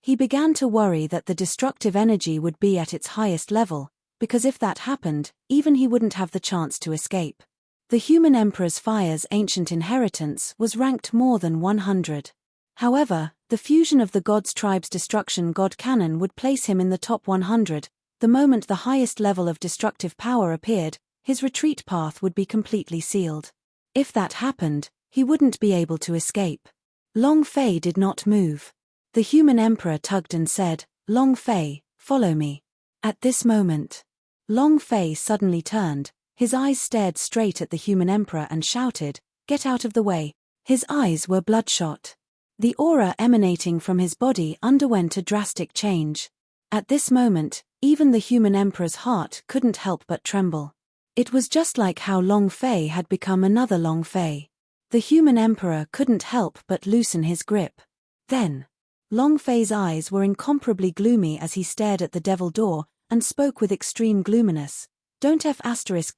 he began to worry that the destructive energy would be at its highest level, because if that happened, even he wouldn't have the chance to escape. The human emperor's fire's ancient inheritance was ranked more than 100. However, the fusion of the gods' tribe's destruction god cannon would place him in the top 100. The moment the highest level of destructive power appeared, his retreat path would be completely sealed. If that happened, he wouldn't be able to escape. Long Fei did not move. The human emperor tugged and said, Long Fei, follow me. At this moment, Long Fei suddenly turned, his eyes stared straight at the human emperor and shouted, get out of the way. His eyes were bloodshot. The aura emanating from his body underwent a drastic change. At this moment, even the human emperor's heart couldn't help but tremble. It was just like how Long Fei had become another Long Fei. The human emperor couldn't help but loosen his grip. Then, Long Fei's eyes were incomparably gloomy as he stared at the devil door, and spoke with extreme gloominess. Don't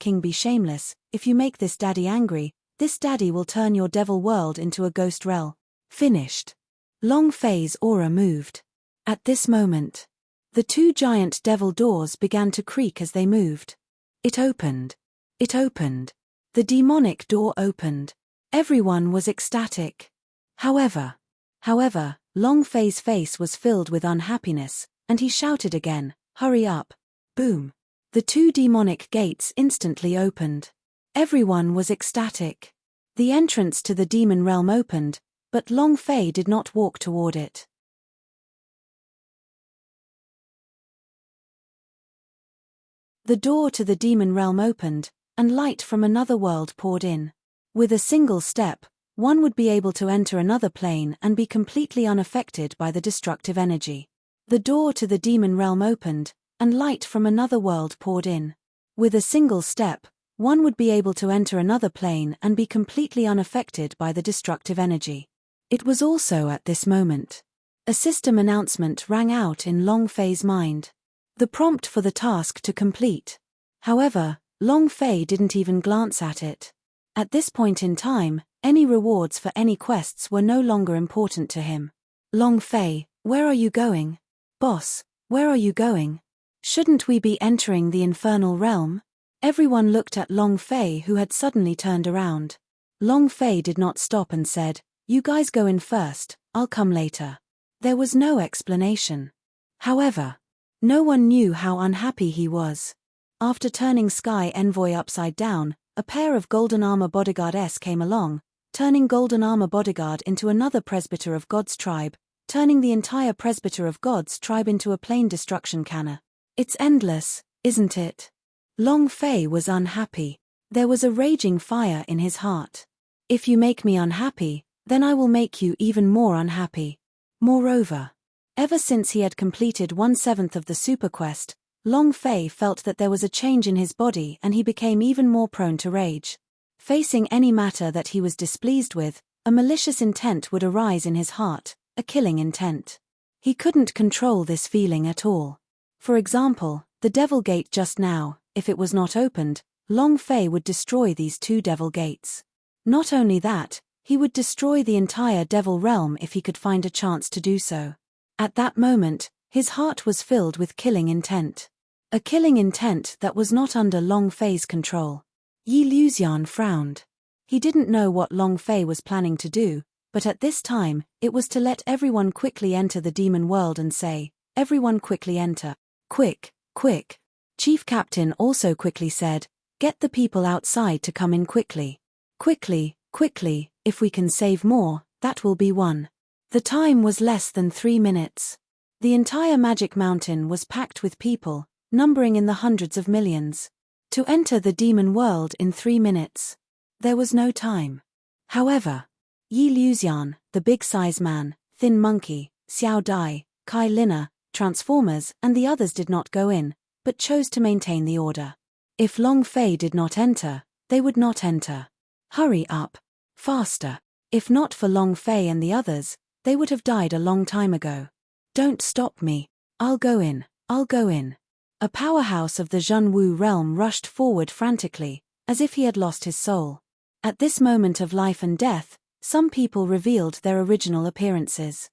King be shameless, if you make this daddy angry, this daddy will turn your devil world into a ghost realm. Finished. Long Fei's aura moved. At this moment, the two giant devil doors began to creak as they moved. It opened. It opened. The demonic door opened. Everyone was ecstatic. However, Long Fei's face was filled with unhappiness, and he shouted again, hurry up. Boom. The two demonic gates instantly opened. Everyone was ecstatic. The entrance to the demon realm opened, but Long Fei did not walk toward it. The door to the demon realm opened, and light from another world poured in. With a single step, one would be able to enter another plane and be completely unaffected by the destructive energy. The door to the demon realm opened, and light from another world poured in. With a single step, one would be able to enter another plane and be completely unaffected by the destructive energy. It was also at this moment. A system announcement rang out in Long Fei's mind. The prompt for the task to complete. However, Long Fei didn't even glance at it. At this point in time, any rewards for any quests were no longer important to him. Long Fei, where are you going? Boss, where are you going? Shouldn't we be entering the infernal realm? Everyone looked at Long Fei, who had suddenly turned around. Long Fei did not stop and said, you guys go in first, I'll come later. There was no explanation. However, no one knew how unhappy he was. After turning Sky Envoy upside down, a pair of Golden Armor Bodyguards came along, turning Golden Armor Bodyguard into another Presbyter of God's tribe, turning the entire Presbyter of God's tribe into a plain destruction cannon. It's endless, isn't it? Long Fei was unhappy. There was a raging fire in his heart. If you make me unhappy, then I will make you even more unhappy. Moreover, ever since he had completed 1/7 of the super quest, Long Fei felt that there was a change in his body and he became even more prone to rage. Facing any matter that he was displeased with, a malicious intent would arise in his heart, a killing intent. He couldn't control this feeling at all. For example, the Devil Gate just now, if it was not opened, Long Fei would destroy these 2 Devil Gates. Not only that, he would destroy the entire Devil Realm if he could find a chance to do so. At that moment, his heart was filled with killing intent. A killing intent that was not under Long Fei's control. Yi Luxian frowned. He didn't know what Long Fei was planning to do, but at this time, it was to let everyone quickly enter the demon world and say, "Everyone quickly enter. Quick, quick." Chief Captain also quickly said, "Get the people outside to come in quickly. Quickly, quickly, if we can save more, that will be one." The time was less than 3 minutes. The entire Magic Mountain was packed with people, numbering in the hundreds of millions. To enter the demon world in 3 minutes. There was no time. However, Yi Luxian, the big size man, Thin Monkey, Xiao Dai, Kai Lina, Transformers, and the others did not go in, but chose to maintain the order. If Long Fei did not enter, they would not enter. Hurry up. Faster. If not for Long Fei and the others, they would have died a long time ago. Don't stop me. I'll go in. I'll go in. A powerhouse of the Zhenwu realm rushed forward frantically, as if he had lost his soul. At this moment of life and death, some people revealed their original appearances.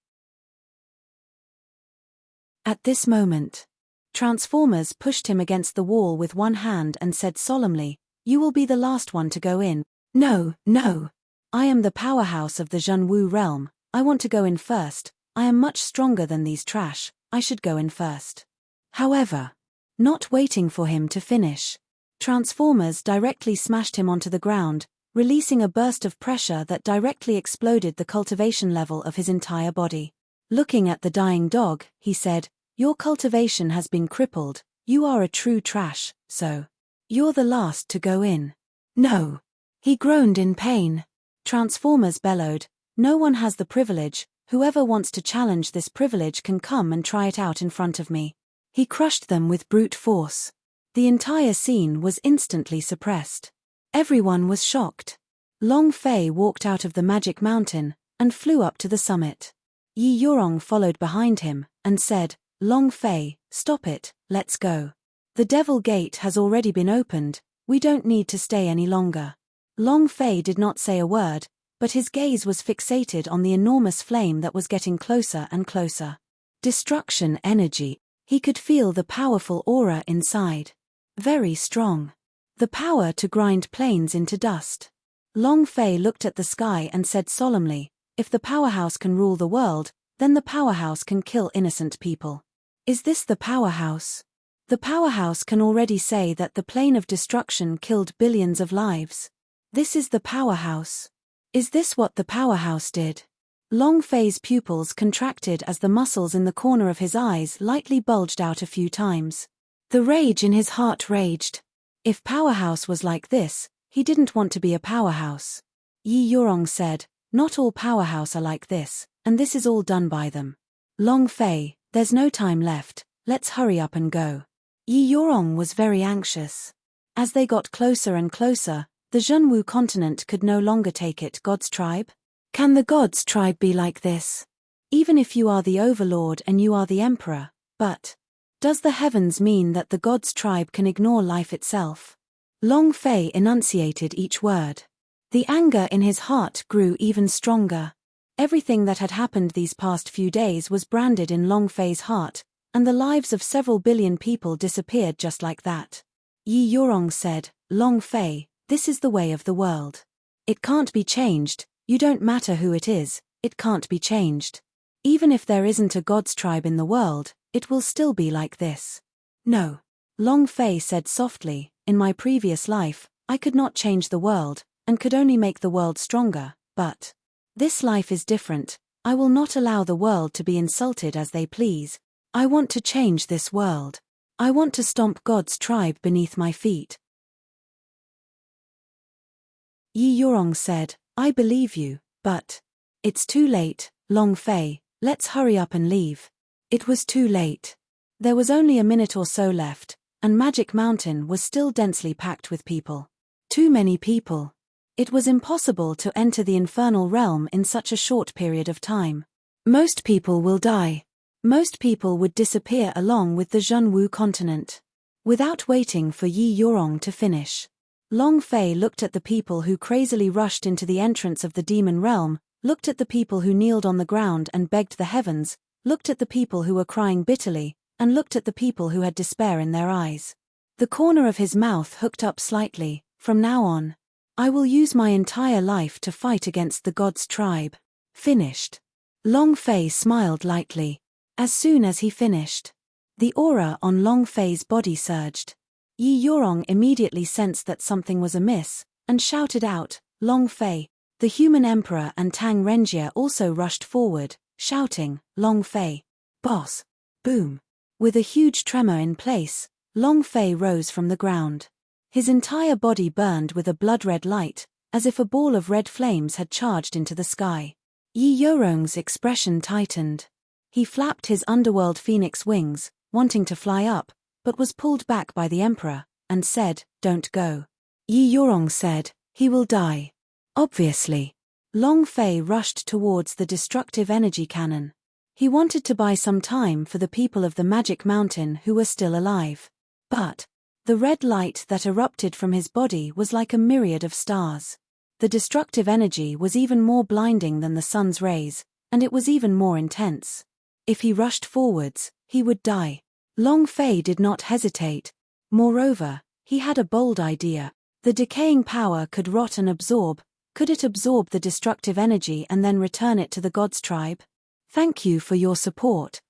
At this moment, Transformers pushed him against the wall with one hand and said solemnly, "You will be the last one to go in." "No, no. I am the powerhouse of the Zhenwu realm, I want to go in first. I am much stronger than these trash, I should go in first." However, not waiting for him to finish, Transformers directly smashed him onto the ground, releasing a burst of pressure that directly exploded the cultivation level of his entire body. Looking at the dying dog, he said, "Your cultivation has been crippled, you are a true trash, so you're the last to go in." "No." He groaned in pain. Transformers bellowed, "No one has the privilege, whoever wants to challenge this privilege can come and try it out in front of me." He crushed them with brute force. The entire scene was instantly suppressed. Everyone was shocked. Long Fei walked out of the Magic Mountain and flew up to the summit. Yi Yurong followed behind him and said, "Long Fei, stop it, let's go. The Devil Gate has already been opened, we don't need to stay any longer." Long Fei did not say a word, but his gaze was fixated on the enormous flame that was getting closer and closer. Destruction energy. He could feel the powerful aura inside. Very strong. The power to grind plains into dust. Long Fei looked at the sky and said solemnly, "If the powerhouse can rule the world, then the powerhouse can kill innocent people." Is this the powerhouse? The powerhouse can already say that the plane of destruction killed billions of lives. This is the powerhouse. Is this what the powerhouse did? Long Fei's pupils contracted as the muscles in the corner of his eyes lightly bulged out a few times. The rage in his heart raged. If powerhouse was like this, he didn't want to be a powerhouse. Yi Yurong said, "Not all powerhouse are like this, and this is all done by them. Long Fei, there's no time left, let's hurry up and go." Yi Yurong was very anxious. As they got closer and closer, the Zhenwu continent could no longer take it. God's tribe? Can the God's tribe be like this? Even if you are the overlord and you are the emperor, but does the heavens mean that the God's tribe can ignore life itself? Long Fei enunciated each word. The anger in his heart grew even stronger. Everything that had happened these past few days was branded in Long Fei's heart, and the lives of several billion people disappeared just like that. Yi Yurong said, "Long Fei, this is the way of the world. It can't be changed, you don't matter who it is, it can't be changed." Even if there isn't a God's tribe in the world, it will still be like this. No. Long Fei said softly, in my previous life, I could not change the world, and could only make the world stronger, but this life is different. I will not allow the world to be insulted as they please. I want to change this world. I want to stomp God's tribe beneath my feet. Yi Yorong said, I believe you, but it's too late, Long Fei, let's hurry up and leave. It was too late. There was only a minute or so left, and Magic Mountain was still densely packed with people. Too many people. It was impossible to enter the infernal realm in such a short period of time. Most people will die. Most people would disappear along with the Zhenwu continent. Without waiting for Yi Yorong to finish, Long Fei looked at the people who crazily rushed into the entrance of the demon realm, looked at the people who kneeled on the ground and begged the heavens, looked at the people who were crying bitterly, and looked at the people who had despair in their eyes. The corner of his mouth hooked up slightly. From now on, I will use my entire life to fight against the God's tribe. Finished. Long Fei smiled lightly. As soon as he finished, the aura on Long Fei's body surged. Yi Yorong immediately sensed that something was amiss, and shouted out, Long Fei. The human emperor and Tang Renjie also rushed forward, shouting, Long Fei. Boss. Boom. With a huge tremor in place, Long Fei rose from the ground. His entire body burned with a blood-red light, as if a ball of red flames had charged into the sky. Yi Yorong's expression tightened. He flapped his underworld phoenix wings, wanting to fly up, but was pulled back by the emperor, and said, Don't go. Yi Yorong said, He will die. Obviously. Long Fei rushed towards the destructive energy cannon. He wanted to buy some time for the people of the Magic Mountain who were still alive. But the red light that erupted from his body was like a myriad of stars. The destructive energy was even more blinding than the sun's rays, and it was even more intense. If he rushed forwards, he would die. Long Fei did not hesitate. Moreover, he had a bold idea. The decaying power could rot and absorb. Could it absorb the destructive energy and then return it to the God's tribe? Thank you for your support.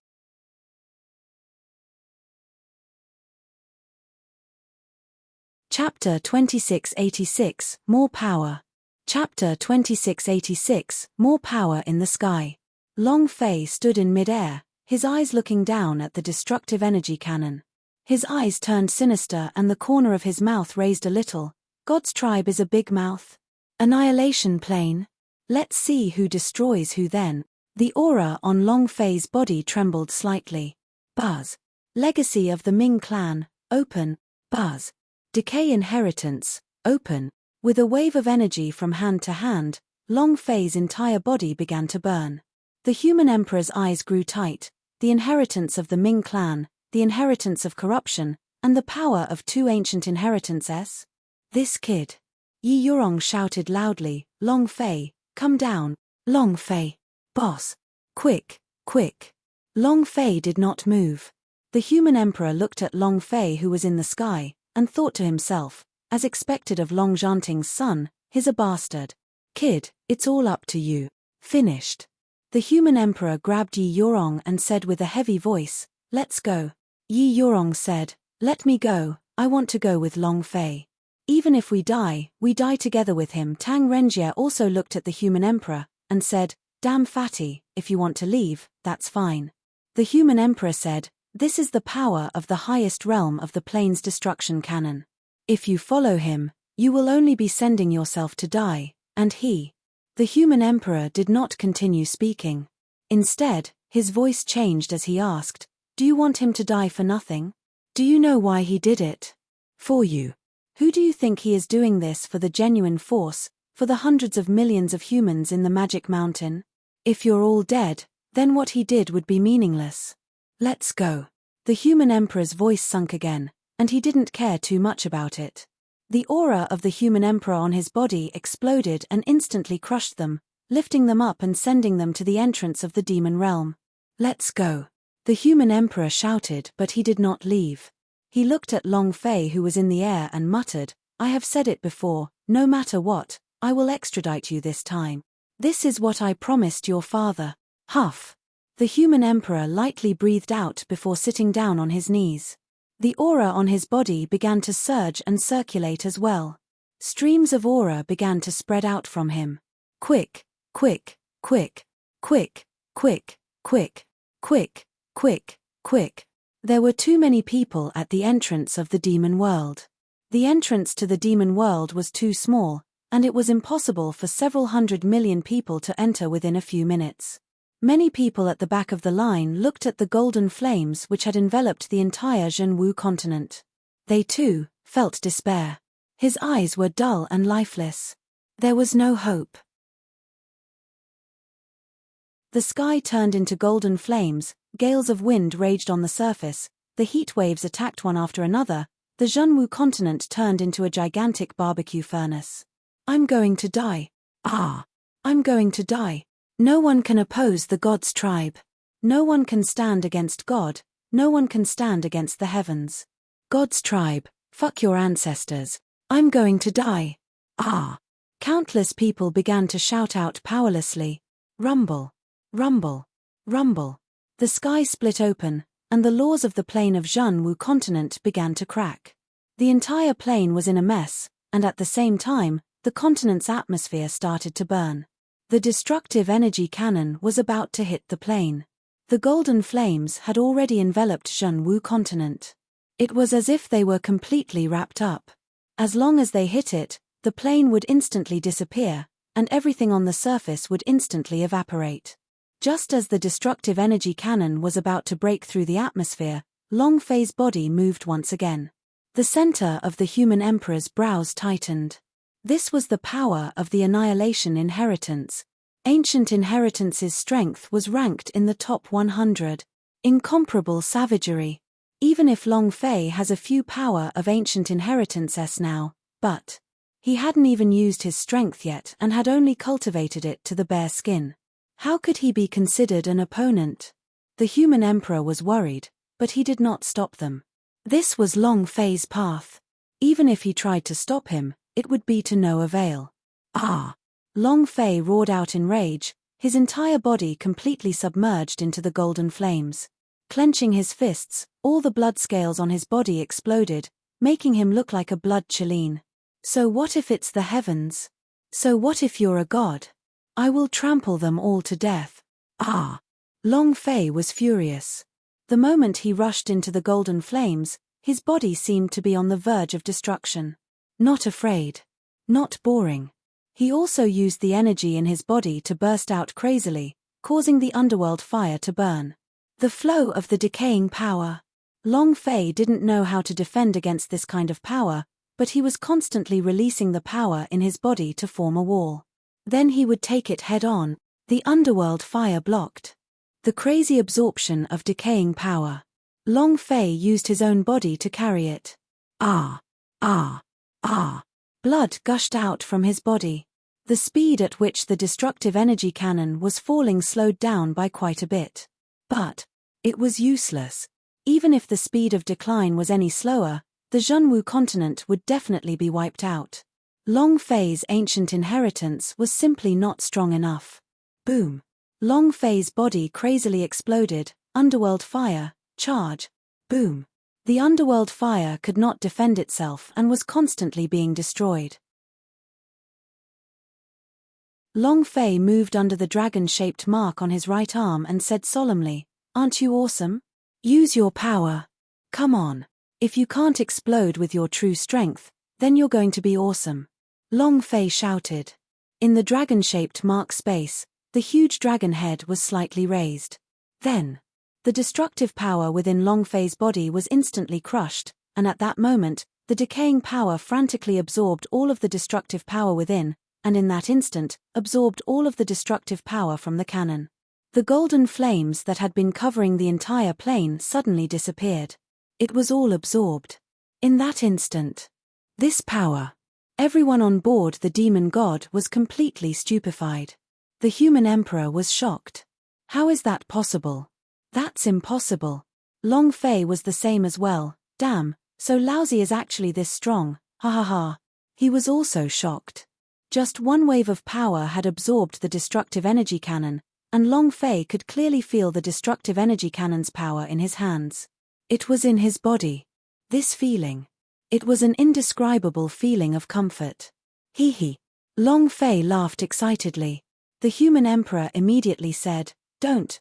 Chapter 2686, More Power. Chapter 2686, More Power in the Sky. Long Fei stood in mid-air, his eyes looking down at the destructive energy cannon. His eyes turned sinister and the corner of his mouth raised a little. God's tribe is a big mouth. Annihilation plane. Let's see who destroys who then. The aura on Long Fei's body trembled slightly. Buzz. Legacy of the Ming clan, open. Buzz. Decay inheritance, open. With a wave of energy from hand to hand, Long Fei's entire body began to burn. The human emperor's eyes grew tight. The inheritance of the Ming clan, the inheritance of corruption, and the power of two ancient inheritances? This kid. Yi Yorong shouted loudly, Long Fei, come down. Long Fei. Boss. Quick, quick. Long Fei did not move. The human emperor looked at Long Fei who was in the sky, and thought to himself, as expected of Long Zhanting's son, he's a bastard. Kid, it's all up to you. Finished. The human emperor grabbed Yi Yorong and said with a heavy voice, let's go. Yi Yorong said, let me go, I want to go with Long Fei. Even if we die together with him. Tang Renjie also looked at the human emperor, and said, damn fatty, if you want to leave, that's fine. The human emperor said, this is the power of the highest realm of the plane's destruction cannon. If you follow him, you will only be sending yourself to die, and he. The human emperor did not continue speaking. Instead, his voice changed as he asked, do you want him to die for nothing? Do you know why he did it? For you. Who do you think he is doing this for? The genuine force, for the hundreds of millions of humans in the Magic Mountain? If you're all dead, then what he did would be meaningless. Let's go. The human emperor's voice sunk again, and he didn't care too much about it. The aura of the human emperor on his body exploded and instantly crushed them, lifting them up and sending them to the entrance of the demon realm. Let's go. The human emperor shouted, but he did not leave. He looked at Long Fei who was in the air and muttered, I have said it before, no matter what, I will extradite you this time. This is what I promised your father. Huff. The human emperor lightly breathed out before sitting down on his knees. The aura on his body began to surge and circulate as well. Streams of aura began to spread out from him. Quick, quick, quick, quick, quick, quick, quick, quick, quick. There were too many people at the entrance of the demon world. The entrance to the demon world was too small, and it was impossible for several 100 million people to enter within a few minutes. Many people at the back of the line looked at the golden flames which had enveloped the entire Zhenwu continent. They too felt despair. His eyes were dull and lifeless. There was no hope. The sky turned into golden flames, gales of wind raged on the surface, the heat waves attacked one after another, the Zhenwu continent turned into a gigantic barbecue furnace. I'm going to die. I'm going to die. No one can oppose the God's tribe. No one can stand against God, no one can stand against the heavens. God's tribe, fuck your ancestors. I'm going to die. Countless people began to shout out powerlessly. Rumble. Rumble. Rumble. The sky split open, and the laws of the plane of Zhenwu continent began to crack. The entire plane was in a mess, and at the same time, the continent's atmosphere started to burn. The destructive energy cannon was about to hit the plane. The golden flames had already enveloped Zhenwu continent. It was as if they were completely wrapped up. As long as they hit it, the plane would instantly disappear, and everything on the surface would instantly evaporate. Just as the destructive energy cannon was about to break through the atmosphere, Long Fei's body moved once again. The center of the human emperor's brows tightened. This was the power of the Annihilation Inheritance. Ancient Inheritance's strength was ranked in the top 100. Incomparable savagery. Even if Long Fei has a few power of Ancient Inheritances now, but he hadn't even used his strength yet and had only cultivated it to the bare skin. How could he be considered an opponent? The human emperor was worried, but he did not stop them. This was Long Fei's path. Even if he tried to stop him, it would be to no avail. Long Fei roared out in rage, his entire body completely submerged into the golden flames. Clenching his fists, all the blood scales on his body exploded, making him look like a blood chelene. So what if it's the heavens? So what if you're a god? I will trample them all to death. Long Fei was furious. The moment he rushed into the golden flames, his body seemed to be on the verge of destruction. Not afraid. Not boring. He also used the energy in his body to burst out crazily, causing the underworld fire to burn. The flow of the decaying power. Long Fei didn't know how to defend against this kind of power, but he was constantly releasing the power in his body to form a wall. Then he would take it head-on. The underworld fire blocked. The crazy absorption of decaying power. Long Fei used his own body to carry it. Blood gushed out from his body. The speed at which the destructive energy cannon was falling slowed down by quite a bit. But it was useless. Even if the speed of decline was any slower, the Zhenwu continent would definitely be wiped out. Long Fei's ancient inheritance was simply not strong enough. Boom. Long Fei's body crazily exploded, underworld fire, charge. Boom. The underworld fire could not defend itself and was constantly being destroyed. Long Fei moved under the dragon-shaped mark on his right arm and said solemnly, "Aren't you awesome? Use your power. Come on. If you can't explode with your true strength, then you're going to be awesome." Long Fei shouted. In the dragon-shaped mark space, the huge dragon head was slightly raised. Then, the destructive power within Long Fei's body was instantly crushed, and at that moment, the decaying power frantically absorbed all of the destructive power within, and in that instant, absorbed all of the destructive power from the cannon. The golden flames that had been covering the entire plane suddenly disappeared. It was all absorbed. In that instant. This power. Everyone on board the demon god was completely stupefied. The human emperor was shocked. How is that possible? That's impossible. Long Fei was the same as well. Damn, so Laozi is actually this strong, ha ha ha. He was also shocked. Just one wave of power had absorbed the destructive energy cannon, and Long Fei could clearly feel the destructive energy cannon's power in his hands. It was in his body. This feeling. It was an indescribable feeling of comfort. Hee hee. Long Fei laughed excitedly. The human emperor immediately said, Don't.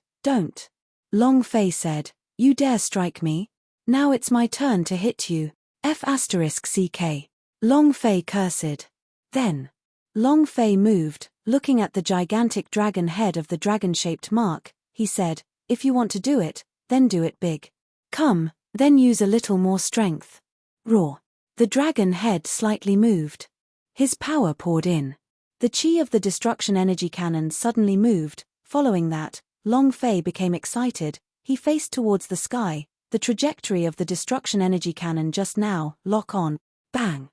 Long Fei said, You dare strike me? Now it's my turn to hit you. F***ck. Long Fei cursed. Then. Long Fei moved, looking at the gigantic dragon head of the dragon-shaped mark. He said, If you want to do it, then do it big. Come, then use a little more strength. Roar. The dragon head slightly moved. His power poured in. The chi of the destruction energy cannon suddenly moved. Following that, Long Fei became excited. He faced towards the sky. The trajectory of the destruction energy cannon just now, lock on, bang.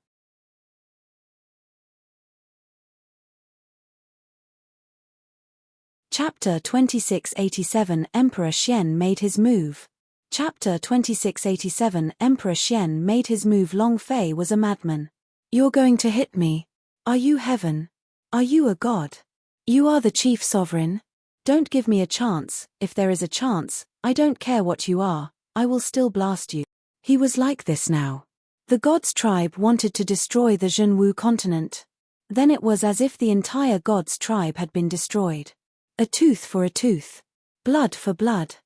Chapter 2687 Emperor Xian made his move. Chapter 2687 Emperor Xian made his move. Long Fei was a madman. You're going to hit me? Are you heaven? Are you a god? You are the chief sovereign? Don't give me a chance. If there is a chance, I don't care what you are, I will still blast you. He was like this now. The gods' tribe wanted to destroy the Zhenwu continent. Then it was as if the entire gods' tribe had been destroyed. A tooth for a tooth. Blood for blood.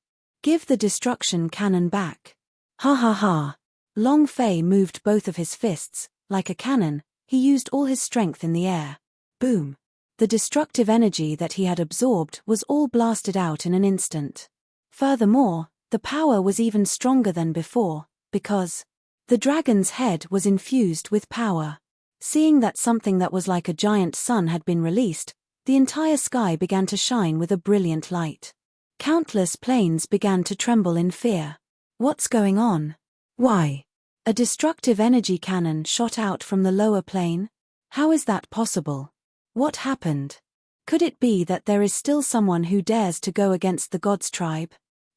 Give the destruction cannon back. Ha ha ha. Long Fei moved both of his fists. Like a cannon, he used all his strength in the air. Boom. The destructive energy that he had absorbed was all blasted out in an instant. Furthermore, the power was even stronger than before, because the dragon's head was infused with power. Seeing that something that was like a giant sun had been released, the entire sky began to shine with a brilliant light. Countless planes began to tremble in fear. What's going on? Why? A destructive energy cannon shot out from the lower plane? How is that possible? What happened? Could it be that there is still someone who dares to go against the gods' tribe?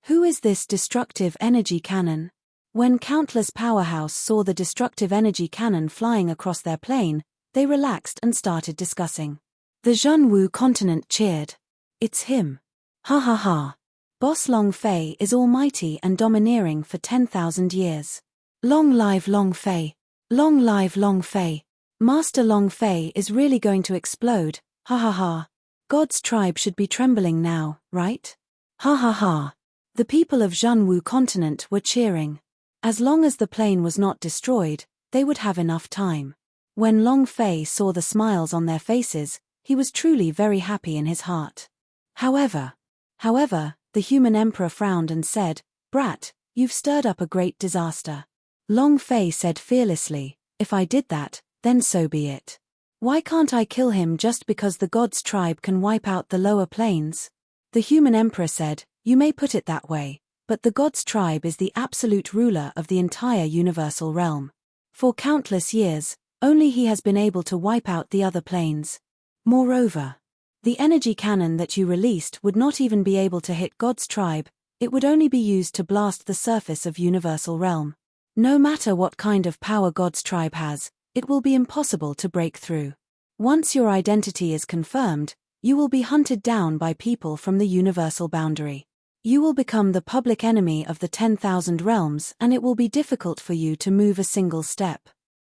Who is this destructive energy cannon? When countless powerhouse saw the destructive energy cannon flying across their plane, they relaxed and started discussing. The Zhenwu continent cheered. It's him. Ha ha ha. Boss Long Fei is almighty and domineering for 10,000 years. Long live Long Fei. Long live Long Fei. Master Long Fei is really going to explode. Ha ha ha. God's tribe should be trembling now, right? Ha ha ha. The people of Zhenwu continent were cheering. As long as the plane was not destroyed, they would have enough time. When Long Fei saw the smiles on their faces, he was truly very happy in his heart. However, the human emperor frowned and said, Brat, you've stirred up a great disaster. Long Fei said fearlessly, If I did that, then so be it. Why can't I kill him just because the gods' tribe can wipe out the lower planes? The human emperor said, You may put it that way, but the gods' tribe is the absolute ruler of the entire universal realm. For countless years, only he has been able to wipe out the other planes. Moreover, the energy cannon that you released would not even be able to hit God's tribe, it would only be used to blast the surface of universal realm. No matter what kind of power God's tribe has, it will be impossible to break through. Once your identity is confirmed, you will be hunted down by people from the universal boundary. You will become the public enemy of the 10,000 realms and it will be difficult for you to move a single step.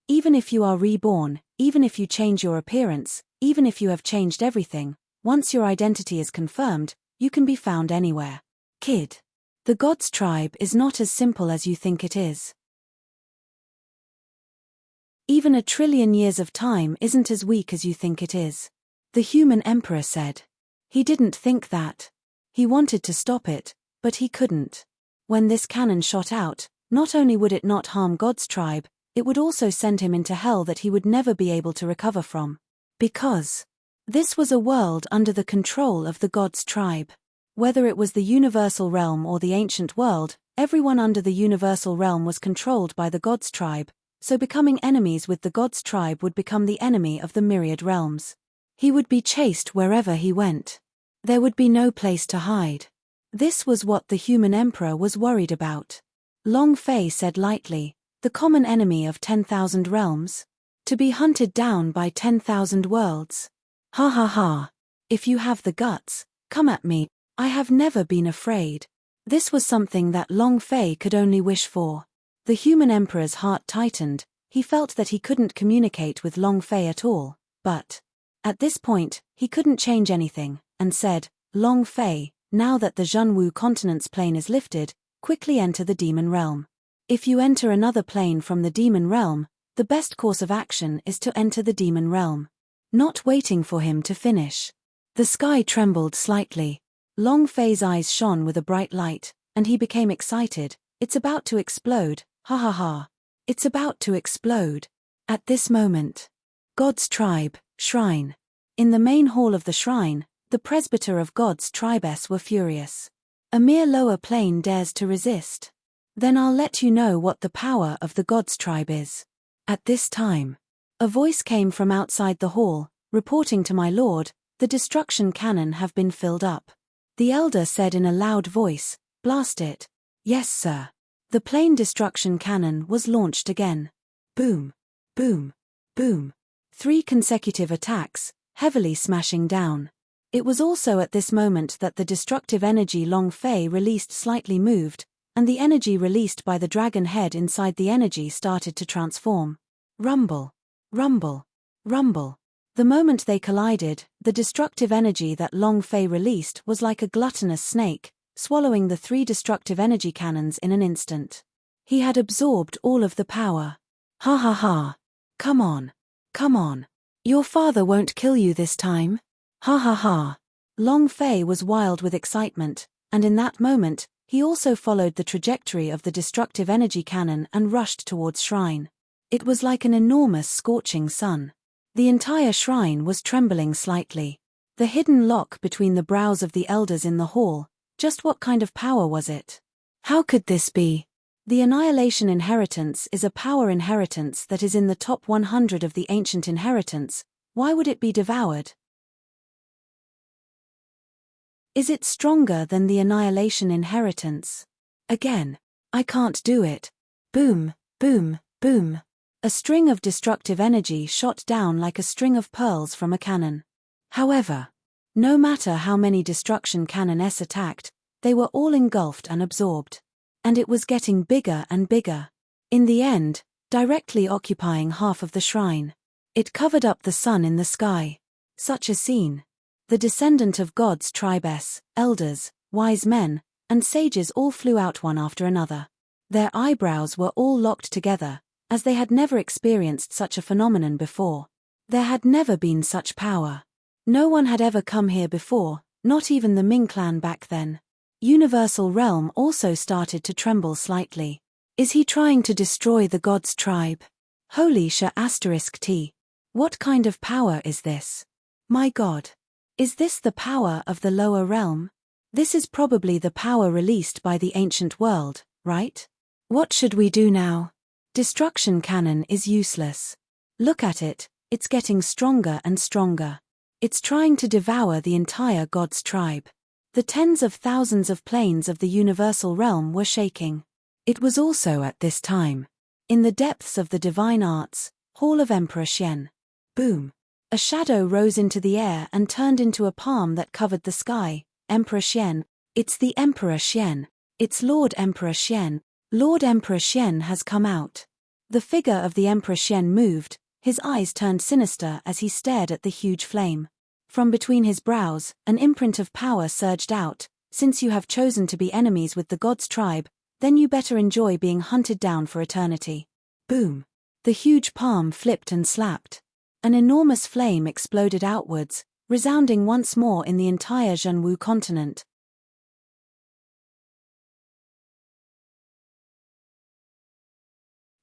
Even if you are reborn, even if you change your appearance, even if you have changed everything, once your identity is confirmed, you can be found anywhere. Kid. The God's tribe is not as simple as you think it is. Even 1 trillion years of time isn't as weak as you think it is. The human emperor said. He didn't think that. He wanted to stop it, but he couldn't. When this cannon shot out, not only would it not harm God's tribe, it would also send him into hell that he would never be able to recover from. Because this was a world under the control of the God's tribe. Whether it was the universal realm or the ancient world, everyone under the universal realm was controlled by the God's tribe, so becoming enemies with the God's tribe would become the enemy of the myriad realms. He would be chased wherever he went. There would be no place to hide. This was what the human emperor was worried about. Long Fei said lightly, the common enemy of 10,000 realms? To be hunted down by 10,000 worlds. Ha ha ha. If you have the guts, come at me. I have never been afraid. This was something that Long Fei could only wish for. The human emperor's heart tightened. He felt that he couldn't communicate with Long Fei at all, but at this point, he couldn't change anything, and said, Long Fei, now that the Zhenwu continent's plane is lifted, quickly enter the demon realm. If you enter another plane from the demon realm, the best course of action is to enter the demon realm. Not waiting for him to finish. The sky trembled slightly. Long Fei's eyes shone with a bright light, and he became excited. It's about to explode, ha ha ha. It's about to explode. At this moment. God's tribe, shrine. In the main hall of the shrine, the presbyter of God's tribes were furious. A mere lower plane dares to resist. Then I'll let you know what the power of the God's tribe is. At this time, a voice came from outside the hall, reporting to my lord, the destruction cannon have been filled up. The elder said in a loud voice, blast it. Yes, sir. The plane destruction cannon was launched again. Boom, boom, boom. 3 consecutive attacks, heavily smashing down. It was also at this moment that the destructive energy Long Fei released slightly moved, and the energy released by the dragon head inside the energy started to transform. Rumble, rumble, rumble. The moment they collided, the destructive energy that Long Fei released was like a gluttonous snake, swallowing the 3 destructive energy cannons in an instant. He had absorbed all of the power. Ha ha ha. Come on. Come on. Your father won't kill you this time. Ha ha ha. Long Fei was wild with excitement, and in that moment, he also followed the trajectory of the destructive energy cannon and rushed towards shrine. It was like an enormous scorching sun. The entire shrine was trembling slightly. The hidden lock between the brows of the elders in the hall, just what kind of power was it? How could this be? The Annihilation Inheritance is a power inheritance that is in the top 100 of the ancient inheritance. Why would it be devoured? Is it stronger than the Annihilation Inheritance? Again, I can't do it. Boom, boom, boom. A string of destructive energy shot down like a string of pearls from a cannon. However, no matter how many destruction cannons attacked, they were all engulfed and absorbed. And it was getting bigger and bigger. In the end, directly occupying half of the shrine. It covered up the sun in the sky. Such a scene. The descendant of God's tribes, elders, wise men, and sages all flew out one after another. Their eyebrows were all locked together, as they had never experienced such a phenomenon before. There had never been such power. No one had ever come here before, not even the Ming clan back then. Universal Realm also started to tremble slightly. Is he trying to destroy the God's tribe? Holy *T. What kind of power is this? My God. Is this the power of the lower realm? This is probably the power released by the ancient world, right? What should we do now? Destruction cannon is useless. Look at it, it's getting stronger and stronger. It's trying to devour the entire God's tribe. The tens of thousands of planes of the universal realm were shaking. It was also at this time. In the depths of the divine arts, Hall of Emperor Xian. Boom. A shadow rose into the air and turned into a palm that covered the sky. Emperor Xian. It's the Emperor Xian. It's Lord Emperor Xian. Lord Emperor Xian has come out. The figure of the Emperor Xian moved, his eyes turned sinister as he stared at the huge flame. From between his brows, an imprint of power surged out. Since you have chosen to be enemies with the God's tribe, then you better enjoy being hunted down for eternity. Boom. The huge palm flipped and slapped. An enormous flame exploded outwards, resounding once more in the entire Zhenwu continent.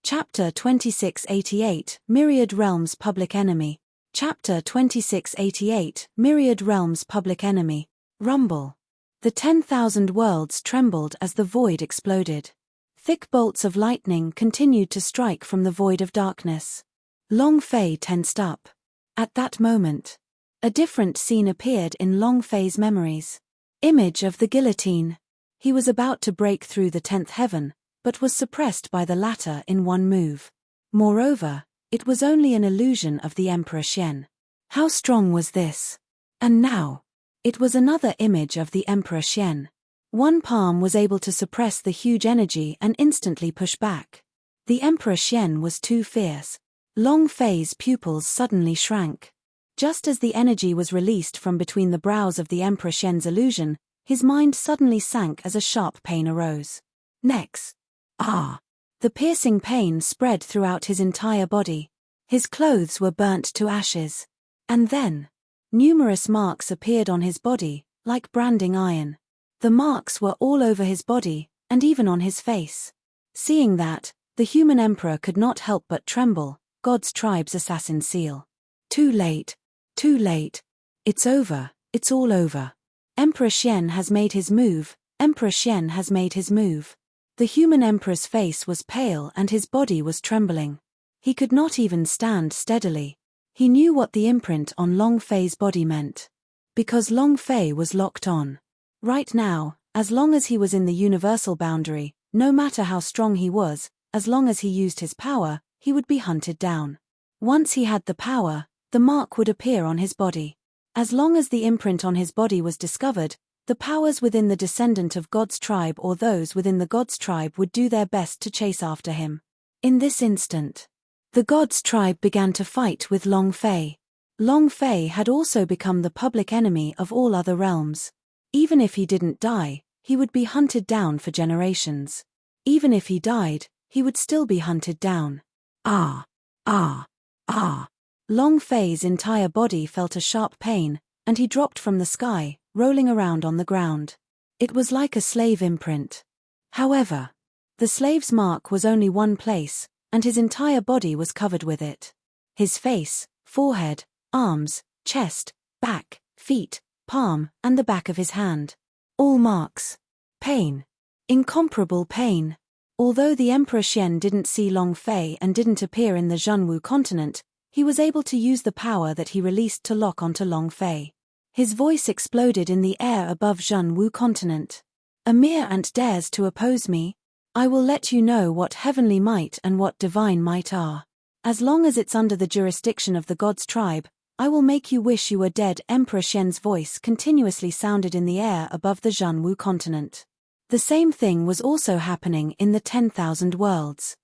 Chapter 2688, Myriad Realms Public Enemy. Chapter 2688, Myriad Realms Public Enemy. Rumble. The 10,000 worlds trembled as the void exploded. Thick bolts of lightning continued to strike from the void of darkness. Long Fei tensed up. At that moment, a different scene appeared in Long Fei's memories. Image of the guillotine. He was about to break through the 10th heaven, but was suppressed by the latter in one move. Moreover, it was only an illusion of the Emperor Xian. How strong was this? And now, It was another image of the Emperor Xian. One palm was able to suppress the huge energy and instantly push back. The Emperor Xian was too fierce. Long Fei's pupils suddenly shrank. Just as the energy was released from between the brows of the Emperor Xian's illusion, his mind suddenly sank as a sharp pain arose. Next. Ah! The piercing pain spread throughout his entire body. His clothes were burnt to ashes. And then, numerous marks appeared on his body, like branding iron. The marks were all over his body, and even on his face. Seeing that, the human emperor could not help but tremble. God's tribe's assassin seal. Too late. Too late. It's over, it's all over. Emperor Xian has made his move, Emperor Xian has made his move. The human emperor's face was pale and his body was trembling. He could not even stand steadily. He knew what the imprint on Long Fei's body meant. Because Long Fei was locked on. Right now, as long as he was in the universal boundary, no matter how strong he was, as long as he used his power, he would be hunted down. Once he had the power, the mark would appear on his body. As long as the imprint on his body was discovered, the powers within the descendant of God's tribe or those within the God's tribe would do their best to chase after him. In this instant, the God's tribe began to fight with Long Fei. Long Fei had also become the public enemy of all other realms. Even if he didn't die, he would be hunted down for generations. Even if he died, he would still be hunted down. Ah! Ah! Ah! Long Fei's entire body felt a sharp pain, and he dropped from the sky, rolling around on the ground. It was like a slave imprint. However, the slave's mark was only one place, and his entire body was covered with it. His face, forehead, arms, chest, back, feet, palm, and the back of his hand. All marks. Pain. Incomparable pain. Although the Emperor Xian didn't see Long Fei and didn't appear in the Zhenwu continent, he was able to use the power that he released to lock onto Long Fei. His voice exploded in the air above Zhenwu continent. A mere ant dares to oppose me? I will let you know what heavenly might and what divine might are. As long as it's under the jurisdiction of the God's tribe, I will make you wish you were dead. Emperor Xian's voice continuously sounded in the air above the Zhenwu continent. The same thing was also happening in the 10,000 worlds.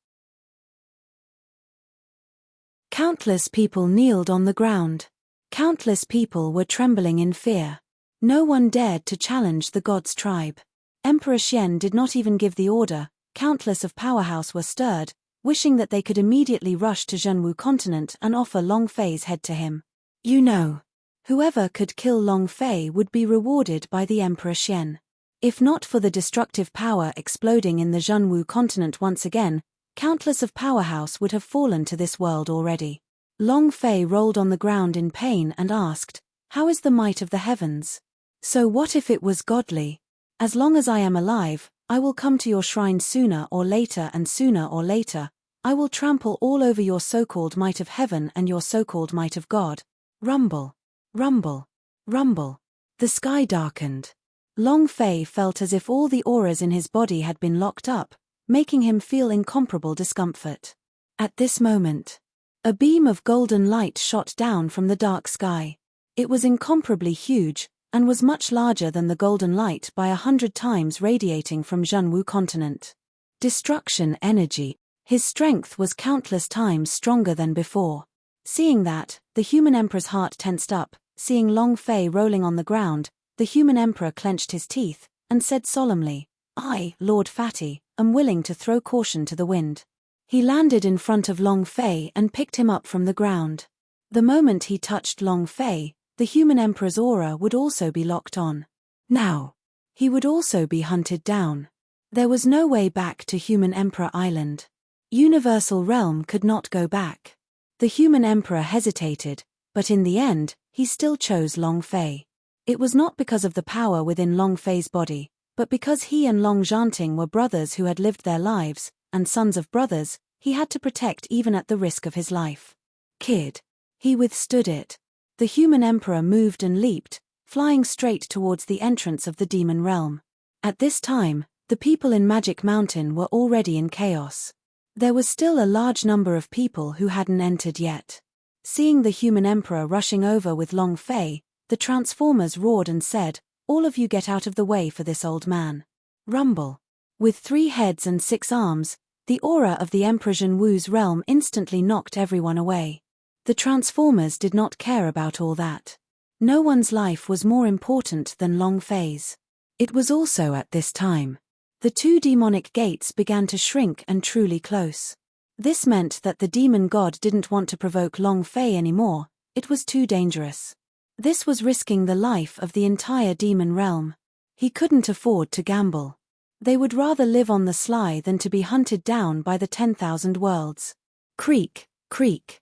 Countless people kneeled on the ground. Countless people were trembling in fear. No one dared to challenge the God's tribe. Emperor Xian did not even give the order. Countless of powerhouse were stirred, wishing that they could immediately rush to Zhenwu continent and offer Long Fei's head to him. You know, whoever could kill Long Fei would be rewarded by the Emperor Xian. If not for the destructive power exploding in the Zhenwu continent once again, countless of powerhouse would have fallen to this world already. Long Fei rolled on the ground in pain and asked, "How is the might of the heavens? So what if it was godly? As long as I am alive, I will come to your shrine sooner or later, and sooner or later, I will trample all over your so-called might of heaven and your so-called might of God." Rumble. Rumble. Rumble. The sky darkened. Long Fei felt as if all the auras in his body had been locked up, making him feel incomparable discomfort. At this moment, a beam of golden light shot down from the dark sky. It was incomparably huge, and was much larger than the golden light by 100 times, radiating from Zhenwu continent. Destruction energy. His strength was countless times stronger than before. Seeing that, the human emperor's heart tensed up. Seeing Long Fei rolling on the ground, the human emperor clenched his teeth, and said solemnly, "I, Lord Fatty, am willing to throw caution to the wind." He landed in front of Long Fei and picked him up from the ground. The moment he touched Long Fei, the human emperor's aura would also be locked on. Now, he would also be hunted down. There was no way back to Human Emperor Island. Universal Realm could not go back. The human emperor hesitated, but in the end, he still chose Long Fei. It was not because of the power within Long Fei's body, but because he and Long Zhanting were brothers who had lived their lives, and sons of brothers, he had to protect even at the risk of his life. Kid. He withstood it. The human emperor moved and leaped, flying straight towards the entrance of the demon realm. At this time, the people in Magic Mountain were already in chaos. There was still a large number of people who hadn't entered yet. Seeing the human emperor rushing over with Long Fei, The Transformers roared and said, "All of you get out of the way for this old man." Rumble. With 3 heads and 6 arms, the aura of the Emperor Zhenwu's realm instantly knocked everyone away. The Transformers did not care about all that. No one's life was more important than Long Fei's. It was also at this time. The 2 demonic gates began to shrink and truly close. This meant that the demon god didn't want to provoke Long Fei anymore, it was too dangerous. This was risking the life of the entire demon realm. He couldn't afford to gamble. They would rather live on the sly than to be hunted down by the 10,000 worlds. Creak, creak.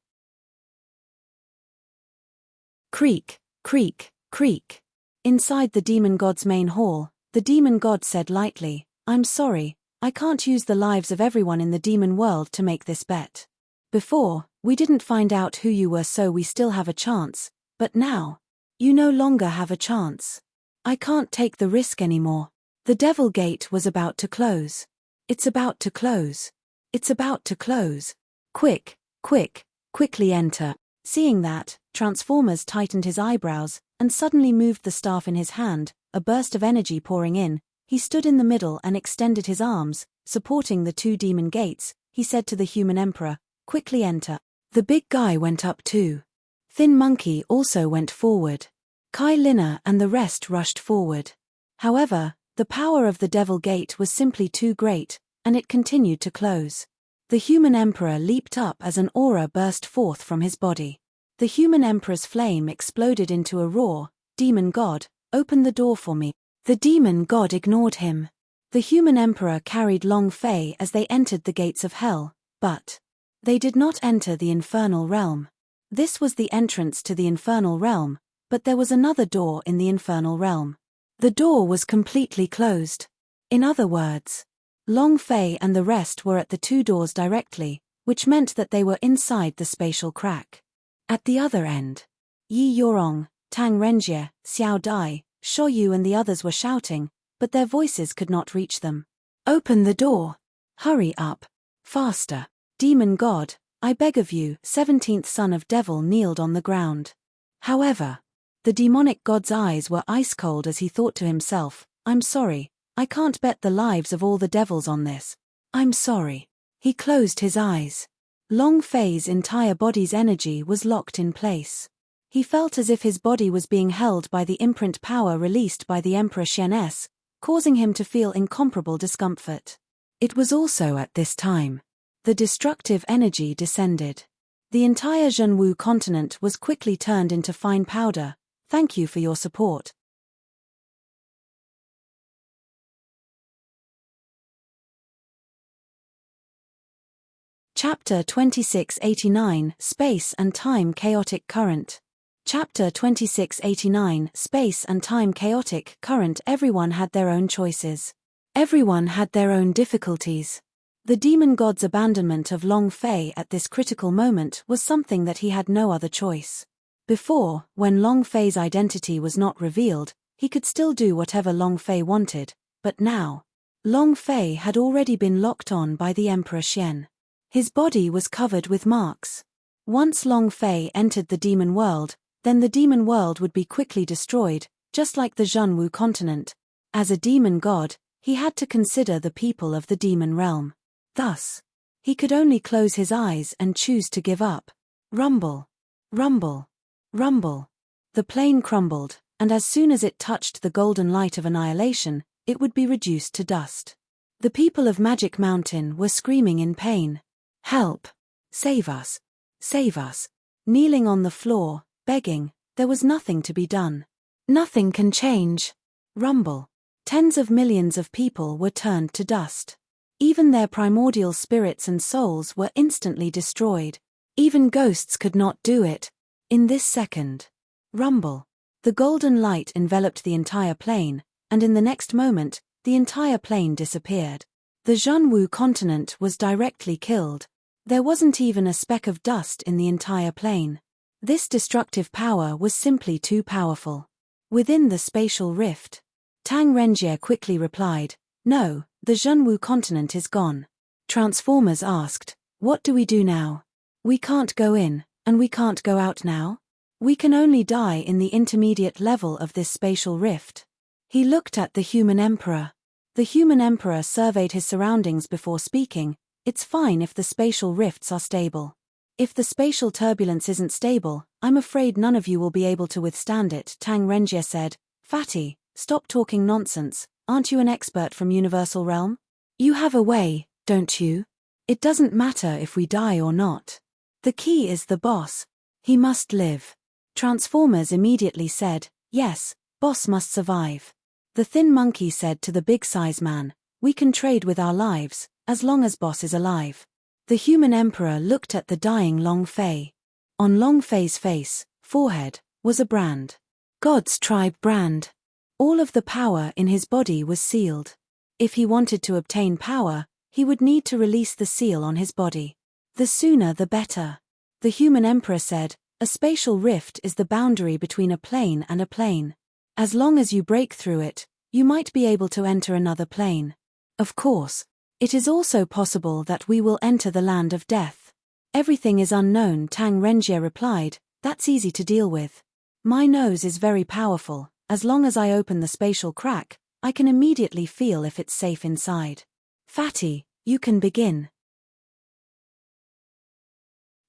Creak, creak, creak. Inside the demon god's main hall, the demon god said lightly, "I'm sorry, I can't use the lives of everyone in the demon world to make this bet. Before, we didn't find out who you were, so we still have a chance, but now, you no longer have a chance. I can't take the risk anymore." The Devil Gate was about to close. It's about to close. It's about to close. Quick, quick, quickly enter. Seeing that, Transformers tightened his eyebrows, and suddenly moved the staff in his hand, a burst of energy pouring in. He stood in the middle and extended his arms, supporting the 2 demon gates. He said to the human emperor, "Quickly enter." The big guy went up too. Thin Monkey also went forward. Kai Lina and the rest rushed forward. However, the power of the Devil Gate was simply too great, and it continued to close. The human emperor leaped up as an aura burst forth from his body. The human emperor's flame exploded into a roar, "Demon God, open the door for me." The demon god ignored him. The human emperor carried Long Fei as they entered the gates of hell, but they did not enter the infernal realm. This was the entrance to the infernal realm, but there was another door in the infernal realm. The door was completely closed. In other words, Long Fei and the rest were at the 2 doors directly, which meant that they were inside the spatial crack. At the other end, Yi Yorong, Tang Renjie, Xiao Dai, Sho Yu and the others were shouting, but their voices could not reach them. "Open the door! Hurry up! Faster! Demon God, I beg of you." 17th son of Devil kneeled on the ground. However, the demonic god's eyes were ice cold as he thought to himself, "I'm sorry, I can't bet the lives of all the devils on this. I'm sorry." He closed his eyes. Long Fei's entire body's energy was locked in place. He felt as if his body was being held by the imprint power released by the Emperor Shen S, causing him to feel incomparable discomfort. It was also at this time. The destructive energy descended. The entire Zhenwu continent was quickly turned into fine powder. Thank you for your support. Chapter 2689, Space and Time Chaotic Current. Chapter 2689, Space and Time Chaotic Current. Everyone had their own choices. Everyone had their own difficulties. The demon god's abandonment of Long Fei at this critical moment was something that he had no other choice. Before, when Long Fei's identity was not revealed, he could still do whatever Long Fei wanted, but now, Long Fei had already been locked on by the Emperor Shen. His body was covered with marks. Once Long Fei entered the demon world, then the demon world would be quickly destroyed, just like the Zhenwu continent. As a demon god, he had to consider the people of the demon realm. Thus, he could only close his eyes and choose to give up. Rumble. Rumble. Rumble. The plane crumbled, and as soon as it touched the golden light of annihilation, it would be reduced to dust. The people of Magic Mountain were screaming in pain. "Help! Save us! Save us!" Kneeling on the floor, begging, there was nothing to be done. Nothing can change. Rumble. Tens of millions of people were turned to dust. Even their primordial spirits and souls were instantly destroyed. Even ghosts could not do it. In this second. Rumble. The golden light enveloped the entire plane, and in the next moment, the entire plane disappeared. The Zhenwu continent was directly killed. There wasn't even a speck of dust in the entire plane. This destructive power was simply too powerful. Within the spatial rift, Tang Renjie quickly replied, "No, the Zhenwu continent is gone." Transformers asked, "What do we do now? We can't go in, and we can't go out now?" We can only die in the intermediate level of this spatial rift. He looked at the human emperor. The human emperor surveyed his surroundings before speaking. It's fine if the spatial rifts are stable. If the spatial turbulence isn't stable, I'm afraid none of you will be able to withstand it, Tang Renjie said. Fatty, stop talking nonsense. Aren't you an expert from Universal Realm? You have a way, don't you? It doesn't matter if we die or not. The key is the boss. He must live. Transformers immediately said, yes, boss must survive. The thin monkey said to the big size man, we can trade with our lives, as long as boss is alive. The human emperor looked at the dying Long Fei. On Long Fei's face, forehead, was a brand. God's tribe brand. All of the power in his body was sealed. If he wanted to obtain power, he would need to release the seal on his body. The sooner the better. The human emperor said, a spatial rift is the boundary between a plane and a plane. As long as you break through it, you might be able to enter another plane. Of course, it is also possible that we will enter the land of death. Everything is unknown, Tang Renjie replied, that's easy to deal with. My nose is very powerful, as long as I open the spatial crack, I can immediately feel if it's safe inside. Fatty, you can begin.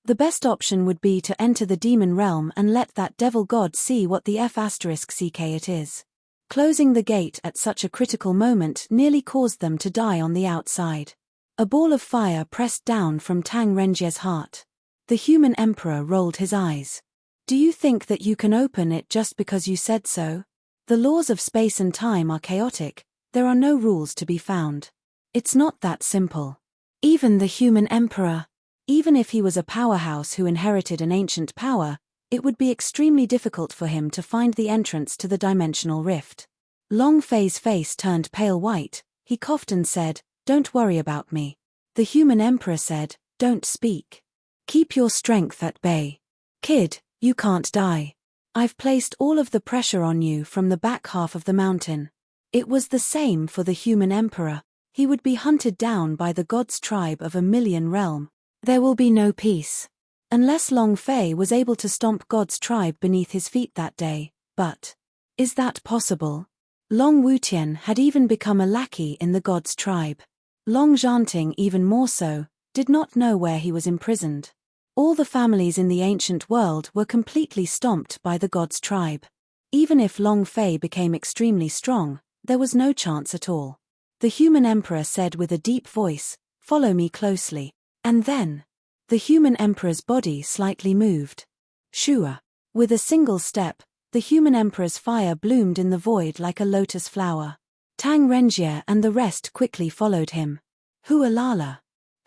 The best option would be to enter the demon realm and let that devil god see what the F***ck it is. Closing the gate at such a critical moment nearly caused them to die on the outside. A ball of fire pressed down from Tang Renjie's heart. The human emperor rolled his eyes. Do you think that you can open it just because you said so? The laws of space and time are chaotic, there are no rules to be found. It's not that simple. Even the human emperor, even if he was a powerhouse who inherited an ancient power, it would be extremely difficult for him to find the entrance to the dimensional rift. Long Fei's face turned pale white, he coughed and said, don't worry about me. The human emperor said, don't speak. Keep your strength at bay. Kid, you can't die. I've placed all of the pressure on you from the back half of the mountain. It was the same for the human emperor. He would be hunted down by the god's tribe of 1,000,000 realm. There will be no peace. Unless Long Fei was able to stomp God's tribe beneath his feet that day, but is that possible? Long Wutian had even become a lackey in the God's tribe. Long Zhanting, even more so, did not know where he was imprisoned. All the families in the ancient world were completely stomped by the God's tribe. Even if Long Fei became extremely strong, there was no chance at all. The human emperor said with a deep voice, follow me closely. And then, the human emperor's body slightly moved. Shua. With a single step, the human emperor's fire bloomed in the void like a lotus flower. Tang Renjie and the rest quickly followed him. Hualala.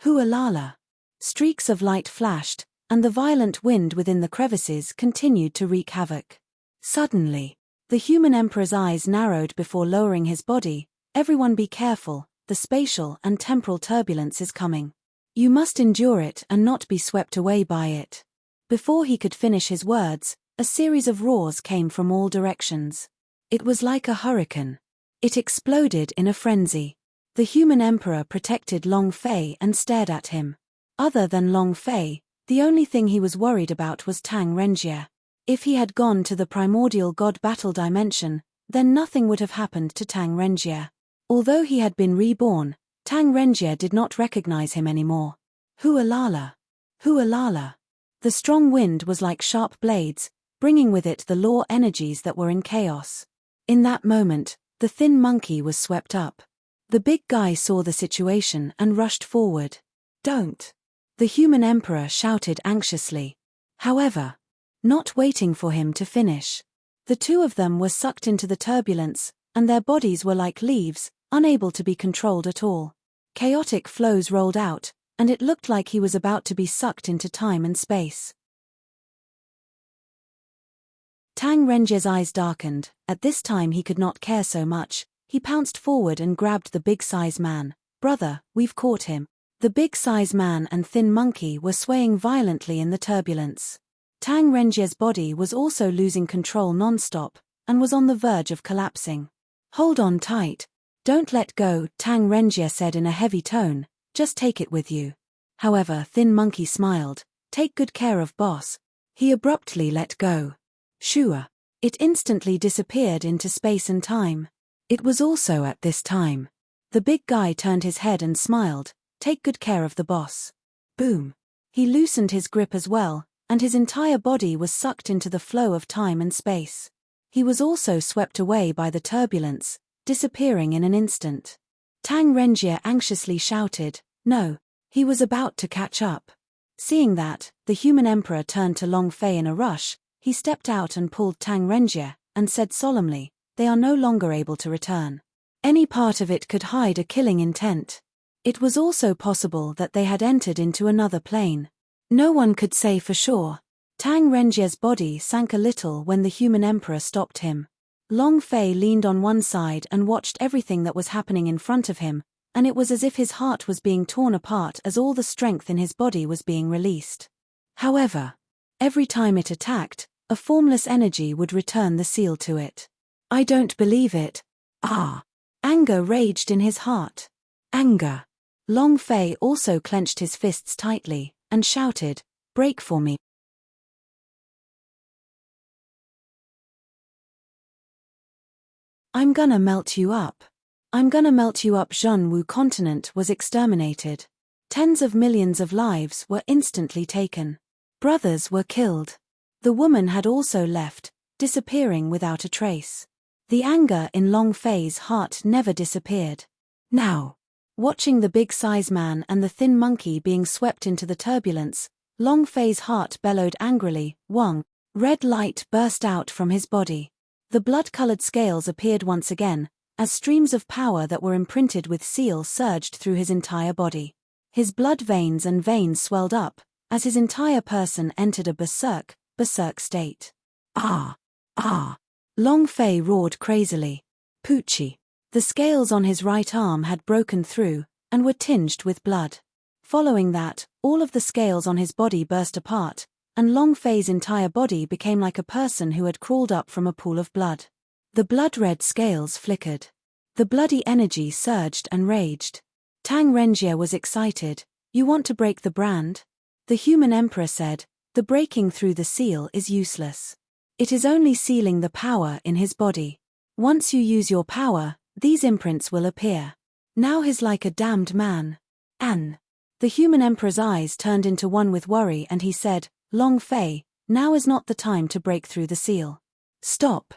Hualala. Streaks of light flashed, and the violent wind within the crevices continued to wreak havoc. Suddenly, the human emperor's eyes narrowed before lowering his body. Everyone be careful, the spatial and temporal turbulence is coming. You must endure it and not be swept away by it. Before he could finish his words, a series of roars came from all directions. It was like a hurricane. It exploded in a frenzy. The human emperor protected Long Fei and stared at him. Other than Long Fei, the only thing he was worried about was Tang Renjie. If he had gone to the primordial god battle dimension, then nothing would have happened to Tang Renjie. Although he had been reborn, Tang Renjie did not recognize him anymore. Hualala. Hualala. The strong wind was like sharp blades, bringing with it the law energies that were in chaos. In that moment, the thin monkey was swept up. The big guy saw the situation and rushed forward. Don't. The human emperor shouted anxiously. However, not waiting for him to finish. The two of them were sucked into the turbulence, and their bodies were like leaves, unable to be controlled at all. Chaotic flows rolled out, and it looked like he was about to be sucked into time and space. Tang Renjie's eyes darkened. At this time he could not care so much. He pounced forward and grabbed the big-size man. Brother, we've caught him. The big-size man and thin monkey were swaying violently in the turbulence. Tang Renjie's body was also losing control non-stop, and was on the verge of collapsing. Hold on tight. Don't let go, Tang Renjie said in a heavy tone, just take it with you. However, Thin Monkey smiled, take good care of boss. He abruptly let go. Shua. It instantly disappeared into space and time. It was also at this time. The big guy turned his head and smiled. Take good care of the boss. Boom. He loosened his grip as well, and his entire body was sucked into the flow of time and space. He was also swept away by the turbulence, disappearing in an instant. Tang Renjie anxiously shouted, "No." He was about to catch up. Seeing that, the human emperor turned to Long Fei in a rush. He stepped out and pulled Tang Renjie, and said solemnly, "They are no longer able to return. Any part of it could hide a killing intent." It was also possible that they had entered into another plane. No one could say for sure. Tang Renjie's body sank a little when the human emperor stopped him. Long Fei leaned on one side and watched everything that was happening in front of him, and it was as if his heart was being torn apart as all the strength in his body was being released. However, every time it attacked, a formless energy would return the seal to it. "I don't believe it." Anger raged in his heart. Anger. Long Fei also clenched his fists tightly, and shouted, "Break for me." "I'm gonna melt you up. I'm gonna melt you up." Zhen Wu continent was exterminated. Tens of millions of lives were instantly taken. Brothers were killed. The woman had also left, disappearing without a trace. The anger in Long Fei's heart never disappeared. Now, watching the big size man and the thin monkey being swept into the turbulence, Long Fei's heart bellowed angrily. Wang. Red light burst out from his body. The blood-colored scales appeared once again, as streams of power that were imprinted with seal surged through his entire body. His blood veins and veins swelled up, as his entire person entered a berserk state. Long Fei roared crazily. Poochie. The scales on his right arm had broken through, and were tinged with blood. Following that, all of the scales on his body burst apart, and Long Fei's entire body became like a person who had crawled up from a pool of blood. The blood-red scales flickered. The bloody energy surged and raged. Tang Renjie was excited. "You want to break the brand?" The human emperor said, "The breaking through the seal is useless. It is only sealing the power in his body. Once you use your power, these imprints will appear. Now he's like a damned man." The human emperor's eyes turned into one with worry and he said, "Long Fei, now is not the time to break through the seal. Stop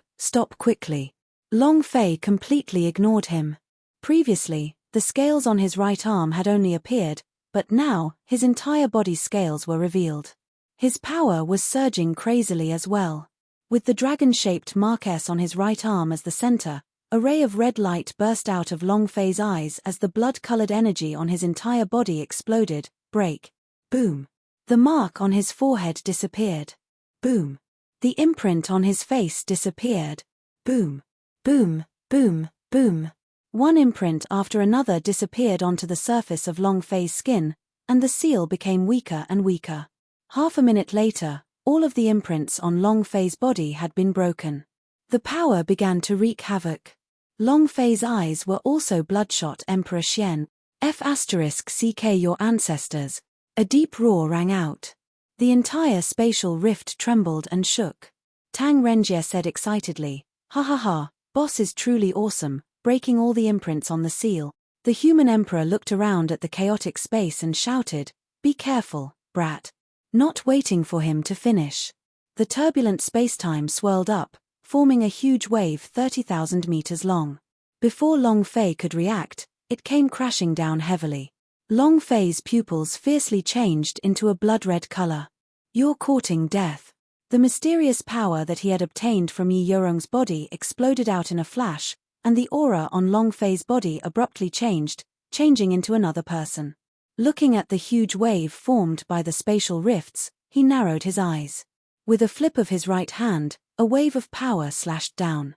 quickly." Long Fei completely ignored him. Previously, the scales on his right arm had only appeared, but now, his entire body's scales were revealed. His power was surging crazily as well. With the dragon-shaped mark S on his right arm as the center, a ray of red light burst out of Long Fei's eyes as the blood-colored energy on his entire body exploded. Break. Boom. The mark on his forehead disappeared. Boom. The imprint on his face disappeared. Boom. Boom, boom, boom. One imprint after another disappeared onto the surface of Long Fei's skin, and the seal became weaker and weaker. Half a minute later, all of the imprints on Long Fei's body had been broken. The power began to wreak havoc. Long Fei's eyes were also bloodshot. Emperor Xian. F***ck your ancestors. A deep roar rang out. The entire spatial rift trembled and shook. Tang Renjie said excitedly, "Ha ha ha, boss is truly awesome, breaking all the imprints on the seal." The human emperor looked around at the chaotic space and shouted, "Be careful, brat." Not waiting for him to finish. The turbulent spacetime swirled up, forming a huge wave 30,000 meters long. Before Long Fei could react, it came crashing down heavily. Long Fei's pupils fiercely changed into a blood-red color. "You're courting death." The mysterious power that he had obtained from Yi Yorong's body exploded out in a flash, and the aura on Long Fei's body abruptly changed, changing into another person. Looking at the huge wave formed by the spatial rifts, he narrowed his eyes. With a flip of his right hand, a wave of power slashed down.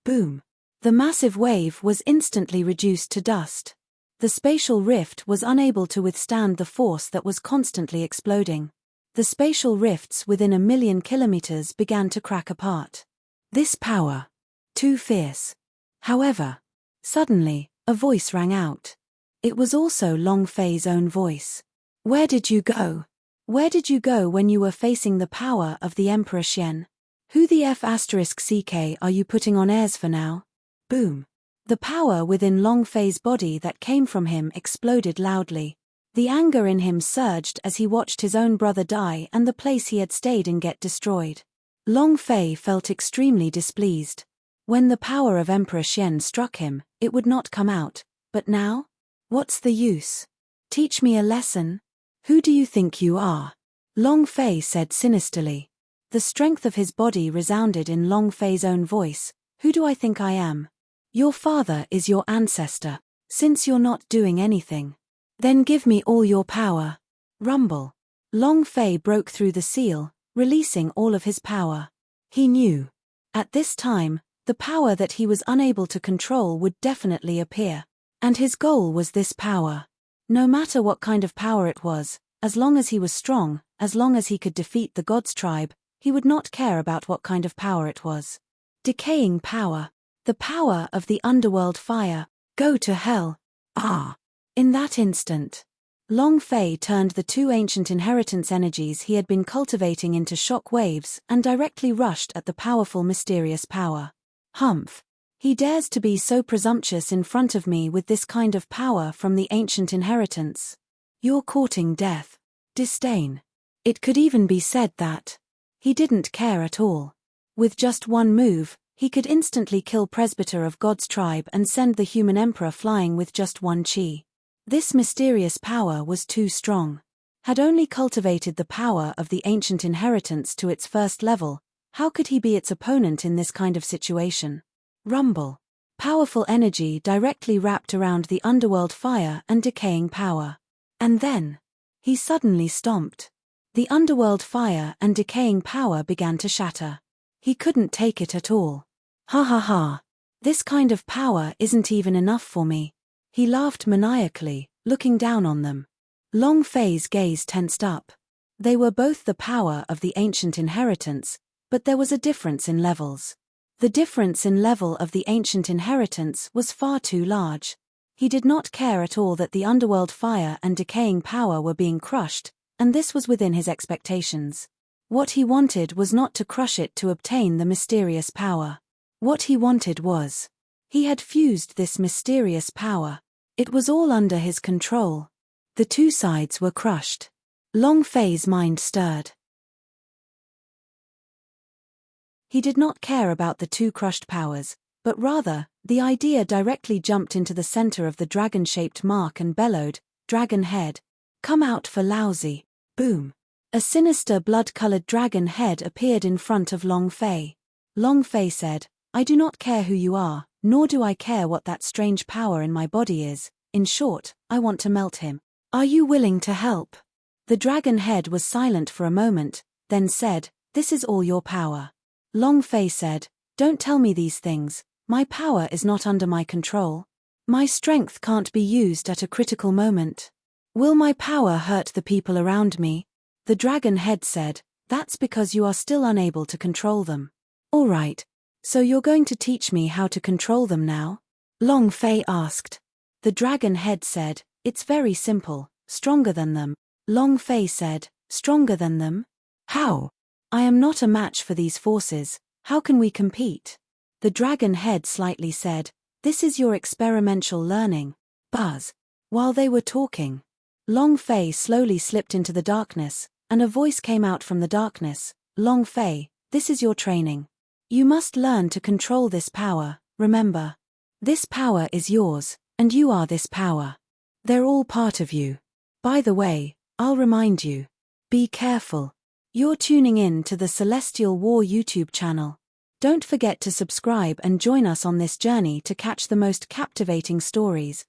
Boom. The massive wave was instantly reduced to dust. The spatial rift was unable to withstand the force that was constantly exploding. The spatial rifts within 1,000,000 kilometers began to crack apart. This power. Too fierce. However, suddenly, a voice rang out. It was also Long Fei's own voice. "Where did you go?" Where did you go when you were facing the power of the Emperor Xian? Who the F***ck are you putting on airs for now? Boom. The power within Long Fei's body that came from him exploded loudly. The anger in him surged as he watched his own brother die and the place he had stayed in get destroyed. Long Fei felt extremely displeased. When the power of Emperor Xian struck him, it would not come out, but now? What's the use? Teach me a lesson? Who do you think you are? Long Fei said sinisterly. The strength of his body resounded in Long Fei's own voice. Who do I think I am? Your father is your ancestor. Since you're not doing anything, then give me all your power. Rumble. Long Fei broke through the seal, releasing all of his power. He knew. At this time, the power that he was unable to control would definitely appear. And his goal was this power. No matter what kind of power it was, as long as he was strong, as long as he could defeat the God's tribe, he would not care about what kind of power it was. Decaying power. The power of the underworld fire. Go to hell. Ah! In that instant, Long Fei turned the two ancient inheritance energies he had been cultivating into shock waves and directly rushed at the powerful mysterious power. Humph! He dares to be so presumptuous in front of me with this kind of power from the ancient inheritance. You're courting death. Disdain. It could even be said that he didn't care at all. With just one move, he could instantly kill Presbyter of God's tribe and send the human emperor flying with just one chi. This mysterious power was too strong. Had only cultivated the power of the ancient inheritance to its first level, how could he be its opponent in this kind of situation? Rumble. Powerful energy directly wrapped around the underworld fire and decaying power. And then, he suddenly stomped. The underworld fire and decaying power began to shatter. He couldn't take it at all. Ha ha ha. This kind of power isn't even enough for me. He laughed maniacally, looking down on them. Long Fei's gaze tensed up. They were both the power of the ancient inheritance, but there was a difference in levels. The difference in level of the ancient inheritance was far too large. He did not care at all that the underworld fire and decaying power were being crushed, and this was within his expectations. What he wanted was not to crush it to obtain the mysterious power. What he wanted was, he had fused this mysterious power. It was all under his control. The two sides were crushed. Long Fei's mind stirred. He did not care about the two crushed powers, but rather, the idea directly jumped into the center of the dragon-shaped mark and bellowed, "Dragon head. Come out for lousy." Boom. A sinister blood-colored dragon head appeared in front of Long Fei. Long Fei said, "I do not care who you are, nor do I care what that strange power in my body is. In short, I want to melt him. Are you willing to help?" The dragon head was silent for a moment, then said, "This is all your power." Long Fei said, "Don't tell me these things. My power is not under my control. My strength can't be used at a critical moment. Will my power hurt the people around me?" The dragon head said, "That's because you are still unable to control them." "All right. So you're going to teach me how to control them now?" Long Fei asked. The dragon head said, "It's very simple. Stronger than them." Long Fei said, "Stronger than them? How? I am not a match for these forces. How can we compete?" The dragon head slightly said, "This is your experimental learning." Buzz. While they were talking, Long Fei slowly slipped into the darkness, and a voice came out from the darkness. "Long Fei, this is your training. You must learn to control this power, remember. This power is yours, and you are this power. They're all part of you. By the way, I'll remind you. Be careful. You're tuning in to the Celestial War YouTube channel. Don't forget to subscribe and join us on this journey to catch the most captivating stories.